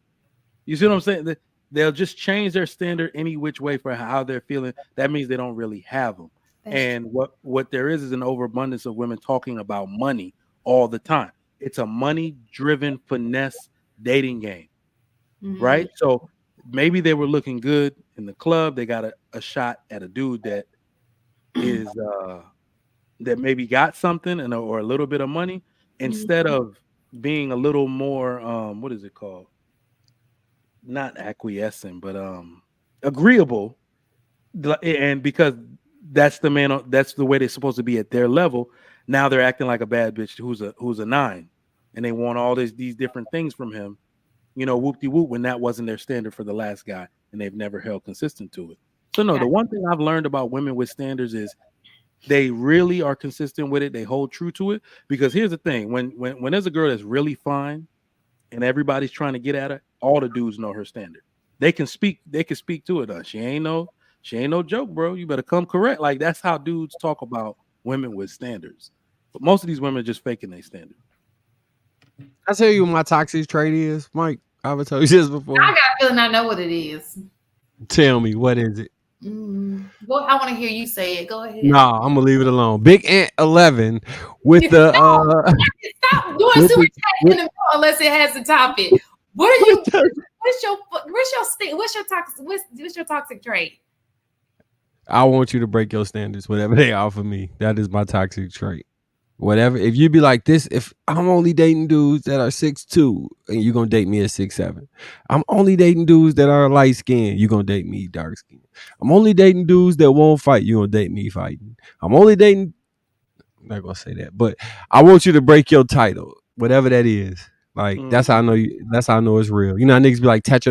You see what I'm saying? They'll just change their standard any which way for how they're feeling. That means they don't really have them. And what there is an overabundance of women talking about money all the time. It's a money-driven finesse dating game, right? So maybe they were looking good in the club. They got a shot at a dude that is that maybe got something or a little bit of money, instead of being a little more what is it called? Not acquiescent, but agreeable. And because that's the man, that's the way they're supposed to be at their level. Now they're acting like a bad bitch who's a 9, and they want all these different things from him. Whoop-de-whoop, when that wasn't their standard for the last guy, and they've never held consistent to it. So no, the one thing I've learned about women with standards is they really are consistent with it. They hold true to it. Because here's the thing: when there's a girl that's really fine, and everybody's trying to get at her, all the dudes know her standard. They can speak to it. She ain't no joke, bro. You better come correct. Like, that's how dudes talk about women with standards. But most of these women are just faking their standard. I tell you what my toxic trait is, Mike. I've told you this before. I got a feeling I know what it is. Tell me, what is it? Well, I want to hear you say it. Go ahead. Nah, I'm gonna leave it alone. Big Ant 11 with the stop doing super chat unless it has the topic. What are you? What's your toxic trait? I want you to break your standards, whatever they are for me. That is my toxic trait. Whatever. If you be like this, if I'm only dating dudes that are 6'2", and you're gonna date me at 6'7". I'm only dating dudes that are light skinned, you're gonna date me dark skinned. I'm only dating dudes that won't fight, you're gonna date me fighting. I'm only dating, I'm not gonna say that, but I want you to break your title, whatever that is. Like that's how I know you. That's how I know it's real. You know, how niggas be like, tap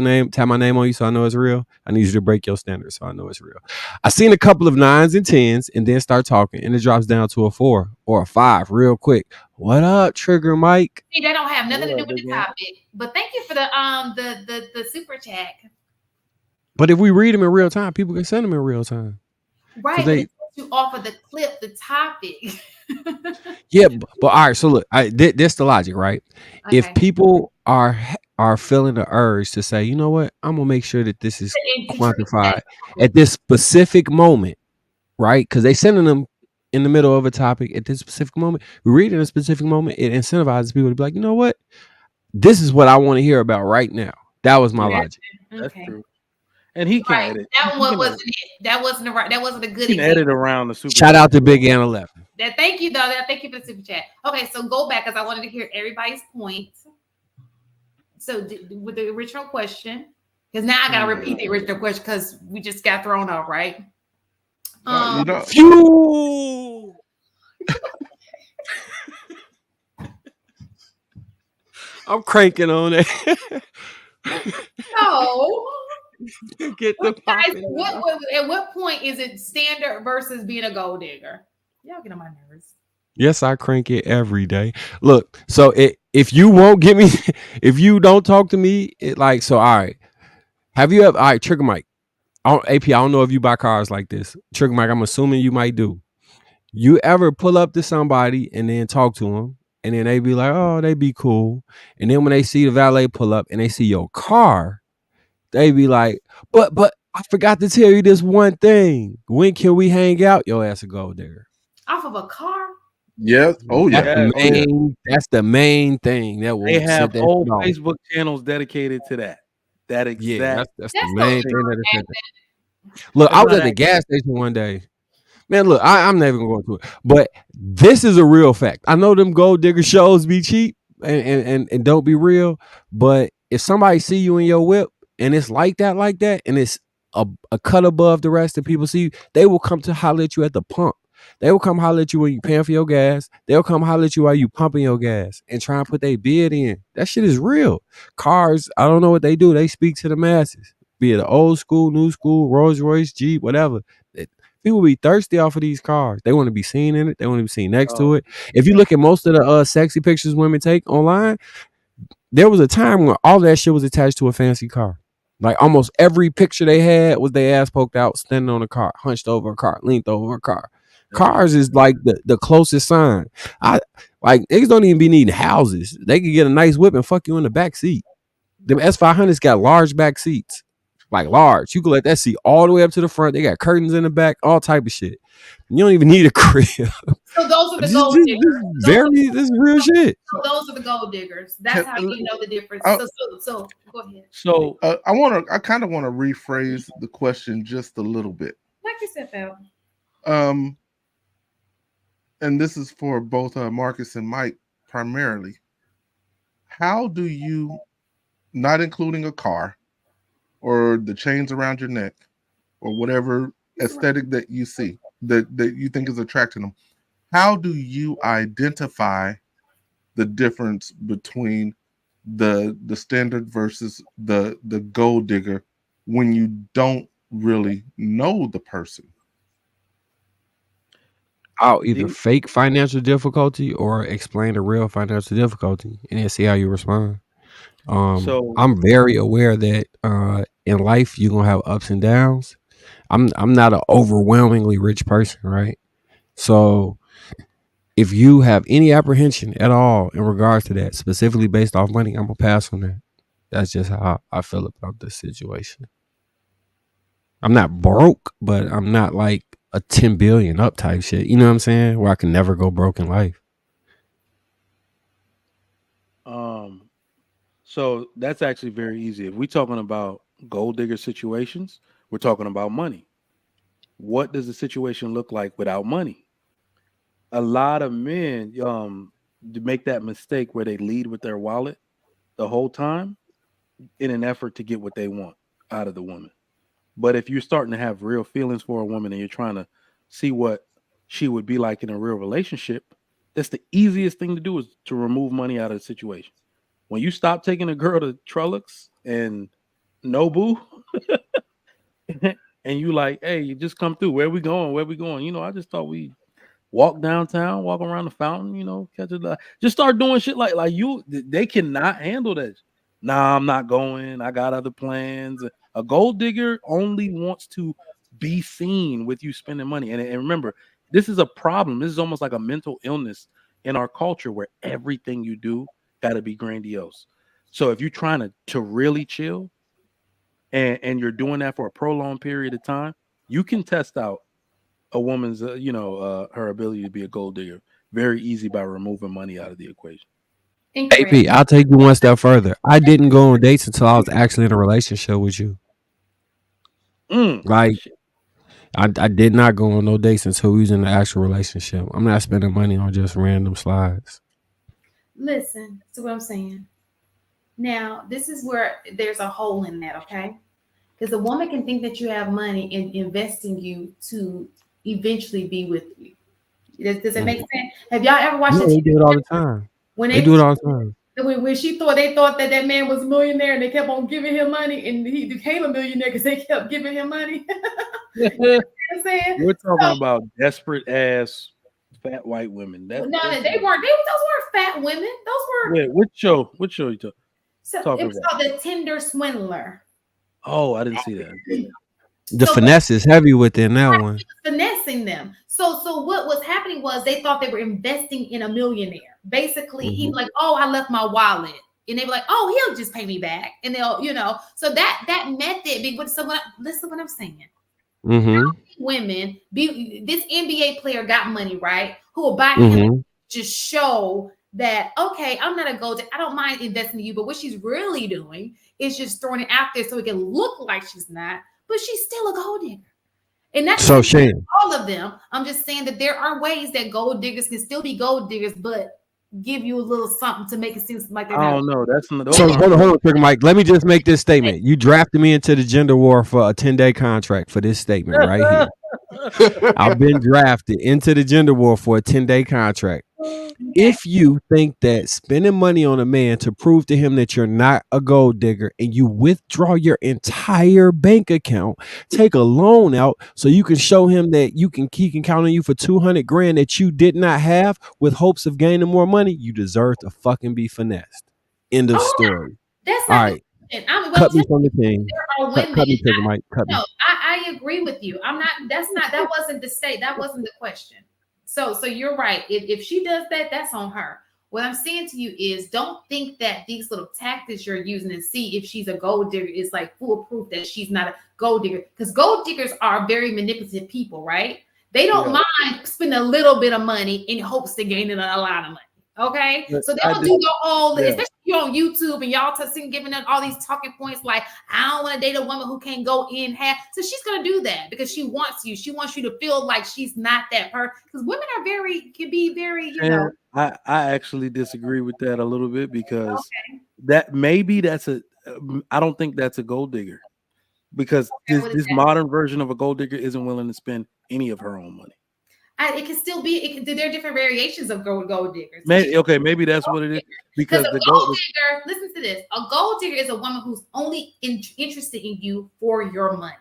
my name on you, so I know it's real. I need you to break your standards, so I know it's real. I seen a couple of 9s and 10s, and then start talking, and it drops down to a 4 or a 5 real quick. What up, Trigger Mike? See, that don't have nothing to do with the topic. But thank you for the super chat. But if we read them in real time, people can send them in real time. Right, but it's you offer the clip, the topic. Yeah, but all right. So look, this the logic, right? Okay. If people are feeling the urge to say, you know what, I'm gonna make sure that this is quantified at this specific moment, right? Because they sending them in the middle of a topic at this specific moment. We read in a specific moment. It incentivizes people to be like, you know what, this is what I want to hear about right now. That was my logic. That's true. And he can edit. That one wasn't it. That wasn't a good. He can edit around the super. Shout out to Big Ann 11. Thank you, though. Thank you for the super chat. Okay, so go back because I wanted to hear everybody's points. So with the original question, because now I gotta repeat the original question because we just got thrown off, right? Phew. I'm cranking on it. No. Get the at what point is it standard versus being a gold digger? Y'all get on my nerves. Yes, I crank it every day. Look, so if you won't get me, if you don't talk to me, all right. Have you ever, all right, Trigger Mike, AP, I don't know if you buy cars like this. Trigger Mike, I'm assuming you might do. You ever pull up to somebody and then talk to them, and then they be like, oh, they be cool. And then when they see the valet pull up and they see your car, they be like, but I forgot to tell you this one thing. When can we hang out? Your ass will go there. Off of a car? Yeah. Oh, yeah. That's the main thing. That will they have whole Facebook channels dedicated to that. That exact. That's the main thing that is said. Look, I was at the gas station one day. Man, look, I'm never gonna go into it. But this is a real fact. I know them gold digger shows be cheap and don't be real. But if somebody see you in your whip and it's like that, and it's a cut above the rest, and people see you, they will come to holler at you at the pump. They will come holler at you when you paying for your gas. They'll come holler at you while you pumping your gas and try and put their bid in. That shit is real. Cars, I don't know what they do. They speak to the masses. Be it old school, new school, Rolls Royce, Jeep, whatever. People be thirsty off of these cars. They want to be seen in it. They want to be seen next to it. If you look at most of the sexy pictures women take online, there was a time when all that shit was attached to a fancy car. Like almost every picture they had was their ass poked out, standing on a car, hunched over a car, leaned over a car. Cars is like the closest sign. Niggas don't even be needing houses. They could get a nice whip and fuck you in the back seat. Them S500s got large back seats, like large. You can let that seat all the way up to the front. They got curtains in the back, all type of shit. You don't even need a crib. So those are the gold diggers. This is real shit. So those are the gold diggers. That's how you know the difference. So go ahead. So I kind of want to rephrase the question just a little bit. Like you said, Phil. And this is for both Marcus and Mike primarily. How do you, not including a car or the chains around your neck or whatever aesthetic that you see that you think is attracting them, how do you identify the difference between the standard versus the gold digger when you don't really know the person? I'll either fake financial difficulty or explain the real financial difficulty and then see how you respond. So I'm very aware that in life you're gonna have ups and downs. I'm not an overwhelmingly rich person, right? So if you have any apprehension at all in regards to that, specifically based off money, I'm gonna pass on that. That's just how I feel about this situation. I'm not broke, but I'm not like a 10 billion up type shit. You know what I'm saying? Where I can never go broke in life. So that's actually very easy. If we're talking about gold digger situations, we're talking about money. What does the situation look like without money? a lot of men make that mistake where they lead with their wallet the whole time in an effort to get what they want out of the woman. But if you're starting to have real feelings for a woman and you're trying to see what she would be like in a real relationship, that's the easiest thing to do is to remove money out of the situation. When you stop taking a girl to Trellix and Nobu, and you like, hey, you just come through. Where we going? Where we going? You know, I just thought we walk downtown, walk around the fountain, you know, catch a just start doing shit like you. They cannot handle that. Nah, I'm not going. I got other plans. A gold digger only wants to be seen with you spending money. And remember, this is a problem. This is almost like a mental illness in our culture where everything you do got to be grandiose. So if you're trying to really chill and you're doing that for a prolonged period of time, you can test out a woman's, her ability to be a gold digger very easy by removing money out of the equation. AP, I'll take you one step further. I didn't go on dates until I was actually in a relationship with you. Like, I did not go on no dates until we was in the actual relationship. I'm not spending money on just random slides. Listen to what I'm saying. Now, this is where there's a hole in that, okay? Because a woman can think that you have money and invest in you to eventually be with you. Does it make sense? Have y'all ever watched They do it all the time. They do it all the time. When they thought that man was a millionaire and they kept on giving him money and he became a millionaire because they kept giving him money. You know what I'm saying? We're talking about desperate ass fat white women. They weren't. Those weren't fat women. Those were. Yeah, which show you talking? It was called The Tinder Swindler. Oh, I didn't see that. The finesse is heavy within that one. Finessing them. So what was happening was they thought they were investing in a millionaire. Basically, he'd be like, "Oh, I left my wallet," and they'd be like, "Oh, he'll just pay me back," and they'll, So that method. So listen, what I'm saying. Women, this NBA player got money, right? Who will buy him just show that, okay, I'm not a gold. I don't mind investing in you, but what she's really doing is just throwing it out there so it can look like she's not, but she's still a gold digger. And that's so Shane, all of them. I'm just saying that there are ways that gold diggers can still be gold diggers, but give you a little something to make it seem like they're I not. don't know. That's so hold on, Trigger Mike. Let me just make this statement. You drafted me into the gender war for a 10-day contract for this statement right here. I've been drafted into the gender war for a 10-day contract. If you think that spending money on a man to prove to him that you're not a gold digger and you withdraw your entire bank account, take a loan out so you can show him that he can count on you for $200,000 that you did not have with hopes of gaining more money, you deserve to fucking be finessed. End of story. That's all right. Cut me from the team. Cut me, Trigger Mike. Cut me. No, I agree with you. That wasn't the state. That wasn't the question. So you're right. If she does that, that's on her. What I'm saying to you is don't think that these little tactics you're using to see if she's a gold digger is like foolproof that she's not a gold digger. Because gold diggers are very manipulative people, right? They don't mind spending a little bit of money in hopes to gain a lot of money. Okay, so they'll do the whole, especially if you're on YouTube and y'all giving them all these talking points like, I don't want to date a woman who can't go in half. So she's gonna do that because she wants you. She wants you to feel like she's not that person. Because women can be very, I actually disagree with that a little bit because I don't think that's a gold digger because this modern version of a gold digger isn't willing to spend any of her own money. It can still be. There are different variations of gold diggers. Maybe that's what it is. Because a gold digger, listen to this. A gold digger is a woman who's only interested in you for your money.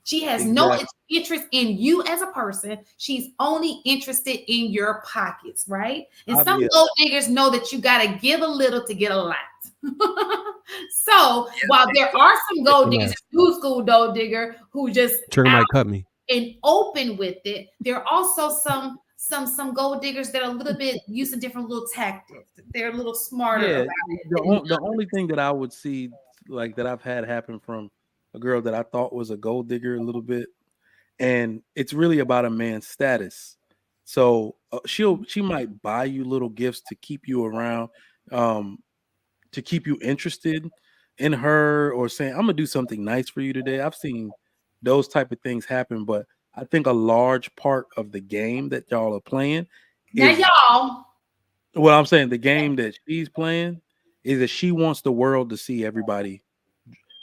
She has no interest in you as a person. She's only interested in your pockets, right? And some gold diggers know that you got to give a little to get a lot. So while there are some gold diggers, new school gold digger who just Trigger might cut me. And open with it. There are also some gold diggers that are a little bit using different little tactics. They're a little smarter about it. The only thing that I would see like that I've had happen from a girl that I thought was a gold digger a little bit, and it's really about a man's status. So she might buy you little gifts to keep you around, to keep you interested in her, or saying, I'm gonna do something nice for you today. I've seen those type of things happen, but I think a large part of the game that y'all are playing Now, y'all. What I'm saying, the game that she's playing is that she wants the world to see everybody,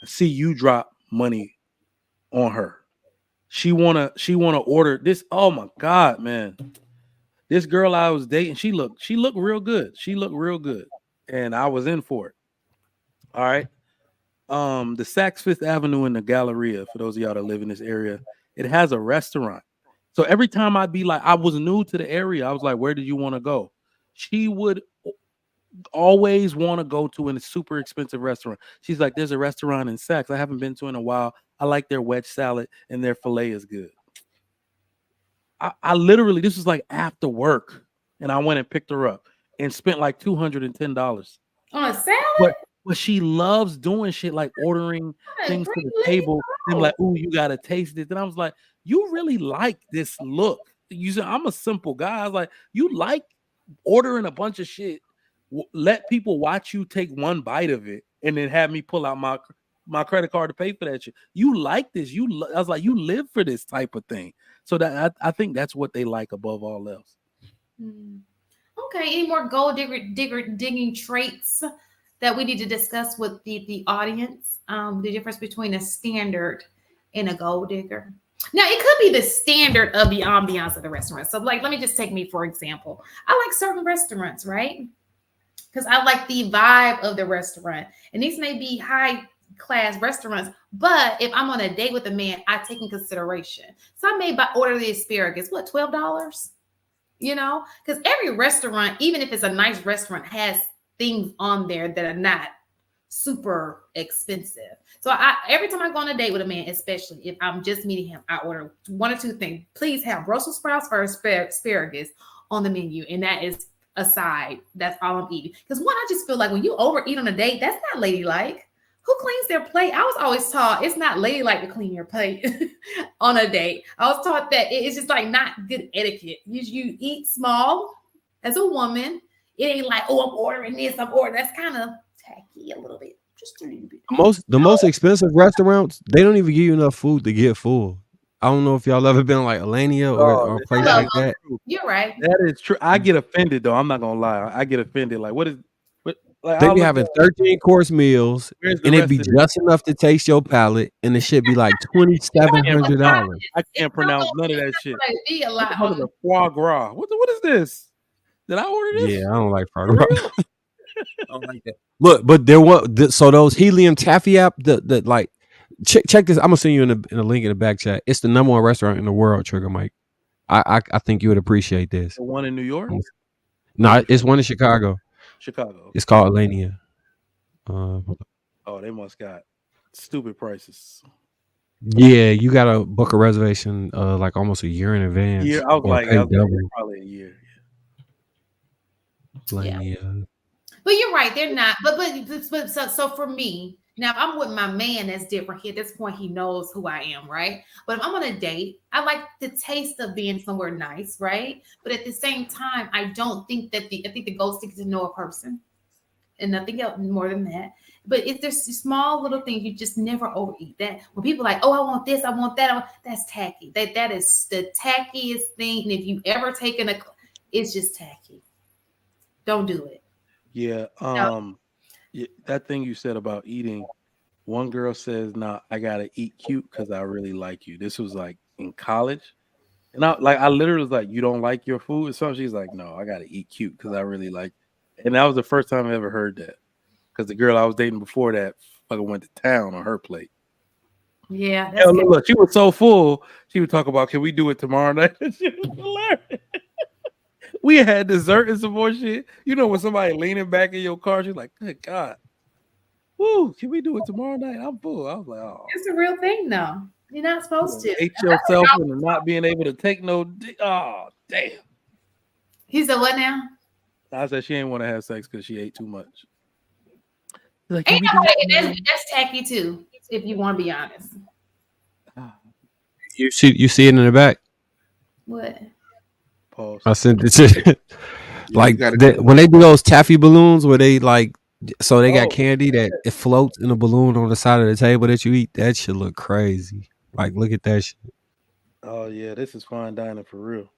see you drop money on her. She wanna order this. Oh my God, man. This girl I was dating, she looked real good. She looked real good. And I was in for it. All right. The Saks Fifth Avenue in the Galleria, for those of y'all that live in this area, it has a restaurant. So every time I'd be like, I was new to the area, I was like, where did you want to go? She would always want to go to a super expensive restaurant. She's like, there's a restaurant in Saks I haven't been to in a while. I like their wedge salad and their filet is good. I literally, this was like after work, and I went and picked her up and spent like $210 on a salad. But she loves doing shit like ordering things to the table. And like, ooh, you gotta taste it. And I was like, you really like this look. You said I'm a simple guy. I was like, you like ordering a bunch of shit. Let people watch you take one bite of it, and then have me pull out my credit card to pay for that shit. You like this. I was like, you live for this type of thing. So that I think that's what they like above all else. Okay. Any more gold digging traits that we need to discuss with the audience? The difference between a standard and a gold digger. Now, it could be the standard of the ambiance of the restaurant. So, like, let me just take me for example. I like certain restaurants, right? Because I like the vibe of the restaurant. And these may be high class restaurants, but if I'm on a date with a man, I take in consideration. So I may order the asparagus, what, $12? You know, because every restaurant, even if it's a nice restaurant, has things on there that are not super expensive. So every time I go on a date with a man, especially if I'm just meeting him, I order one or two things. Please have Brussels sprouts or asparagus on the menu, and that is a side. That's all I'm eating. Because one, I just feel like when you overeat on a date, that's not ladylike. Who cleans their plate? I was always taught it's not ladylike to clean your plate on a date. I was taught that it's just like not good etiquette. You eat small as a woman. It ain't like, oh, I'm ordering this, I'm ordering. That's kind of tacky a little bit. Just a little bit. The most expensive restaurants, they don't even give you enough food to get full. I don't know if y'all ever been like Alania or a place like that. You're right. That is true. I get offended though. I'm not gonna lie. I get offended. Like, like, they be having 13-course meals, and it be just enough to taste your palate, and it should be like $2,700. I can't pronounce none of that shit. Be a lot. The foie gras. What is this? Did I order this? Yeah, I don't like foie gras. I don't like that. Look, but there was so those helium taffy app. The like, check this. I'm gonna send you in a link in the back chat. It's the #1 restaurant in the world, Trigger Mike. I think you would appreciate this. The one in New York? No, it's one in Chicago. Chicago. It's called Alania. They must got stupid prices. Yeah, you gotta book a reservation like almost a year in advance. Yeah, I was like probably a year. Alania. But you're right, they're not. But so for me, now if I'm with my man, that's different. At this point, he knows who I am, right? But if I'm on a date, I like the taste of being somewhere nice, right? But at the same time, I don't think that I think the goal is to get to know a person and nothing else more than that. But if there's small little things, you just never overeat that. When people are like, oh, I want this, I want that, that's tacky. That is the tackiest thing. And if you ever taken it's just tacky. Don't do it. Yeah. That thing you said about eating, one girl says, "Nah, I gotta eat cute because I really like you." This was like in college, and I literally was like, "You don't like your food?" or something. She's like, "No, I gotta eat cute because I really like." And that was the first time I ever heard that, because the girl I was dating before that fucking went to town on her plate. Yeah, look, she was so full. She would talk about, "Can we do it tomorrow night?" She was hilarious. We had dessert and some more shit. You know, when somebody leaning back in your car, she's like, "Good God, woo, can we do it tomorrow night?" I'm full. I was like, "Oh, it's a real thing, though. You're not supposed to hate yourself and not being able to take no. Oh, damn." He said, "What now?" I said she ain't want to have sex because she ate too much. Like, that's tacky too, if you want to be honest. You see it in the back. What? Pause. I sent it to like when they do those taffy balloons where they like, so they got candy that it floats in a balloon on the side of the table that you eat. That should look crazy. Like, look at that shit. Oh yeah, this is fine dining for real.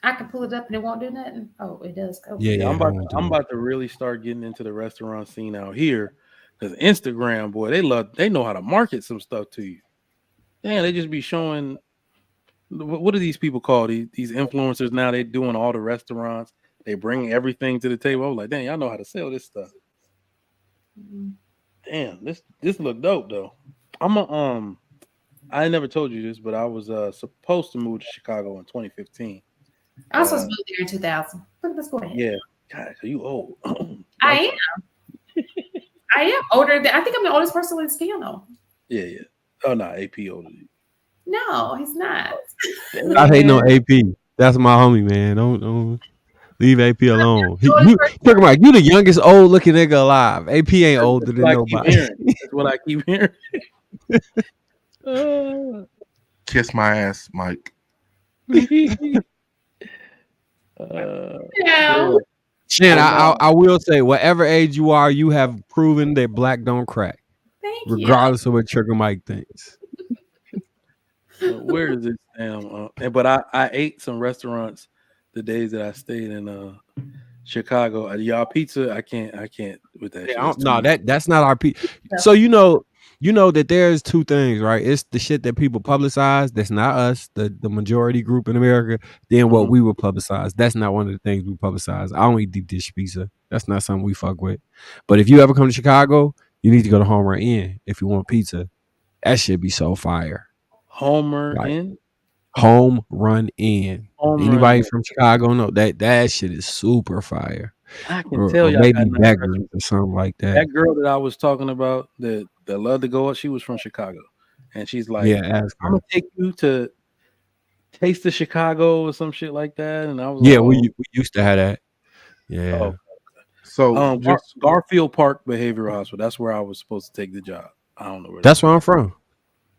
I can pull it up and it won't do nothing. Oh, it does. Okay. Yeah, I'm about to really start getting into the restaurant scene out here, because Instagram, boy, they know how to market some stuff to you. Damn, they just be showing. What do these people call these influencers now? They doing all the restaurants. They bring everything to the table. I was like, damn, y'all know how to sell this stuff. Damn, this look dope though. I never told you this, but I was supposed to move to Chicago in 2015. I was supposed to move there in 2000. Let's go ahead. Yeah, God, you old. I am. I am older than. I think I'm the oldest person in this panel. Yeah. Oh no, AP older than you. No, he's not. I hate no AP. That's my homie, man. Don't leave AP alone. You the youngest old looking nigga alive. AP ain't older than nobody. That's what I keep hearing. Kiss my ass, Mike. Shan, I will say, whatever age you are, you have proven that black don't crack. Thank regardless of what Trigger Mike thinks. Where is this damn? But I ate some restaurants the days that I stayed in Chicago. Y'all pizza, I can't with that. Yeah, no, that's not our pizza. So you know that there's two things, right? It's the shit that people publicize. That's not us, the majority group in America. Then what we would publicize. That's not one of the things we publicize. I don't eat deep dish pizza. That's not something we fuck with. But if you ever come to Chicago, you need to go to Home Run Inn if you want pizza. That should be so fire. Home Run Inn. Anybody from Chicago know that shit is super fire. I can tell you, maybe Beggars or something like that. That girl that I was talking about that loved to go up, she was from Chicago, and she's like, "I'm gonna take you to Taste of Chicago or some shit like that." And I was like, we used to have that. Yeah. Oh, okay. So Garfield Park Behavioral Hospital. That's where I was supposed to take the job. I don't know where. That's where I'm from.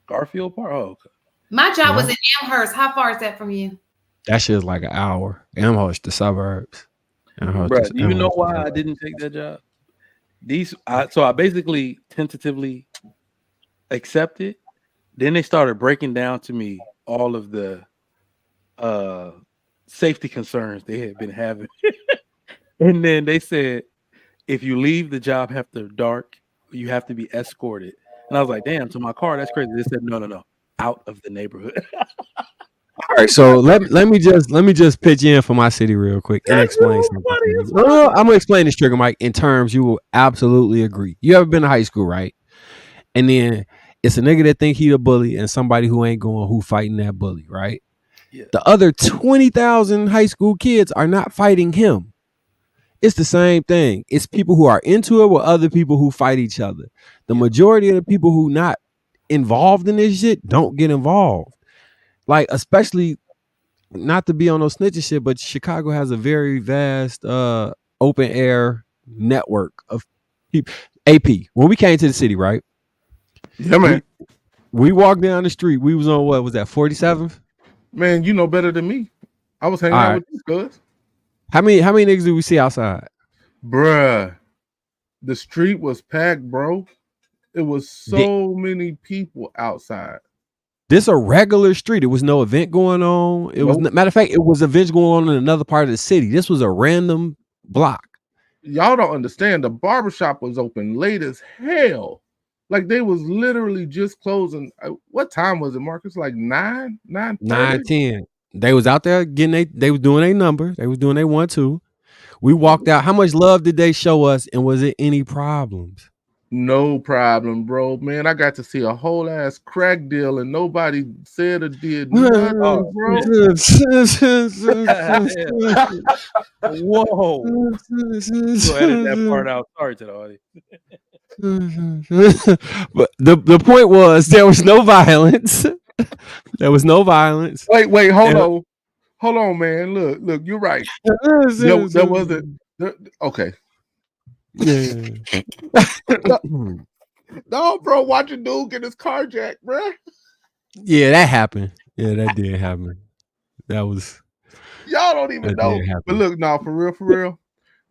Garfield Park. Oh, okay. My job was in Amherst. How far is that from you? That shit is like an hour. Amherst, the suburbs. Bruh, do you know why I didn't take that job? So I basically tentatively accepted. Then they started breaking down to me all of the safety concerns they had been having. And then they said, if you leave the job after dark, you have to be escorted. And I was like, damn, to my car, that's crazy. They said, no, out of the neighborhood. All right, so let me just pitch in for my city real quick and explain something. I'm gonna explain this, Trigger Mike, in terms you will absolutely agree. You ever been to high school, right? And then it's a nigga that think he a bully and somebody who ain't going who fighting that bully, right? Yeah. The other 20,000 high school kids are not fighting him. It's the same thing. It's people who are into it with other people who fight each other. The majority of the people who not involved in this shit don't get involved. Like, especially, not to be on no snitching shit, but Chicago has a very vast open air network of people. AP, when we came to the city, right? Yeah, man. We walked down the street. We was on, what was that, 47th? Man, you know better than me. I was hanging out with these guys. How many niggas do we see outside? Bruh, the street was packed, bro. It was so many people outside. This a regular street. It was no event going on. It was, matter of fact, it was events going on in another part of the city. This was a random block. Y'all don't understand. The barbershop was open late as hell. Like, they was literally just closing. What time was it, Marcus? Like 9, 10. They was out there getting they was doing a number. They was doing a 1-2. We walked out. How much love did they show us? And was it any problems? No problem, bro. Man, I got to see a whole ass crack deal and nobody said or did nothing, bro. Whoa. So edit that part out. Sorry to the audience. But the point was there was no violence. There was no violence. Wait, hold on, man. Look, you're right. There wasn't. Okay. Yeah. No, bro, watch a dude get his car jacked, bro. Yeah, that happened. Yeah, that did happen. That was. Y'all don't even know. But look, no, for real,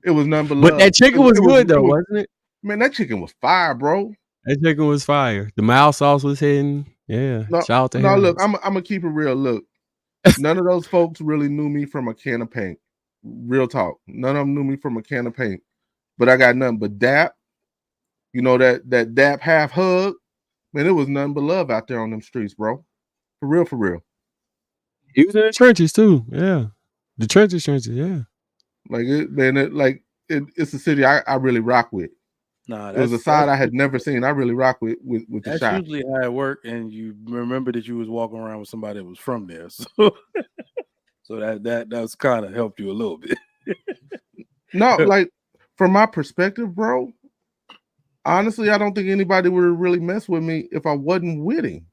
it was nothing but love. But that chicken was good though, wasn't it? Man, that chicken was fire, bro. That chicken was fire. The mild sauce was hitting. Yeah. No, shout out to him. him. Look, I'm gonna keep it real. Look, None of those folks really knew me from a can of paint. Real talk. None of them knew me from a can of paint. But I got nothing but dap. You know, that dap half hug. Man, it was nothing but love out there on them streets, bro. For real, for real. He was in the trenches too. Yeah. The trenches, yeah. Like it, man, it's a city I really rock with. Nah, it was a side I had never seen. I really rock with the that's shop. usually how it worked, and you remember that you was walking around with somebody that was from there, so that's kind of helped you a little bit. No, like from my perspective, bro. Honestly, I don't think anybody would really mess with me if I wasn't with him.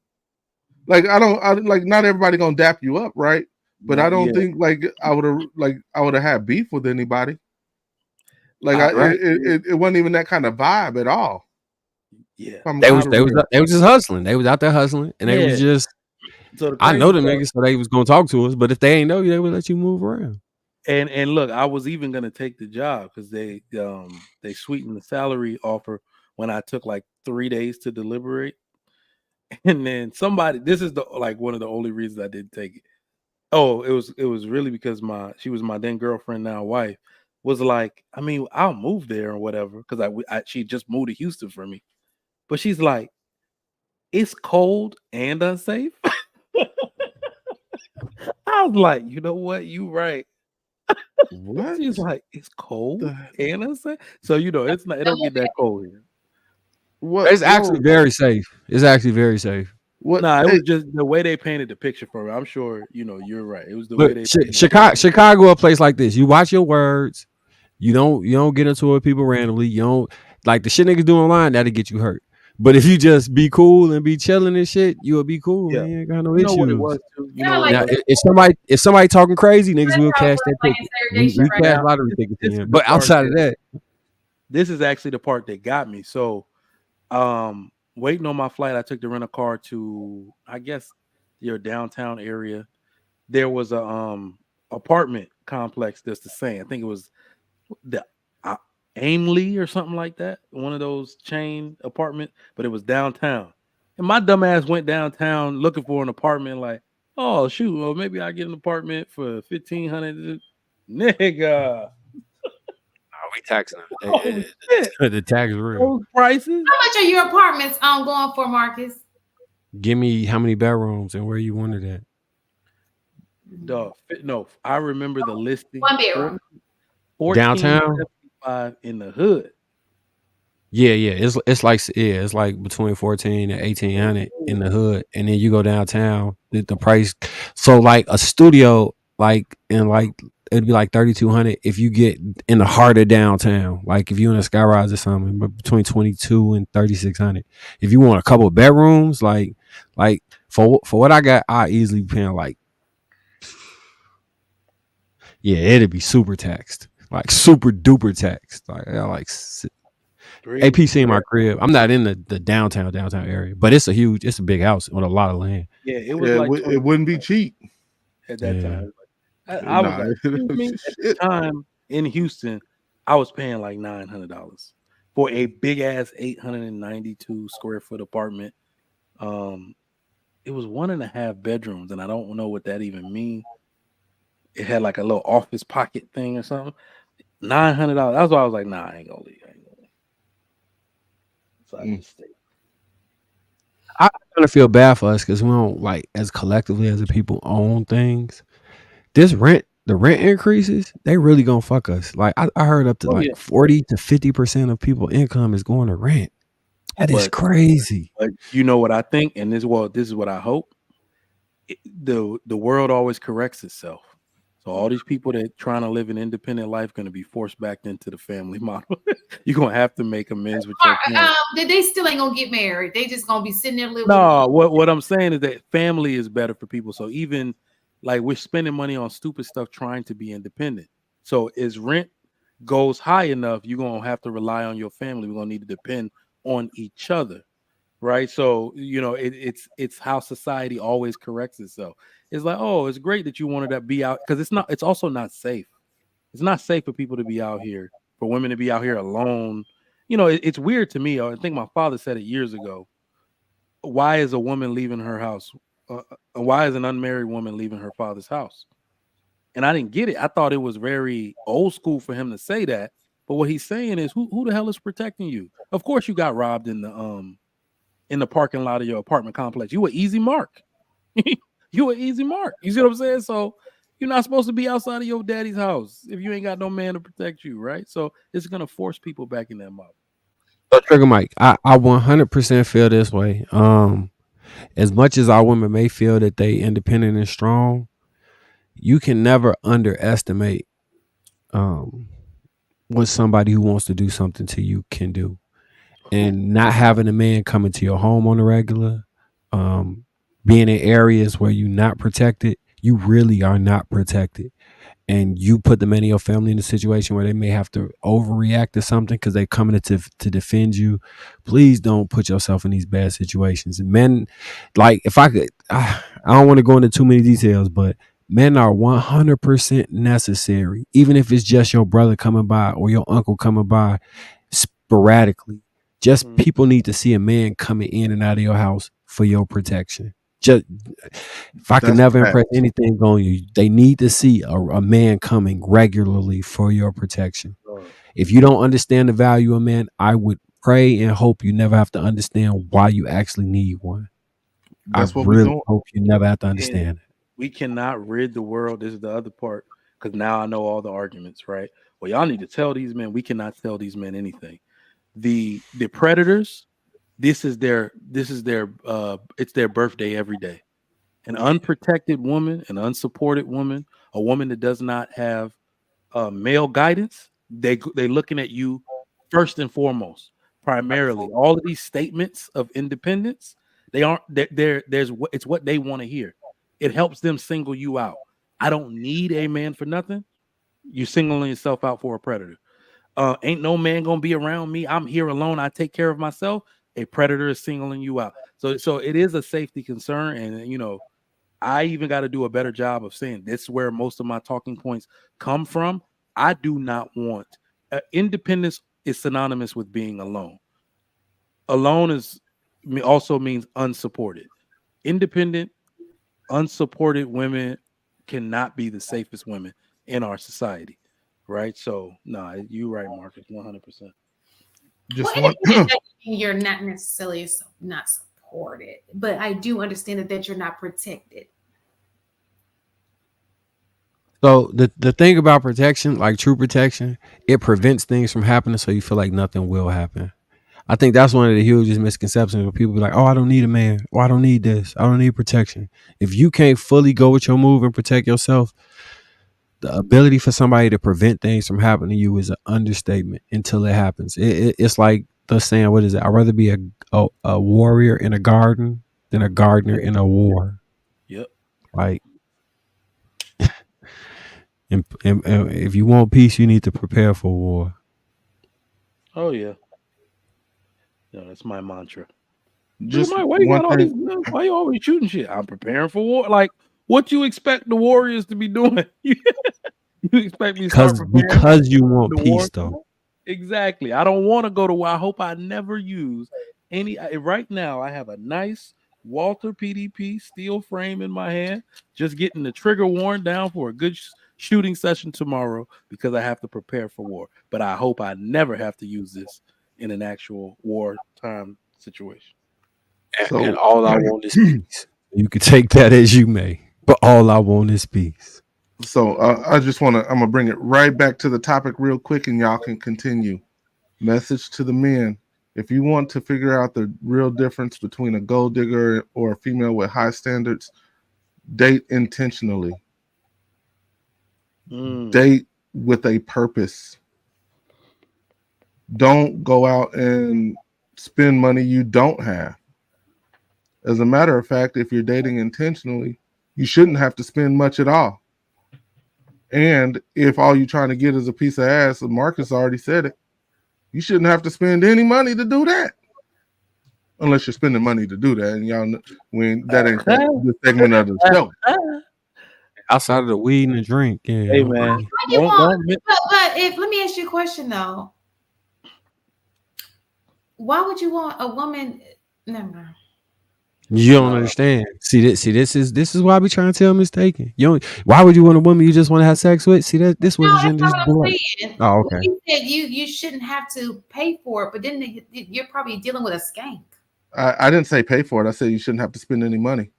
Like like not everybody gonna dap you up, right? But I don't think like I would have had beef with anybody. Like it wasn't even that kind of vibe at all. Yeah, they was just hustling. They was out there hustling, and they was just. So I know them niggas, so they was gonna talk to us. But if they ain't know you, they would let you move around. And look, I was even gonna take the job because they sweetened the salary offer when I took like 3 days to deliberate. And then somebody, this is one of the only reasons I didn't take it. Oh, it was really because she was my then girlfriend, now wife, was like, I mean, I'll move there or whatever because she just moved to Houston for me, but she's like, it's cold and unsafe. I was like, you know what, you right. What? She's like, it's cold and unsafe. So it don't get that cold here. It's actually very safe. It's actually very safe. It was just the way they painted the picture for me. I'm sure you're right. It was the way they Chicago, a place like this. You watch your words. You don't get into it with people randomly. You don't like the shit niggas do online. That'll get you hurt. But if you just be cool and be chilling and shit, you'll be cool. Yeah. You ain't got no issues. What it was too. Now, if somebody talking crazy, niggas will cash that ticket. We cash lottery tickets in. But outside of that, this is actually the part that got me. So, waiting on my flight, I took the rental car to, I guess, your downtown area. There was a apartment complex that's the same. I think it was the Aimley or something like that, one of those chain apartments, but it was downtown. And my dumb ass went downtown looking for an apartment, like, oh shoot, well maybe I get an apartment for $1,500. Nigga. We taxing them. The tax is real. Those prices. How much are your apartments going for, Marcus? Give me how many bedrooms and where you wanted it. No, I remember the listing. 1 bedroom. Downtown in the hood. Yeah. It's like between 14 and 1800 in the hood, and then you go downtown. The price, so like a studio, like in like it'd be like 3,200 if you get in the heart of downtown. Like if you in a skyrise or something, but between 22 and 3,600. If you want a couple of bedrooms, like for what I got, I easily be paying like, yeah, it'd be super taxed, like super duper taxed. Like APC in my crib. I'm not in the downtown area, but it's a big house with a lot of land. Yeah, it was it wouldn't be cheap at that time. I was like, at the time in Houston, I was paying like $900 for a big ass 892 square foot apartment. It was 1.5 bedrooms, and I don't know what that even means. It had like a little office pocket thing or something. $900. That's why I was like, nah, I ain't gonna leave. So I just stayed. I kind of feel bad for us because we don't, like, as collectively as the people own things. The rent increases, they really gonna fuck us. Like I heard up to 40 to 50% of people's income is going to rent. That is crazy. But you know what I think, and this is what I hope. The world always corrects itself. So all these people that trying to live an independent life going to be forced back into the family model. You're gonna have to make amends with your parents. They still ain't gonna get married. They just gonna be sitting there living. No, what I'm saying is that family is better for people. So even like we're spending money on stupid stuff trying to be independent. So as rent goes high enough, you're gonna have to rely on your family. We're gonna need to depend on each other. Right. So, it's how society always corrects itself. It's like, oh, it's great that you wanted to be out because it's also not safe. It's not safe for people to be out here, for women to be out here alone. It's weird to me. I think my father said it years ago. Why is a woman leaving her house why is an unmarried woman leaving her father's house? And I didn't get it. I thought it was very old school for him to say that. But what he's saying is, who the hell is protecting you? Of course, you got robbed in the parking lot of your apartment complex. You an easy mark. You an easy mark. You see what I'm saying? So you're not supposed to be outside of your daddy's house if you ain't got no man to protect you, right? So it's gonna force people back in that mouth. So Trigger Mike, I 100% feel this way. As much as our women may feel that they independent and strong, you can never underestimate what somebody who wants to do something to you can do. And not having a man come into your home on a regular, being in areas where you're not protected, you really are not protected. And you put the man in your family in a situation where they may have to overreact to something because they're coming to defend you. Please don't put yourself in these bad situations. And men, like, if I could, I don't want to go into too many details, but men are 100% necessary, even if it's just your brother coming by or your uncle coming by sporadically. Just people need to see a man coming in and out of your house for your protection. Just if I can never impress anything on you, they need to see a man coming regularly for your protection. If you don't understand the value of man, I would pray and hope you never have to understand why you actually need one. That's what really hope you never have to understand it. We cannot rid the world. This is the other part, because now I know all the arguments, right? Well, y'all need to tell these men. We cannot tell these men anything. The predators, it's their birthday every day. An unprotected woman, an unsupported woman, a woman that does not have male guidance, they're looking at you first and foremost, primarily. All of these statements of independence, it's what they want to hear. It helps them single you out. I don't need a man for nothing. You're singling yourself out for a predator. Ain't no man gonna be around me. I'm here alone. I take care of myself. A predator is singling you out. So it is a safety concern, and I even got to do a better job of saying this is where most of my talking points come from. I do not want independence is synonymous with being alone. Alone also means unsupported. Independent, unsupported women cannot be the safest women in our society, right? So, you're right, Marcus, 100%. You're not necessarily not supported, but I do understand that you're not protected. So the thing about protection, like true protection, it prevents things from happening so you feel like nothing will happen. I think that's one of the hugest misconceptions where people be like, oh, I don't need a man. Oh, I don't need this. I don't need protection. If you can't fully go with your move and protect yourself, the ability for somebody to prevent things from happening to you is an understatement until it happens. It's like the saying, what is it? I'd rather be a warrior in a garden than a gardener in a war. Yep. Like, and if you want peace, you need to prepare for war. Oh, yeah. No, that's my mantra. Just why you always shooting shit? I'm preparing for war. Like, what you expect the warriors to be doing? You expect me to start preparing because you want peace, though. Exactly. I don't want to go to war. I hope I never use any. Right now, I have a nice Walther PDP steel frame in my hand, just getting the trigger worn down for a good shooting session tomorrow because I have to prepare for war. But I hope I never have to use this in an actual wartime situation. And all I want is peace. You can take that as you may, but all I want is peace. So I'm gonna bring it right back to the topic real quick, and y'all can continue. Message to the men: if you want to figure out the real difference between a gold digger or a female with high standards, date intentionally. Date with a purpose. Don't go out and spend money you don't have. As a matter of fact, if you're dating intentionally, you shouldn't have to spend much at all. And if all you're trying to get is a piece of ass, and Marcus already said it, you shouldn't have to spend any money to do that. Unless you're spending money to do that. And y'all know that ain't the segment of the show. Outside of the weed and the drink. Yeah. Hey, man. But let me ask you a question, though. Why would you want a woman? Never mind. You don't understand. See, this is why I be trying to tell mistaken. You don't. Why would you want a woman you just want to have sex with? See this No, what that's you not just what blow. I'm saying. Oh, okay. You said you shouldn't have to pay for it, but then you're probably dealing with a skank. I didn't say pay for it. I said you shouldn't have to spend any money.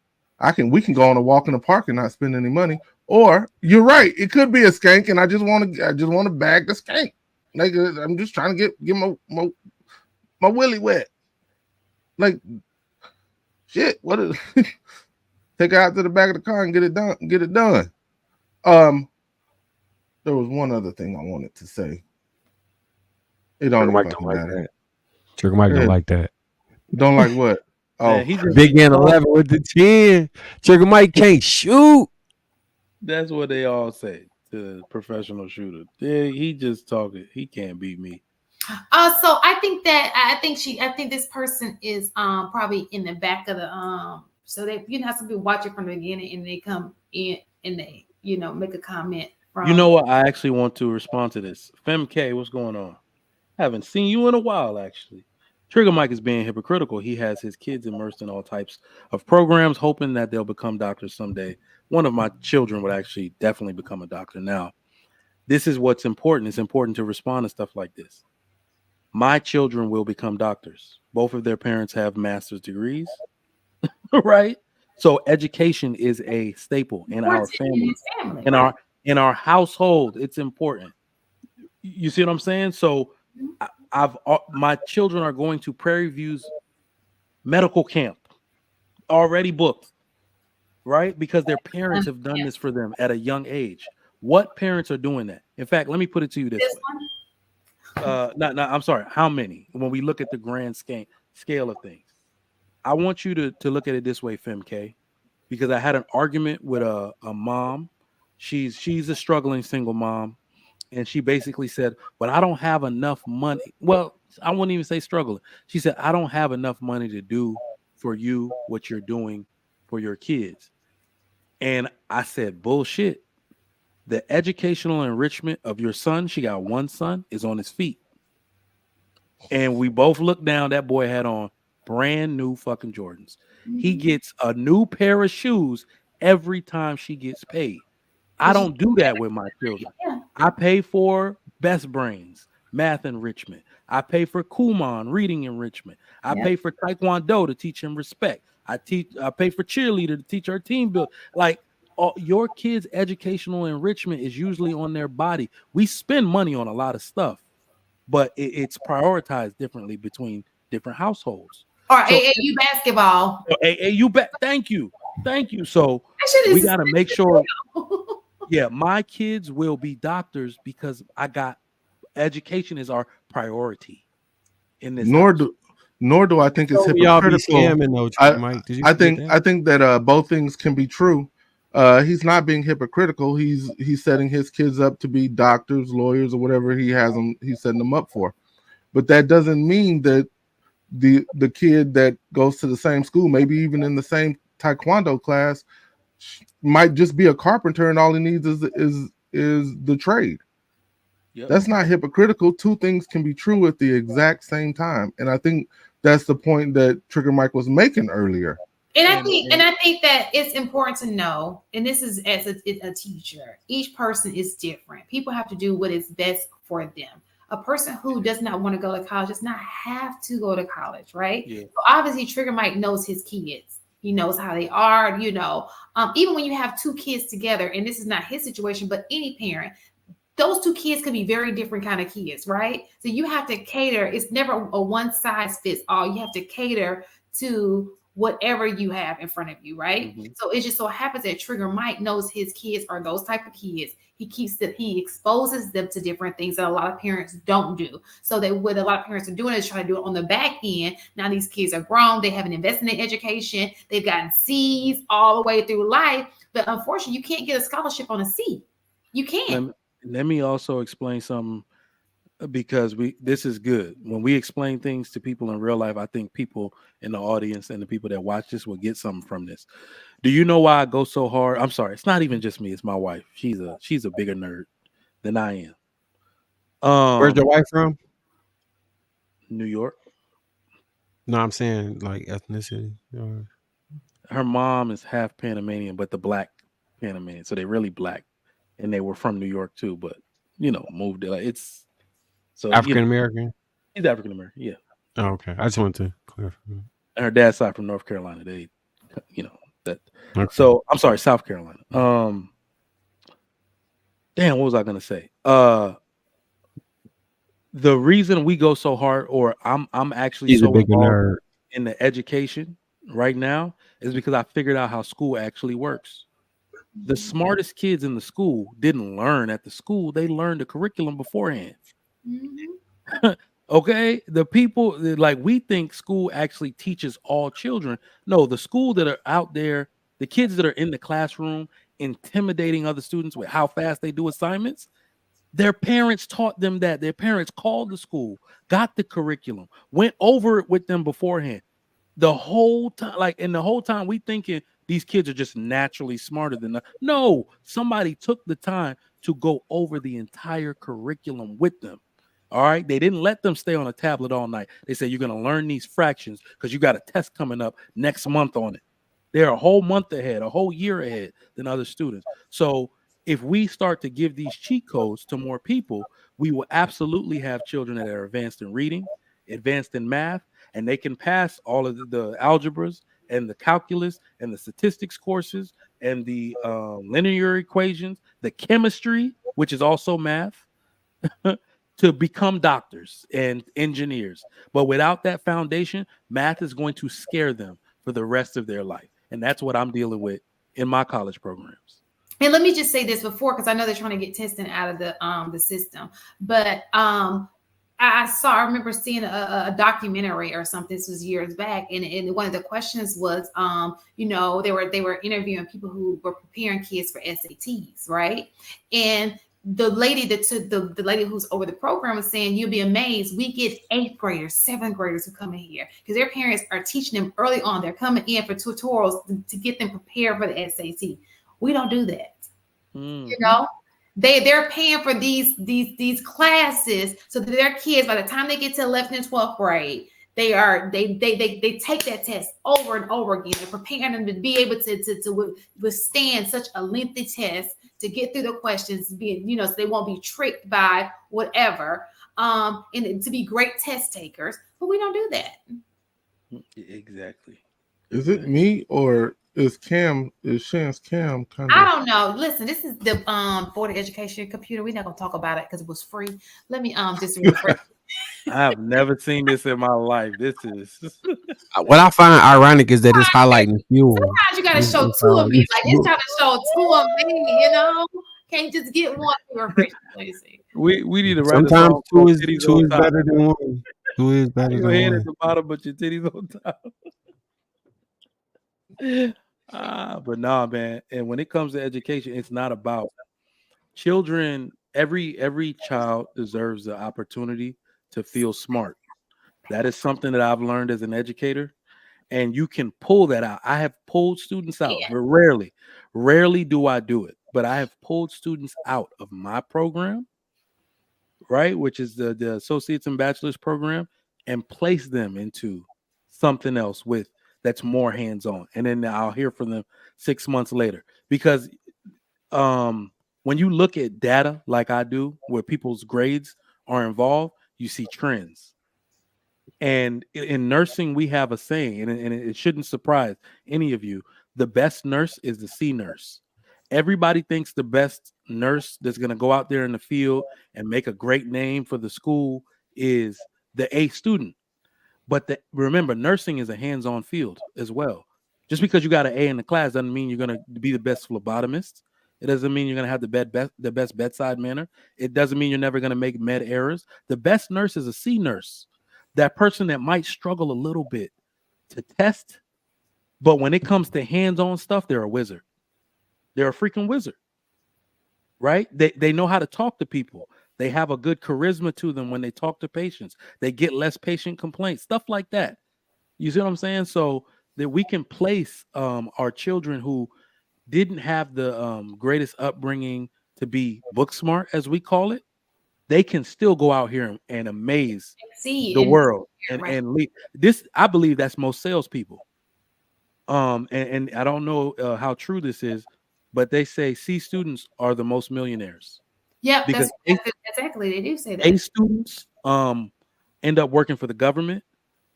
We can go on a walk in the park and not spend any money. Or you're right, it could be a skank, and I just want to bag the skank. Like I'm just trying to get my willy wet. Like shit. What is take it out to the back of the car and get it done. There was one other thing I wanted to say. It don't even fucking matter. Trigger Mike don't like that. Don't like what? Oh, Man, he just Big man 11 with the 10. Trigger Mike can't shoot. That's what they all say to professional shooter. Yeah, he just talking. He can't beat me. So I think this person is probably in the back of the so they have some people watch it from the beginning and they come in and they make a comment from. You know what? I actually want to respond to this. FemK, what's going on? Haven't seen you in a while, actually. Trigger Mike is being hypocritical. He has his kids immersed in all types of programs, hoping that they'll become doctors someday. One of my children would actually definitely become a doctor now. This is what's important. It's important to respond to stuff like this. My children will become doctors. Both of their parents have master's degrees, right? So education is a staple in our family, in our household. It's important. You see what I'm saying? So my children are going to Prairie View's medical camp, already booked, right? Because their parents have done this for them at a young age. What parents are doing that? In fact, let me put it to you this way. I'm sorry. How many? When we look at the grand scale of things, I want you to look at it this way, FemK, because I had an argument with a mom. She's a struggling single mom. And she basically said, but I don't have enough money. Well, I wouldn't even say struggling. She said, I don't have enough money to do for you what you're doing for your kids. And I said, bullshit. The educational enrichment of your son, she got one son, is on his feet. And we both looked down. That boy had on brand new fucking Jordans. Mm-hmm. He gets a new pair of shoes every time she gets paid. I don't do that with my children. Yeah. I pay for Best Brains, math enrichment. I pay for Kumon, reading enrichment. I pay for Taekwondo to teach him respect. I pay for cheerleader to teach our team build. Like your kids' educational enrichment is usually on their body. We spend money on a lot of stuff, but it's prioritized differently between different households. Or AAU basketball. Thank you. So we got to make sure. Yeah, my kids will be doctors because education is our priority in this. Nor do I think it's hypocritical. I think that both things can be true. He's not being hypocritical. He's setting his kids up to be doctors, lawyers, or whatever he's setting them up for. But that doesn't mean that the kid that goes to the same school, maybe even in the same Taekwondo class, might just be a carpenter and all he needs is the trade. Yep. That's not hypocritical. Two things can be true at the exact same time. And I think that's the point that Trigger Mike was making earlier. And I think that it's important to know, and this is as a teacher, each person is different. People have to do what is best for them. A person who does not want to go to college does not have to go to college, right? Yeah. So obviously Trigger Mike knows his kids. He knows how they are, even when you have two kids together, and this is not his situation, but any parent, those two kids could be very different kind of kids, right? So you have to cater. It's never a one size fits all. You have to cater to whatever you have in front of you, right? Mm-hmm. So it just so happens that Trigger Mike knows his kids are those type of kids. He exposes them to different things that a lot of parents don't do. So that what a lot of parents are doing is trying to do it on the back end. Now these kids are grown. They haven't invested in education. They've gotten C's all the way through life. But unfortunately, you can't get a scholarship on a C. You can't. Let me also explain something, because this is good. When we explain things to people in real life, I think people in the audience and the people that watch this will get something from this. Do you know why I go so hard? I'm sorry, it's not even just me, it's my wife. She's a bigger nerd than I am. Where's your wife from? New York. No, I'm saying like ethnicity. her mom is half Panamanian, but the black Panamanian, so they're really black, and they were from New York too, but moved there. Like it's so African American. He's African American, yeah. Oh, okay. I just wanted to clarify. And her dad's side from North Carolina. They, that. Okay. So I'm sorry, South Carolina. Damn, what was I gonna say? The reason we go so hard, or I'm actually so involved in the education right now, is because I figured out how school actually works. The smartest kids in the school didn't learn at the school; they learned the curriculum beforehand. Mm-hmm. Okay, the people like we think school actually teaches all children. No, the school that are out there, the kids that are in the classroom intimidating other students with how fast they do assignments, their parents taught them that. Their parents called the school, got the curriculum, went over it with them beforehand. The whole time, we thinking these kids are just naturally smarter than us. No, somebody took the time to go over the entire curriculum with them. All right. They didn't let them stay on a tablet all night. They said, you're going to learn these fractions because you got a test coming up next month on it. They're a whole month ahead, a whole year ahead than other students. So if we start to give these cheat codes to more people, we will absolutely have children that are advanced in reading, advanced in math, and they can pass all of the algebras and the calculus and the statistics courses and the linear equations, the chemistry, which is also math, to become doctors and engineers. But without that foundation, math is going to scare them for the rest of their life. And that's what I'm dealing with in my college programs. And let me just say this before, because I know they're trying to get testing out of the system. But I remember seeing a documentary or something. This was years back, and one of the questions was, they were interviewing people who were preparing kids for SATs, right? And the lady the lady who's over the program was saying, you'll be amazed. We get 8th graders, 7th graders who come in here because their parents are teaching them early on. They're coming in for tutorials to get them prepared for the SAT. We don't do that. They're paying for these classes so that their kids, by the time they get to 11th and 12th grade, they take that test over and over again. They're preparing them to be able to withstand such a lengthy test, to get through the questions, so they won't be tricked by whatever, and to be great test takers. But we don't do that. Exactly. Is it me or is Shan's cam kind of? I don't know. Listen, this is the Board of Education computer. We're not gonna talk about it because it was free. Let me just refresh. I have never seen this in my life. This is what I find ironic is that it's highlighting fuel. Sometimes you gotta show two of me. Like it's trying to show two of me, Can't just get one. We need to write sometimes two is better than one. Two is better your than head one. at the bottom, but your titties on top. But nah, man. And when it comes to education, it's not about children. Every child deserves the opportunity to feel smart. That is something that I've learned as an educator, and you can pull that out. I have pulled students out, but rarely do I do it. But I have pulled students out of my program, right, which is the Associates and Bachelor's program, and place them into something else that's more hands-on. And then I'll hear from them 6 months later. Because when you look at data like I do, where people's grades are involved, you see trends. And in nursing, we have a saying, and it shouldn't surprise any of you: the best nurse is the C nurse. Everybody thinks the best nurse that's going to go out there in the field and make a great name for the school is the A student. But remember, nursing is a hands-on field as well. Just because you got an A in the class doesn't mean you're going to be the best phlebotomist. It doesn't mean you're going to have the best bedside manner. It doesn't mean you're never going to make med errors. The best nurse is a C nurse, that person that might struggle a little bit to test, but when it comes to hands-on stuff, they're a wizard. They're a freaking wizard, right? They know how to talk to people. They have a good charisma to them when they talk to patients. They get less patient complaints, stuff like that. You see what I'm saying? So that we can place our children who didn't have the greatest upbringing to be book smart, as we call it. They can still go out here and amaze the world and lead. This, I believe, that's most salespeople. And I don't know how true this is, but they say C students are the most millionaires. Yep, because that's exactly. They do say A that. students end up working for the government.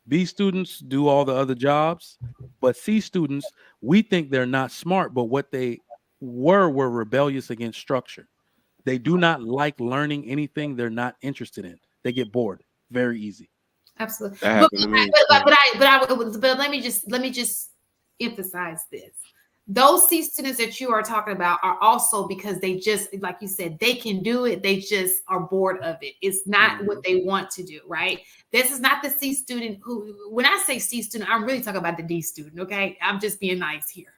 B students do all the other jobs, but C students, we think they're not smart, but what they were rebellious against structure. They do not like learning anything they're not interested in. They get bored very easy. Absolutely. That happened to me. But let me just emphasize this. Those C students that you are talking about are also because they just, like you said, they can do it. They just are bored of it. It's not what they want to do, right? This is not the C student who, when I say C student, I'm really talking about the D student, okay? I'm just being nice here.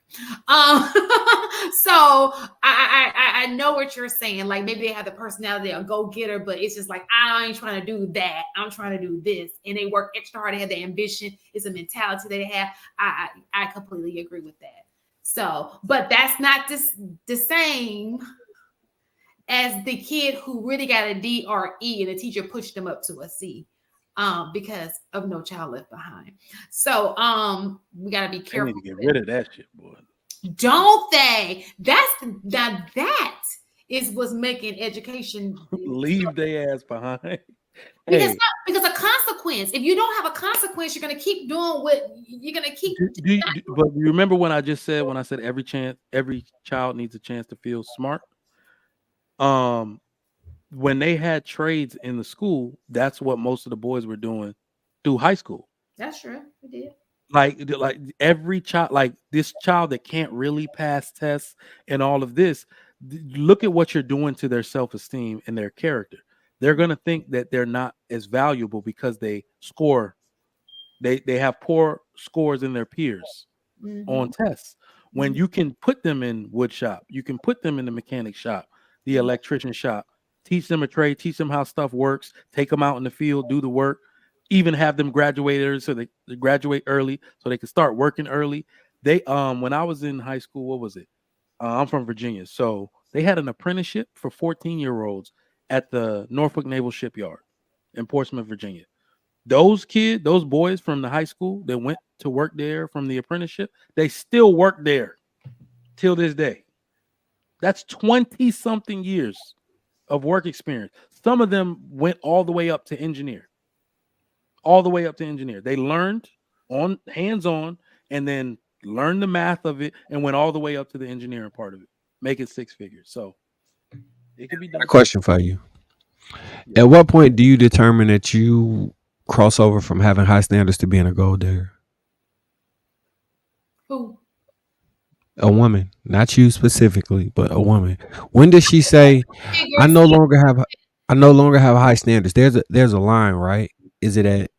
So I know what you're saying. Like maybe they have the personality of go-getter, but it's just like, I ain't trying to do that. I'm trying to do this. And they work extra hard. They have the ambition. It's a mentality they have. I completely agree with that. So, but that's not the same as the kid who really got a D or E and the teacher pushed them up to a C because of No Child Left Behind. So we got to be careful. They need to get rid of that shit, boy. Don't they? That is what's making education leave their ass behind. Because a consequence. If you don't have a consequence, you're gonna keep doing what you're gonna keep. But you remember when I said every child needs a chance to feel smart. When they had trades in the school, that's what most of the boys were doing through high school. That's true. We did. Like every child, like this child that can't really pass tests and all of this, look at what you're doing to their self-esteem and their character. They're going to think that they're not as valuable because they score. They have poor scores in their peers on tests. When you can put them in wood shop, you can put them in the mechanic shop, the electrician shop, teach them a trade, teach them how stuff works, take them out in the field, do the work, even have them graduate so they graduate early so they can start working early. They when I was in high school, what was it? I'm from Virginia, so they had an apprenticeship for 14-year-olds at the Norfolk Naval Shipyard in Portsmouth, Virginia. Those boys from the high school that went to work there from the apprenticeship, they still work there till this day. That's 20-something years of work experience. Some of them went all the way up to engineer. They learned on hands-on and then learned the math of it and went all the way up to the engineering part of it, make it 6 figures. So it could be done. A question for you. At what point do you determine that you cross over from having high standards to being a gold digger? Who? A woman, not you specifically, but a woman. When does she say, "I no longer have high standards"? There's a line, right? Is it at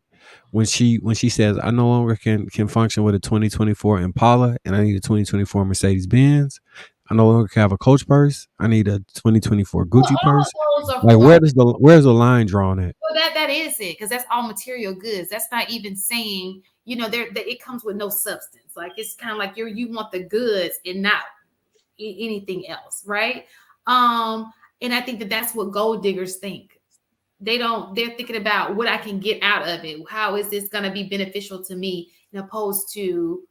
when she says, "I no longer can function with a 2024 Impala and I need a 2024 Mercedes Benz. I no longer can have a Coach purse. I need a 2024 Gucci purse." Like where's the line drawn at? Well, that is it, because that's all material goods. That's not even saying, it comes with no substance. Like it's kind of like you want the goods and not anything else, right? And I think that's what gold diggers think. They're thinking about what I can get out of it. How is this going to be beneficial to me, opposed to,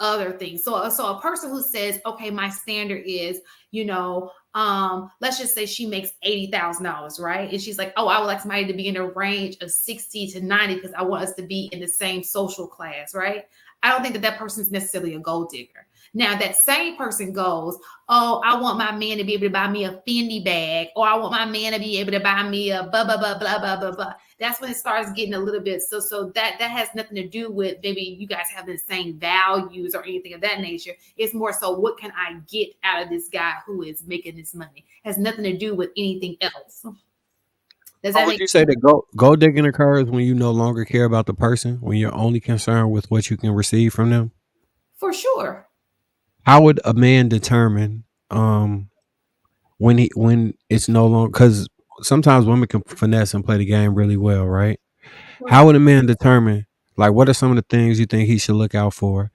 other things. So a person who says, okay, my standard is, let's just say she makes $80,000, right? And she's like, oh, I would like somebody to be in a range of 60 to 90 because I want us to be in the same social class, right? I don't think that person's necessarily a gold digger. Now, that same person goes, oh, I want my man to be able to buy me a Fendi bag, or I want my man to be able to buy me a blah, blah, blah, blah, blah, blah, blah. That's when it starts getting a little bit. So that has nothing to do with maybe you guys have the same values or anything of that nature. It's more so, what can I get out of this guy who is making this money? It has nothing to do with anything else. Does that would you say that gold digging occurs when you no longer care about the person, when you're only concerned with what you can receive from them? For sure. How would a man determine when it's no longer, because sometimes women can finesse and play the game really well, right? How would a man determine, like, what are some of the things you think he should look out for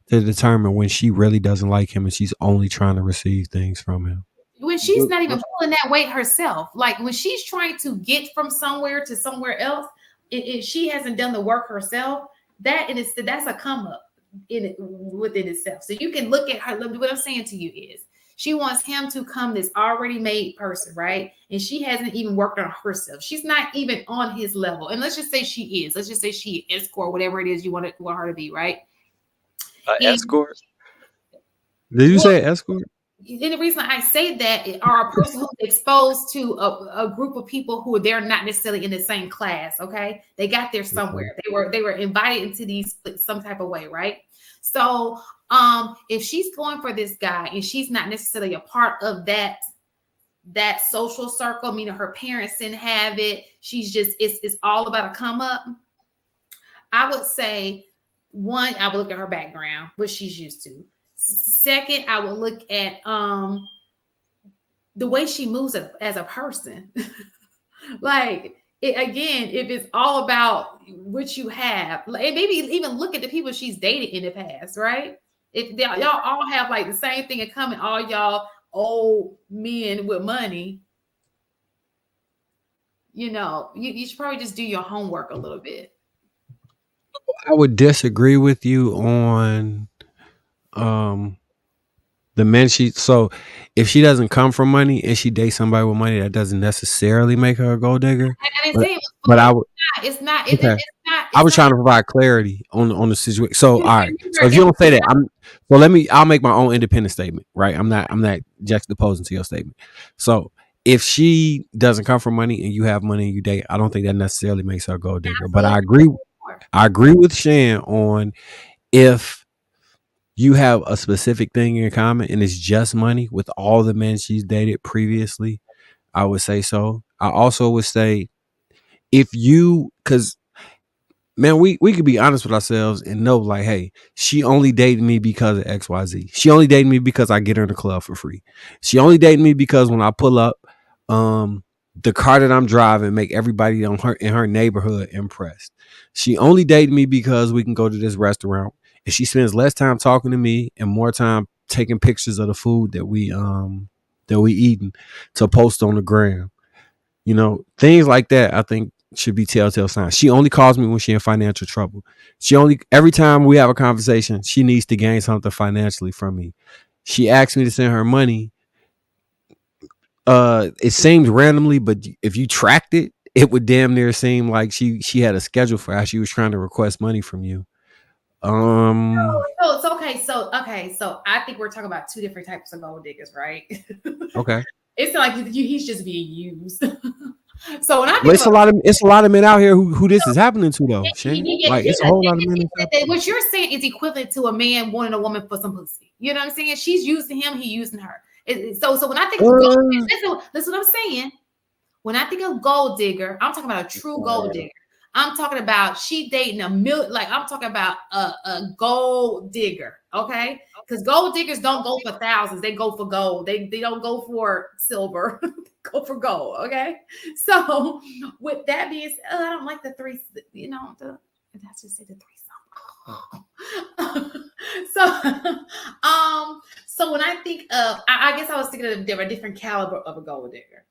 to determine when she really doesn't like him and she's only trying to receive things from him? When she's not even pulling that weight herself, like when she's trying to get from somewhere to somewhere else, if she hasn't done the work herself, that's a come up. within itself. So you can look at her. What I'm saying to you is, she wants him to come this already made person, right? And she hasn't even worked on herself. She's not even on his level. And let's just say she is. Let's just say she escort, whatever it is you want her to be, right? Escort. Did you say escort? And the reason I say that are a person who's exposed to a group of people who they're not necessarily in the same class. Okay, they got there somewhere. They were invited into these some type of way, right? So if she's going for this guy and she's not necessarily a part of that social circle, meaning her parents didn't have it, she's just it's all about a come up. I would say, one, I would look at her background, what she's used to. Second, I would look at the way she moves as a person. Like, again, if it's all about what you have, and maybe even look at the people she's dated in the past, right? If y'all all have like the same thing in common, all y'all old men with money, you know, you should probably just do your homework a little bit. I would disagree with you on the men so if she doesn't come from money and she dates somebody with money, that doesn't necessarily make her a gold digger. But I would. It's not. I was trying to provide clarity on the situation. So all right. So if you don't say that, I'll make my own independent statement, right? I'm not juxtaposing to your statement. So if she doesn't come from money and you have money and you date, I don't think that necessarily makes her a gold digger. But I agree with Shan on if you have a specific thing in common and it's just money with all the men she's dated previously, I would say so. I also would say because man, we could be honest with ourselves and know, like, hey, she only dated me because of XYZ. She only dated me because I get her in the club for free. She only dated me because when I pull up, the car that I'm driving make everybody in her neighborhood impressed. She only dated me because we can go to this restaurant, and she spends less time talking to me and more time taking pictures of the food that we eating to post on the gram. You know, things like that, I think, should be telltale signs. She only calls me when she's in financial trouble. Every time we have a conversation, she needs to gain something financially from me. She asks me to send her money. It seems randomly, but if you tracked it, it would damn near seem like she had a schedule for how she was trying to request money from you. So okay. So I think we're talking about two different types of gold diggers, right? Okay. It's like he's just being used. So when I think it's a lot of men out here who this is happening to, though. Shane. Like, it's a whole lot of men. What you're saying is equivalent to a man wanting a woman for some pussy. You know what I'm saying? She's using him, he using her. So when I think of gold, that's what I'm saying. When I think of gold digger, I'm talking about a true gold digger. I'm talking about she dating a million. Like, I'm talking about a gold digger. Okay, because gold diggers don't go for thousands; they go for gold. They don't go for silver. Go for gold. Okay, so with that being said, I don't like the three. You know, that's just say the threesome. So when I think of, I guess I was thinking of a different caliber of a gold digger.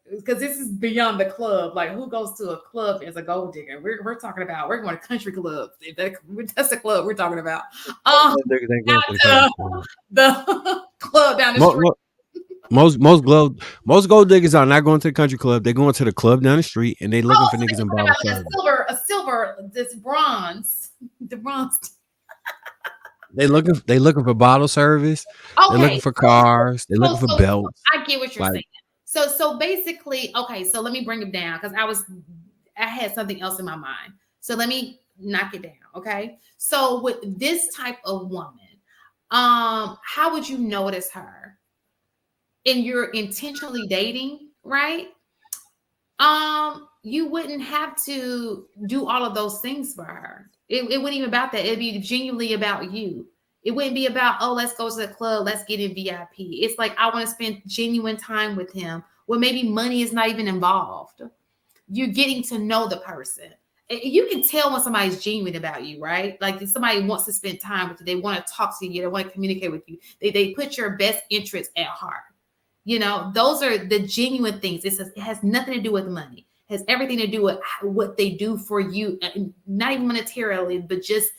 Because this is beyond the club. Like, who goes to a club as a gold digger? We're talking about, we're going to country clubs. That's the club we're talking about. The club down the street. Most gold diggers are not going to the country club. They're going to the club down the street and they looking for niggas in bottle service. A silver, this bronze, the bronze. They looking for bottle service. Okay. They're looking for cars. They're looking for belts. I get what you're saying. So basically, okay, so let me bring it down because I had something else in my mind. So let me knock it down, okay? So with this type of woman, how would you notice her? And you're intentionally dating, right? You wouldn't have to do all of those things for her. It wouldn't even about that. It'd be genuinely about you. It wouldn't be about, oh, let's go to the club, let's get in VIP. It's like, I want to spend genuine time with him where maybe money is not even involved. You're getting to know the person. You can tell when somebody's genuine about you, right? Like, if somebody wants to spend time with you, they want to talk to you, they want to communicate with you. They put your best interests at heart. You know, those are the genuine things. It has nothing to do with money. It has everything to do with what they do for you, not even monetarily, but just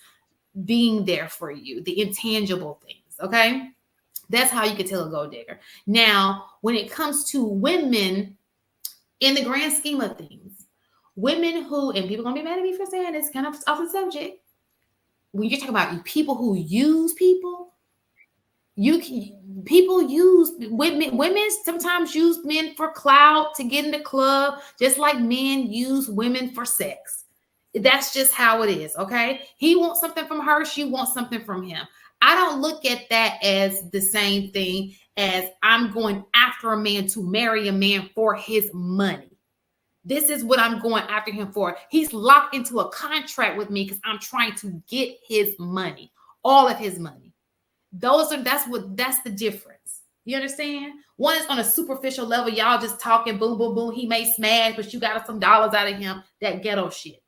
being there for you, the intangible things. Okay. That's how you can tell a gold digger. Now, when it comes to women, in the grand scheme of things, women who, and people are gonna be mad at me for saying this, kind of off the subject. When you're talking about people who use people, people use women sometimes use men for clout to get in the club, just like men use women for sex. That's just how it is. Okay. He wants something from her. She wants something from him. I don't look at that as the same thing as I'm going after a man to marry a man for his money. This is what I'm going after him for. He's locked into a contract with me because I'm trying to get his money, all of his money. That's the difference. You understand? One is on a superficial level. Y'all just talking, boom, boom, boom. He may smash, but you got some dollars out of him. That ghetto shit.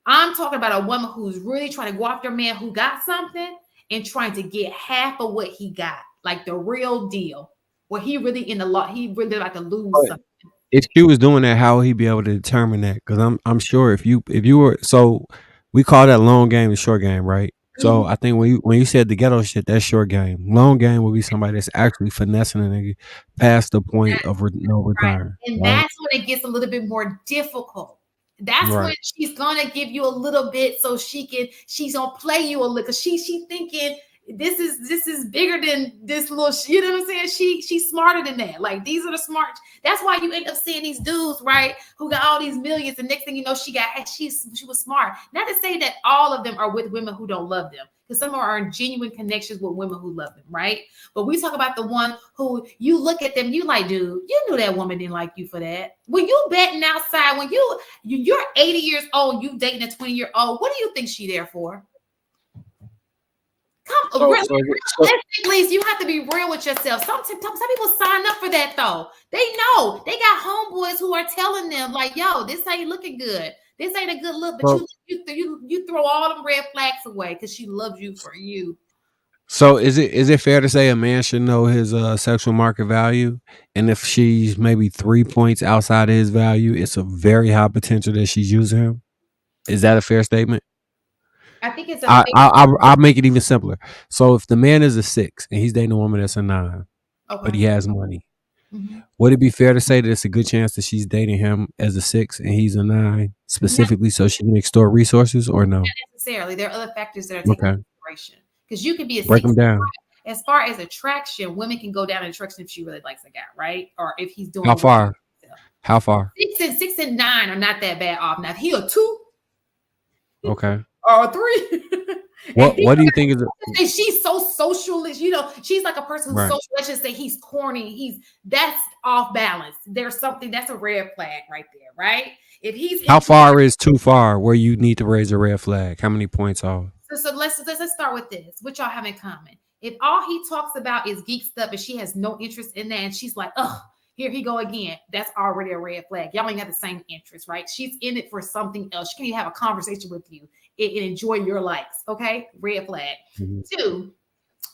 I'm talking about a woman who's really trying to go after a man who got something and trying to get half of what he got, like the real deal, where he really he really like to lose something. If she was doing that, how would he be able to determine that? Because I'm sure if you were, so we call that long game the short game, right? So I think when you said the ghetto shit, that's short game. Long game would be somebody that's actually finessing a nigga past the point of no return. And right? that's when it gets a little bit more difficult. That's when she's gonna give you a little bit so she's gonna play you a little, because she thinking this is bigger than this little, you know what I'm saying? She's smarter than that. Like, these are the smart. That's why you end up seeing these dudes, right, who got all these millions, and next thing you know, she was smart. Not to say that all of them are with women who don't love them, because some are in genuine connections with women who love them, right? But we talk about the one who you look at them, you like, dude, you knew that woman didn't like you for that. When you betting outside, when you're 80 years old, you dating a 20-year-old, what do you think she there for? Please, you have to be real with yourself. Some people sign up for that though. They know they got homeboys who are telling them like, "Yo, this ain't looking good. This ain't a good look." But you throw all them red flags away because she loves you for you. So is it fair to say a man should know his sexual market value, and if she's maybe 3 points outside of his value, it's a very high potential that she's using him? Is that a fair statement? I think it's I'll make it even simpler. So if the man is a 6 and he's dating a woman that's a 9, but he has money, would it be fair to say that it's a good chance that she's dating him as a 6 and he's a 9 specifically so she can extort resources, or no? Not necessarily. There are other factors that are taken into consideration, because you could be a 6. Break them down. As far as attraction, women can go down in attraction if she really likes a guy, right? Or if he's doing how far? 6 and 9 are not that bad off. Now if he a 2, okay, or 3. What do you think is she's so social, she's like a person who's social. Let's just say he's corny. That's off balance. There's something that's a red flag right there, right? If he's how far is too far where you need to raise a red flag? How many points off? So let's start with this. What y'all have in common? If all he talks about is geek stuff and she has no interest in that, and she's like, "Oh, here he go again," that's already a red flag. Y'all ain't got the same interest, right? She's in it for something else. She can't even have a conversation with you and enjoy your likes. Okay, red flag. 2,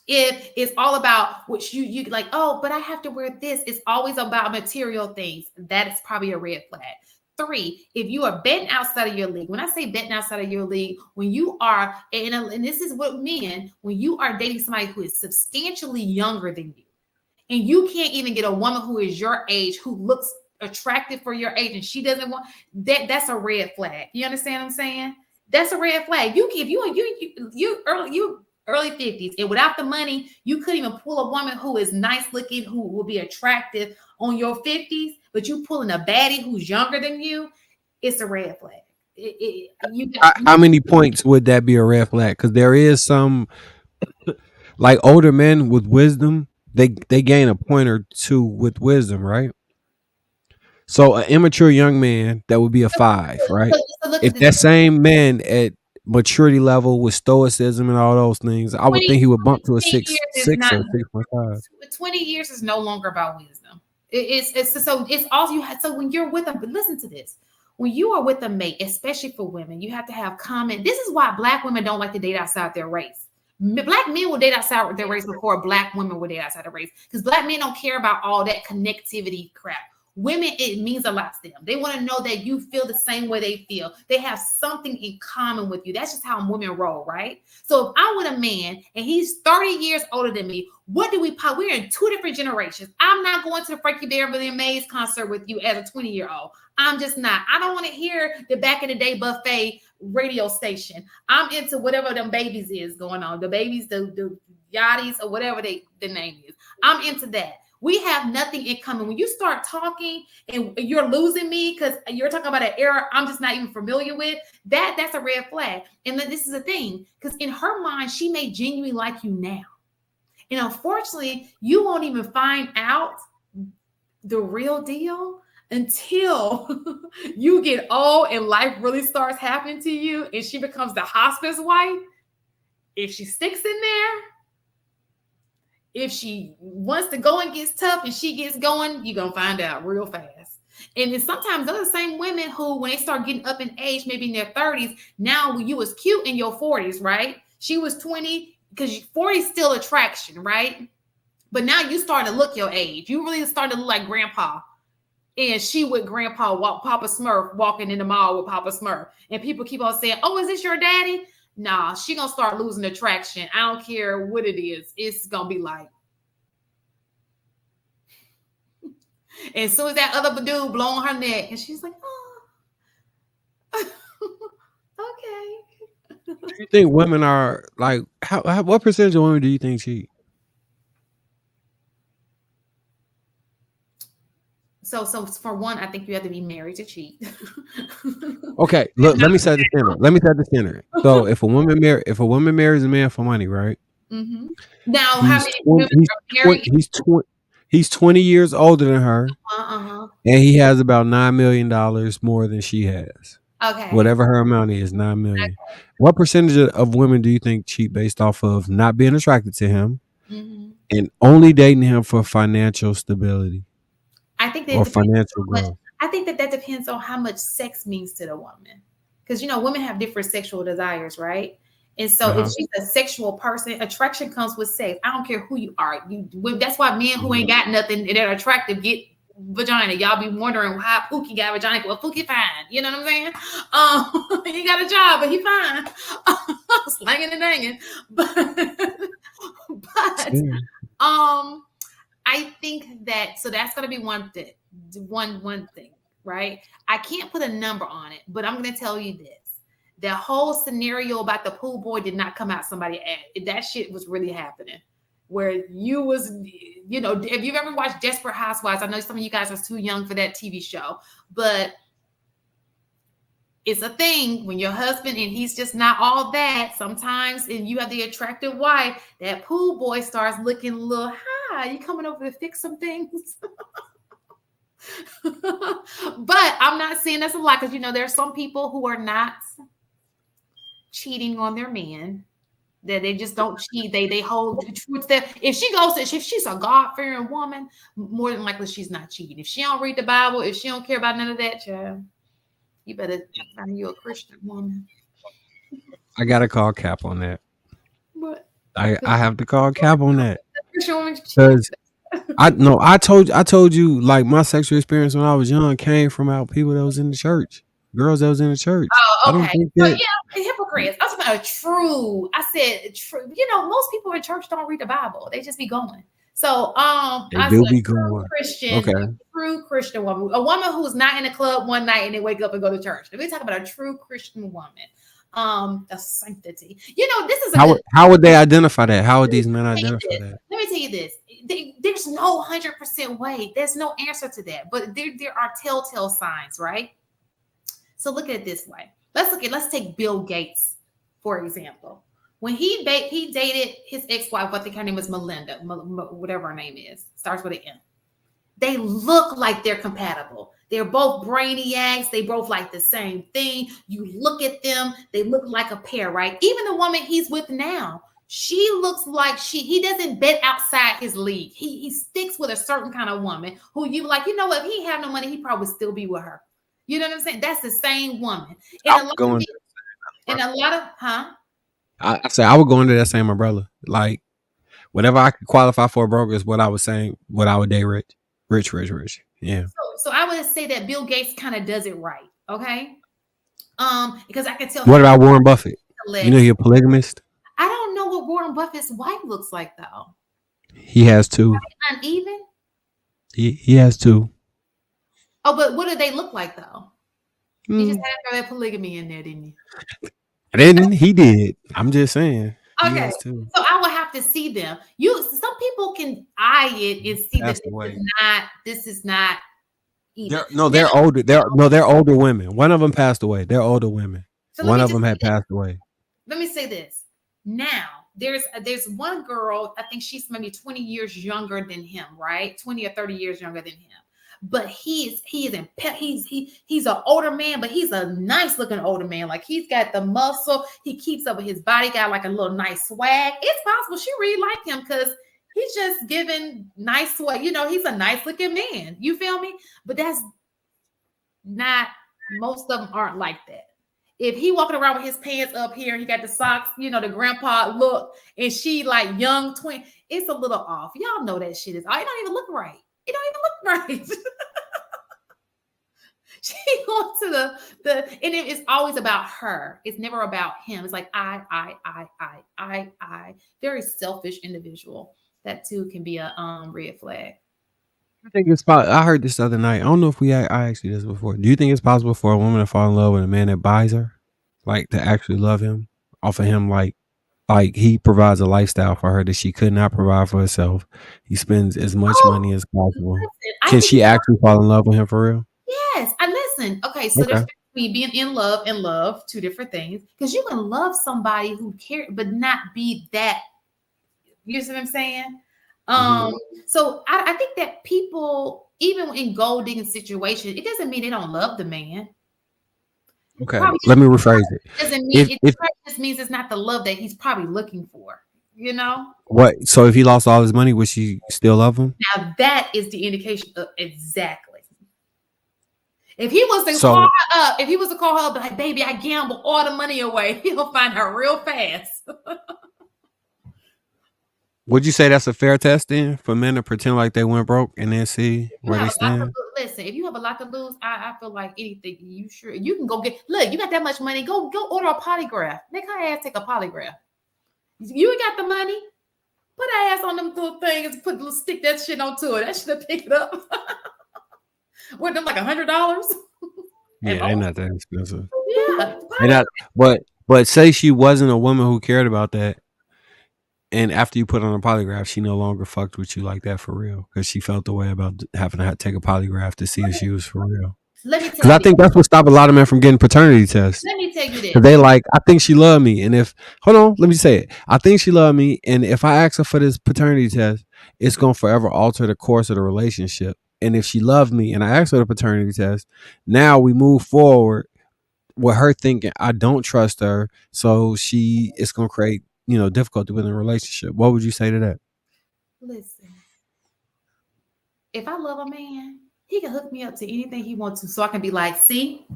if it's all about what you like, "Oh, but I have to wear this," it's always about material things. That is probably a red flag. 3, if you are betting outside of your league. When I say betting outside of your league, when you are, and this is what men, when you are dating somebody who is substantially younger than you, and you can't even get a woman who is your age, who looks attractive for your age, and she doesn't want that, that's a red flag. You understand what I'm saying? That's a red flag. You early 50s, and without the money, you couldn't even pull a woman who is nice looking, who will be attractive on your 50s, but you pulling a baddie who's younger than you, it's a red flag. How many points would that be a red flag? Because there is some, like, older men with wisdom, they gain a point or 2 with wisdom, right? So an immature young man, that would be a 5, right? If that same man at maturity level with stoicism and all those things, I would think he would bump to a 6 or 6.5. 20 years is no longer about wisdom. It's all you have. So when you're with them, but listen to this. When you are with a mate, especially for women, you have to have common. This is why Black women don't like to date outside their race. Black men will date outside their race before Black women will date outside their race, because Black men don't care about all that connectivity crap. Women, it means a lot to them. They want to know that you feel the same way they feel. They have something in common with you. That's just how women roll, right? So if I'm with a man and he's 30 years older than me, what do we pop? We're in two different generations. I'm not going to the Frankie Beverly Mays concert with you as a 20-year-old. I'm just not. I don't want to hear the back in the day buffet radio station. I'm into whatever them babies is going on. The babies, the yachties, or whatever the name is. I'm into that. We have nothing in common. When you start talking and you're losing me because you're talking about an era I'm just not even familiar with, that's a red flag. And then this is the thing, because in her mind, she may genuinely like you now. And unfortunately, you won't even find out the real deal until you get old and life really starts happening to you and she becomes the hospice wife. If she sticks in there, if she wants to go and gets tough and she gets going, you're going to find out real fast. And then sometimes those are the same women who, when they start getting up in age, maybe in their 30s, now you was cute in your 40s, right? She was 20, because 40 is still attraction, right? But now you start to look your age. You really start to look like grandpa. And she with grandpa, Papa Smurf, walking in the mall with Papa Smurf. And people keep on saying, oh, is this your daddy? Nah, she gonna start losing attraction. I don't care what it is. It's gonna be like. And as soon as that other dude blow on her neck, and she's like, oh, okay. Do you think women are like, how what percentage of women do you think cheat? So for one, I think you have to be married to cheat. Okay, look, let me set the standard. So if a woman marries a man for money, right? Mm-hmm. Now, how many women are married? He's 20 years older than her, and he has about $9 million more than she has. Okay. Whatever her amount is, $9 million. Okay. What percentage of women do you think cheat based off of not being attracted to him and only dating him for financial stability? I think that or financial growth. I think that depends on how much sex means to the woman, because women have different sexual desires, right? And so if she's a sexual person, attraction comes with sex. I don't care who you are. That's why men who ain't got nothing and they're attractive get vagina. Y'all be wondering how Pookie got vagina. Well, Pookie fine. You know what I'm saying? He got a job, but he fine. Slanging and danging. But I think that, so that's going to be one thing, right? I can't put a number on it, but I'm going to tell you this. The whole scenario about the pool boy did not come out somebody ad. That shit was really happening. Where you was, if you've ever watched Desperate Housewives, I know some of you guys are too young for that TV show, but it's a thing when your husband and he's just not all that. Sometimes, and you have the attractive wife, that pool boy starts looking a little, hi, you coming over to fix some things? But I'm not saying that's a lot, because there are some people who are not cheating on their man, that they just don't cheat. They hold the truth that if she's a God-fearing woman, more than likely she's not cheating. If she don't read the Bible, if she don't care about none of that, child, you better find you a Christian woman. I gotta call cap on that. What? I have to call cap on that. Because I told you, like, my sexual experience when I was young came from out people that was in the church. Girls that was in the church. Oh, okay. I don't think that, hypocrites. I was about I said true. Most people in church don't read the Bible. They just be going. So they do be going. True Christian woman. A woman who's not in the club one night and they wake up and go to church. If we talk about a true Christian woman, the sanctity. This is how would they identify that? How would these men identify that? Let me tell you this. There's no 100% way. There's no answer to that. But there are telltale signs, right? So look at it this way. Let's take Bill Gates, for example. When he dated his ex-wife, I think her name was Melinda, whatever her name is, starts with an M. They look like they're compatible. They're both brainiacs. They both like the same thing. You look at them, they look like a pair, right? Even the woman he's with now, she looks like he doesn't bet outside his league. He sticks with a certain kind of woman who you like, if he had no money, he'd probably still be with her. You know what I'm saying? That's the same woman. I say I would go into that same umbrella. Like, whatever I could qualify for broke is what I was saying, what I would date rich. Yeah. So I would say that Bill Gates kind of does it right. Okay. Because I can tell. What about Warren Buffett? You know he's a polygamist. I don't know what Warren Buffett's wife looks like though. He has two. Uneven. He has two. Oh, but what do they look like though? You just had to throw that polygamy in there, didn't you? He did. I'm just saying. Okay, so I would have to see them. Some people can eye it and see that this is not even. They're older. They're older women. One of them passed away. They're older women. So one of them had passed away. Let me say this. Now, there's one girl, I think she's maybe 20 years younger than him, right? 20 or 30 years younger than him. But he's an older man, but he's a nice looking older man. Like he's got the muscle. He keeps up with his body, got like a little nice swag. It's possible she really liked him because he's just giving nice swag. You know, he's a nice looking man. You feel me? But that's not, most of them aren't like that. If he walking around with his pants up here, he got the socks, you know, the grandpa look, and she like young twin, it's a little off. Y'all know that shit is, it don't even look right. It don't even look right. She goes to the and it's always about her. It's never about him. It's like I. Very selfish individual. That too can be a red flag. I think it's possible. I heard this the other night. I don't know if I asked you this before. Do you think it's possible for a woman to fall in love with a man that buys her, like to actually love him, off of him, like he provides a lifestyle for her that she could not provide for herself? He spends as much money as possible. Can she actually fall in love with him for real? Yes. I listen. Okay, so there's between being in love and love, two different things. Because you can love somebody who cares, but not be that. You see what I'm saying? So I think that people, even in gold digging situations, it doesn't mean they don't love the man. Okay, let me rephrase it. Doesn't mean it just means it's not the love that he's probably looking for. You know what? So if he lost all his money, would she still love him? Now that is the indication of exactly. If he was to call her up, like, baby, I gamble all the money away, he'll find her real fast. Would you say that's a fair test then for men to pretend like they went broke and then see where they stand? Listen, if you have a lot to lose, I feel like anything you can go get. Look, you got that much money, go order a polygraph. Make her ass take a polygraph. You ain't got the money, put her ass on them little things, stick that shit onto it. That should pick it up. With them like $100. Yeah, they're not that expensive. Yeah, they're not. But say she wasn't a woman who cared about that. And after you put on a polygraph, she no longer fucked with you like that for real because she felt the way about having to take a polygraph to see if she was for real. Because I think that's what stopped a lot of men from getting paternity tests. Let me tell you this. They like, I think she loved me. And let me say it. I think she loved me. And if I ask her for this paternity test, it's going to forever alter the course of the relationship. And if she loved me and I asked her the paternity test, now we move forward with her thinking I don't trust her. So it's going to create, difficulty within a relationship. What would you say to that? Listen, if I love a man, he can hook me up to anything he wants to, so I can be like, see,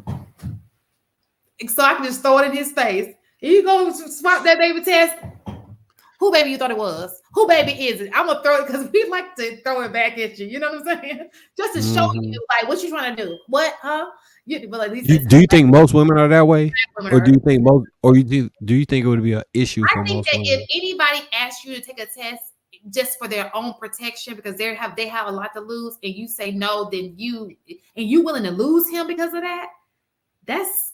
so I can just throw it in his face. Here you go, swap that baby test. Who baby you thought it was? Who baby is it? I'm gonna throw it because we like to throw it back at you. You know what I'm saying? Just to show you, like, what you trying to do? What, huh? Do you think most women are that way, or do you think most, or do you think it would be an issue for most women? I think that if anybody asks you to take a test just for their own protection because they have a lot to lose, and you say no, then you willing to lose him because of that. That's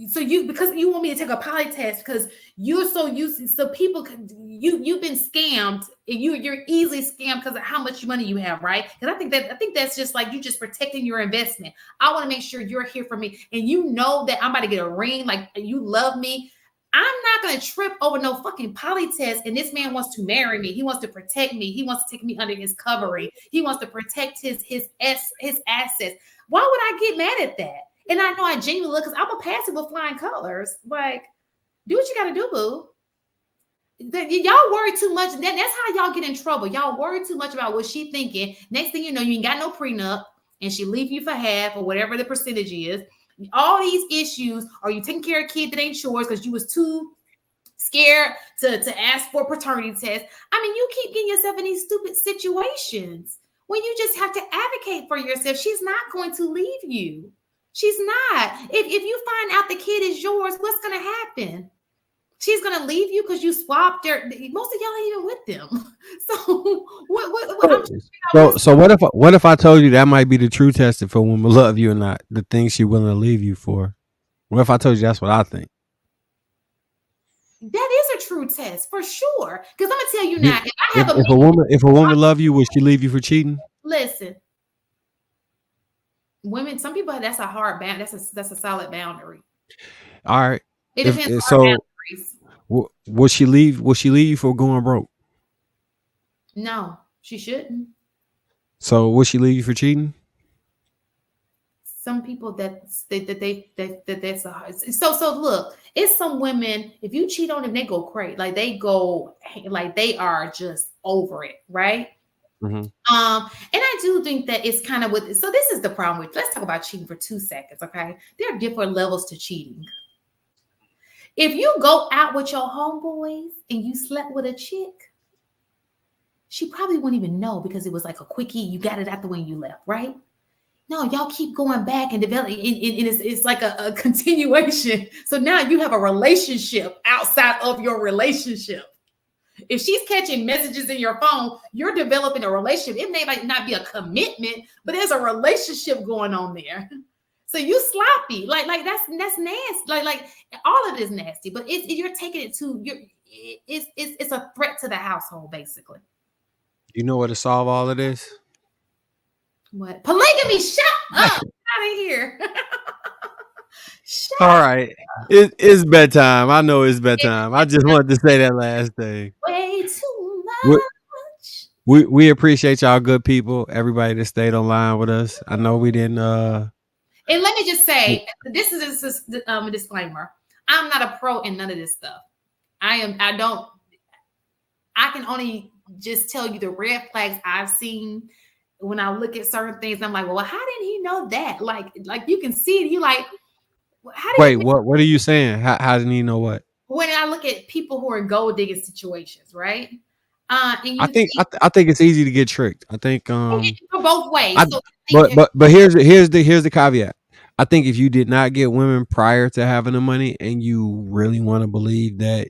so because you want me to take a poly test because you're so used, so people you've been scammed and you're easily scammed because of how much money you have, right? Because I think that's just like you just protecting your investment. I want to make sure you're here for me, and you know that I'm about to get a ring, like you love me. I'm not gonna trip over no fucking poly test. And this man wants to marry me. He wants to protect me. He wants to take me under his covering. He wants to protect his assets. Why would I get mad at that? And I know I genuinely look because I'm a passive with flying colors. Like, do what you got to do, boo. Y'all worry too much. That's how y'all get in trouble. Y'all worry too much about what she thinking. Next thing you know, you ain't got no prenup, and she leave you for half or whatever the percentage is. All these issues, or you taking care of a kid that ain't yours because you was too scared to ask for a paternity test. I mean, you keep getting yourself in these stupid situations. when you just have to advocate for yourself. She's not going to leave you. She's not. If you find out the kid is yours, what's going to happen? She's going to leave you because you swapped their. Most of y'all ain't even with them. So what if I told you that might be the true test if a woman love you or not? The things she willing to leave you for. What if I told you that's what I think? That is a true test for sure. Because I'm gonna tell you now, if a woman love you, would she leave you for cheating? Listen, women. Some people that's a hard bound. That's a solid boundary. All right. It depends on our boundaries. Would she leave? Would she leave you for going broke? No, she shouldn't. So would she leave you for cheating? Some people that's a hard. So look, it's some women. If you cheat on them, they go crazy. Like they are just over it, right? Mm-hmm. And I do think that it's kind of with. So this is the problem with. Let's talk about cheating for 2 seconds, okay? There are different levels to cheating. If you go out with your homeboys and you slept with a chick, she probably wouldn't even know because it was like a quickie. You got it out the way you left, right? No, y'all keep going back and developing. It's like a continuation. So now you have a relationship outside of your relationship. If she's catching messages in your phone, you're developing a relationship. It may not be a commitment, but there's a relationship going on there. So you sloppy, like that's nasty. Like all of it is nasty. But you're taking it to it's a threat to the household, basically. You know what to solve all of this? What? Polygamy, shut up. Out of here. All right. It's bedtime. I know it's bedtime. I just wanted to say that last thing. Way too much. We appreciate y'all good people, everybody that stayed online with us. I know we didn't and let me just say, this is a disclaimer. I'm not a pro in none of this stuff. I can only just tell you the red flags I've seen when I look at certain things. I'm like, well, how didn't he know that? Like you can see it. You like, wait, what are you saying? How didn't he know what? When I look at people who are gold digging situations, right? And I think it's easy to get tricked. I think for both ways. But here's the caveat. I think if you did not get women prior to having the money and you really want to believe that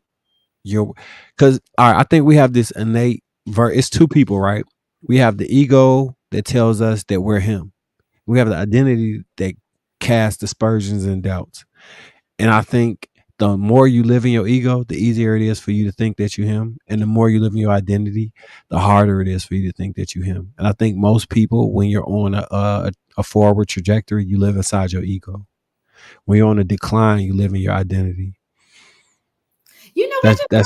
because I think we have this innate it's two people, right? We have the ego that tells us that we're him. We have the identity that casts aspersions and doubts. And I think the more you live in your ego, the easier it is for you to think that you're him. And the more you live in your identity, the harder it is for you to think that you're him. And I think most people, when you're on a forward trajectory, you live inside your ego. When you're on a decline, you live in your identity. You know what? I've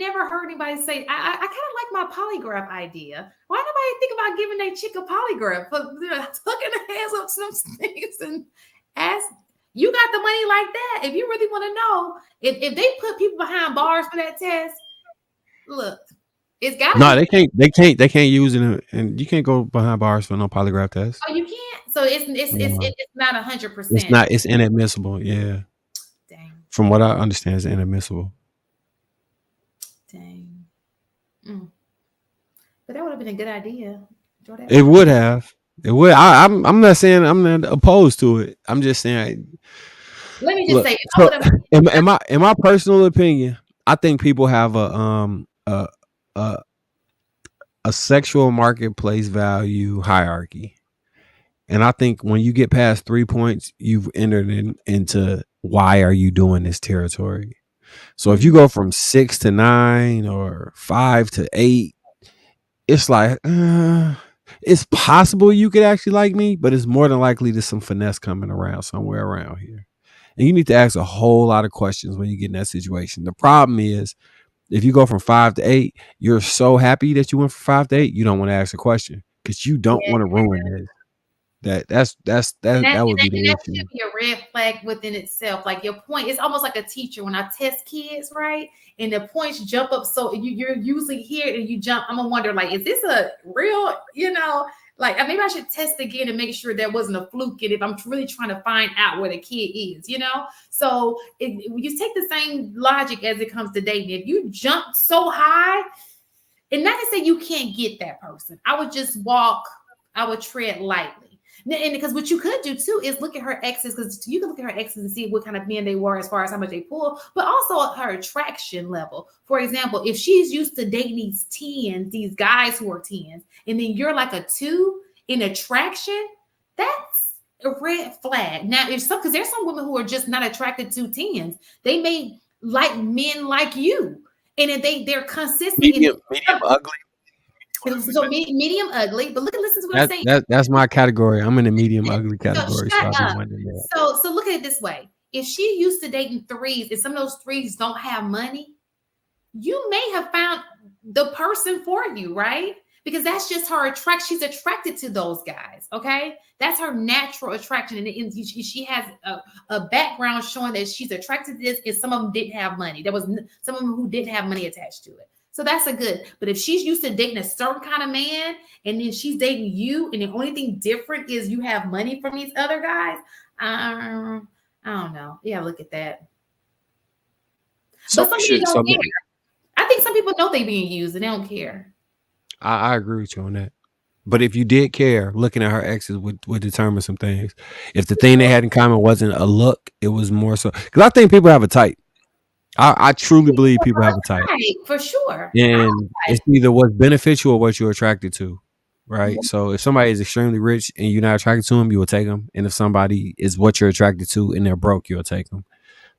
never heard anybody say. I kind of like my polygraph idea. Why nobody think about giving their chick a polygraph? But hooking their hands up some things and ask. You got the money like that. If you really want to know, if they put people behind bars for that test, look, it's got. No, they can't use it, and you can't go behind bars for no polygraph test. Oh, you can't. So it's not 100%. It's not. It's inadmissible. Yeah. Dang. From what I understand, it's inadmissible. Dang. But that would have been a good idea. It would have. It would. I'm not saying I'm not opposed to it. I'm just saying. Let me just say, in my personal opinion, I think people have a sexual marketplace value hierarchy, and I think when you get past 3 points, you've entered into why are you doing this territory. So if you go from 6 to 9 or 5 to 8, it's like. It's possible you could actually like me, but it's more than likely there's some finesse coming around somewhere around here. And you need to ask a whole lot of questions when you get in that situation. The problem is if you go from 5 to 8, you're so happy that you went from 5 to 8, you don't want to ask a question because you don't want to ruin this. That would be the issue. That should be a red flag within itself. Like your point, it's almost like a teacher when I test kids, right? And the points jump up, so you're usually here and you jump. I'm gonna wonder, like, is this a real? Like maybe I should test again and make sure there wasn't a fluke. And if I'm really trying to find out where the kid is, So you take the same logic as it comes to dating. If you jump so high, And not to say you can't get that person. I would just tread lightly. And because what you could do too is look at her exes, because you can look at her exes and see what kind of men they were as far as how much they pull, but also her attraction level. For example, if she's used to dating these 10s, these guys who are 10s, and then you're like a 2 in attraction, that's a red flag. Now, because there's some women who are just not attracted to 10s. They may like men like you, and if they're consistent. Medium ugly. So medium ugly, but listen to what I'm saying. That's my category. I'm in the medium ugly category. So, so look at it this way. If she used to dating 3s and some of those 3s don't have money, you may have found the person for you, right? Because that's just her attraction. She's attracted to those guys, okay? That's her natural attraction. And she has a background showing that she's attracted to this, and some of them didn't have money. There was some of them who didn't have money attached to it. So that's a good. But if she's used to dating a certain kind of man, and then she's dating you, and the only thing different is you have money from these other guys, I don't know. Yeah, look at that. So but some people don't care. I think some people know they're being used and they don't care. I agree with you on that. But if you did care, looking at her exes would determine some things. If the thing they had in common wasn't a look, it was more so. Because I think people have a type. I truly believe people have a type. For sure. And it's either what's beneficial or what you're attracted to, right? Mm-hmm. So if somebody is extremely rich and you're not attracted to them, you will take them. And if somebody is what you're attracted to and they're broke, you'll take them.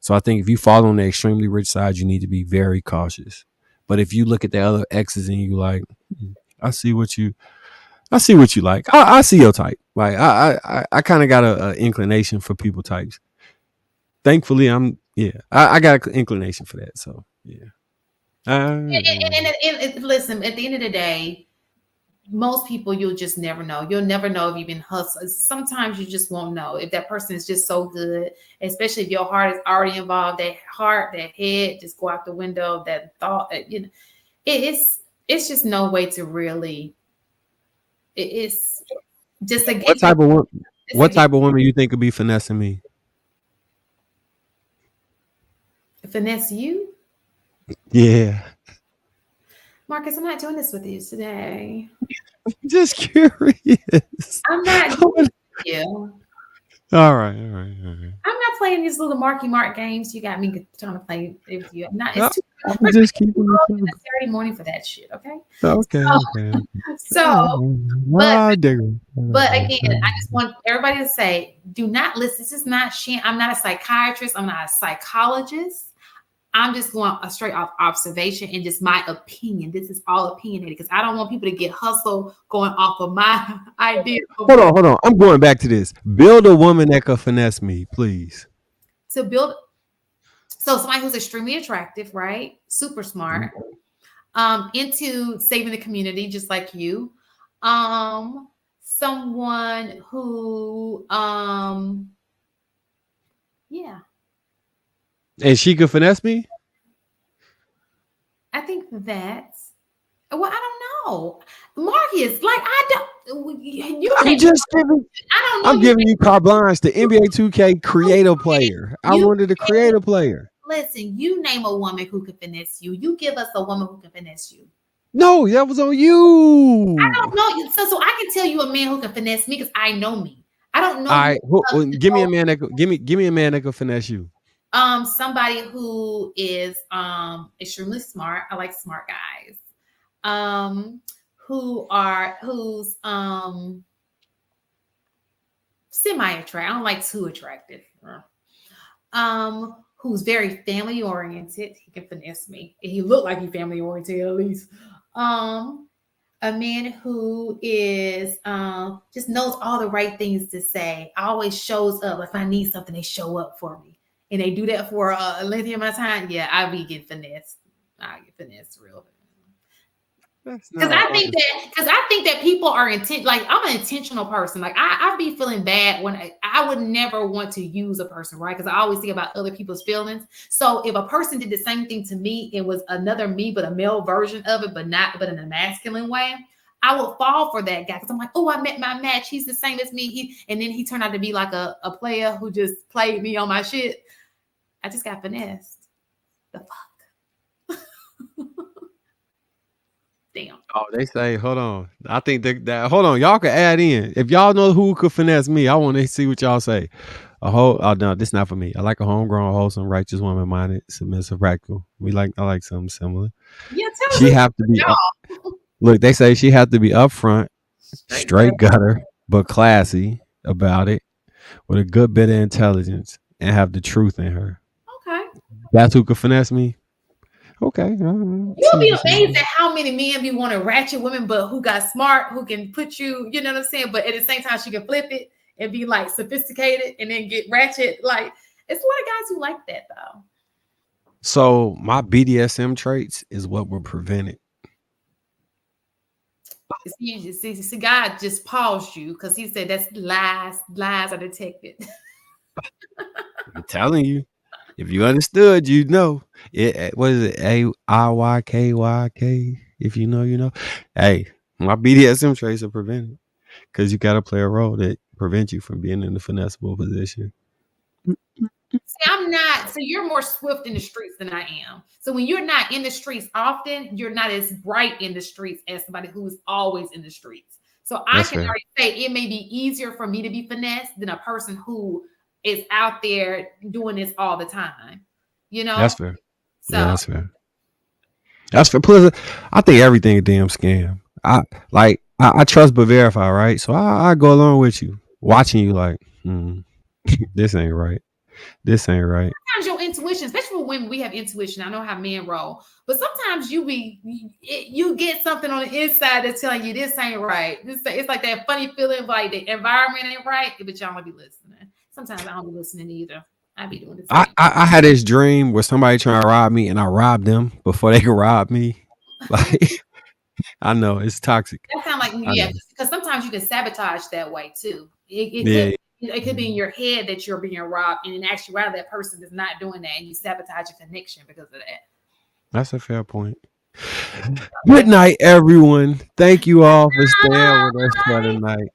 So I think if you fall on the extremely rich side, you need to be very cautious. But if you look at the other exes and you like, I see what you like. I see your type. Like I kind of got a inclination for people types. Thankfully, I got an inclination for that. So yeah. And listen, at the end of the day, most people you'll just never know. You'll never know if you've been hustled. Sometimes you just won't know if that person is just so good, especially if your heart is already involved. That heart, that head, just go out the window. That thought, it's just no way to really. It's just a what type of woman you think could be finessing me? Finesse you? Yeah. Marcus, I'm not doing this with you today. I'm just curious. I'm not doing this with you. All right. I'm not playing these little Marky Mark games. You got me trying to play with you. I'm just keeping it Saturday morning for that shit. Okay. Okay. But again, I just want everybody to say, do not listen. This is not shit. I'm not a psychiatrist. I'm not a psychologist. I'm just going a straight off observation and just my opinion. This is all opinionated because I don't want people to get hustled going off of my idea. Hold on. I'm going back to this. Build a woman that could finesse me, please. So somebody who's extremely attractive, right? Super smart, into saving the community, just like you. Someone who, yeah. And she could finesse me? I think that's, well, I don't know. Marcus, like, I'm giving you carte blanche, the NBA 2K creative player. I wanted a creative player. Listen, you name a woman who can finesse you. You give us a woman who can finesse you. No, that was on you. I don't know. So I can tell you a man who can finesse me because I know me. I don't know. All right, give me a man that could finesse you. Somebody who is extremely smart. I like smart guys. Who's semi-attractive. I don't like too attractive. Who's very family oriented. He can finesse me. He looked like he's family oriented at least. A man who is just knows all the right things to say. Always shows up. If I need something, they show up for me. And they do that for a lengthy amount of time. Yeah, I'll be getting finessed. I get finessed real. Because I think that people are like, I'm an intentional person. Like I be feeling bad when I would never want to use a person, right? Because I always think about other people's feelings. So if a person did the same thing to me, it was another me, but a male version of it, but in a masculine way, I would fall for that guy because I'm like, oh, I met my match. He's the same as me. And then he turned out to be like a player who just played me on my shit. I just got finessed. The fuck? Damn. Oh, they say, hold on. I think that hold on, y'all can add in. If y'all know who could finesse me, I want to see what y'all say. Oh no, this not for me. I like a homegrown, wholesome, righteous woman minded, submissive, practical. I like something similar. Yeah, tell us She have to be look, they say she have to be upfront, straight gutter, but classy about it, with a good bit of intelligence and have the truth in her. Okay. That's who could finesse me. Okay. You'll be amazed at how many men be wanting ratchet women, but who got smart, who can put you, you know what I'm saying? But at the same time, she can flip it and be like sophisticated and then get ratchet. Like, it's a lot of guys who like that though. So my BDSM traits is what will prevent it. See, God just paused you because he said that's lies are detected. I'm telling you. If you understood, you know. What is it? AIYKYK. If you know, you know. Hey, my BDSM traits are prevented because you got to play a role that prevents you from being in the finessable position. See, I'm not. So you're more swift in the streets than I am. So when you're not in the streets often, you're not as bright in the streets as somebody who's always in the streets. So I can already say it may be easier for me to be finessed than a person who is out there doing this all the time. You know? That's fair. So yeah, that's fair. That's fair. Plus, I think everything a damn scam. I trust but verify, right? So I go along with you, watching you like, this ain't right. This ain't right. Sometimes your intuition, especially for women, we have intuition. I know how men roll, but sometimes you get something on the inside that's telling you this ain't right. It's like that funny feeling like the environment ain't right, but y'all don't be listening. Sometimes I don't be listening either. I be doing this. I had this dream where somebody trying to rob me and I robbed them before they could rob me. Like, I know it's toxic. That sounds like because sometimes you can sabotage that way too. It could be in your head that you're being robbed, and in actuality, that person is not doing that, and you sabotage a connection because of that. That's a fair point. Good night, everyone. Thank you all for staying with us for tonight.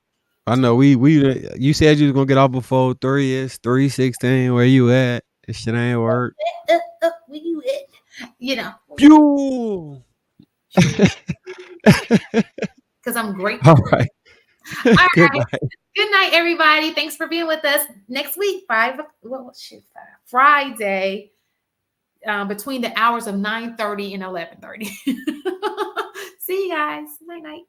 I know you said you was gonna get off before 3. It's 3:16. Where you at? This shit ain't work. Where you at? You know. Pew! Because I'm grateful. All right. Good night. Good night, everybody. Thanks for being with us. Next week, Friday, between the hours of 9:30 and 11:30. See you guys. Night.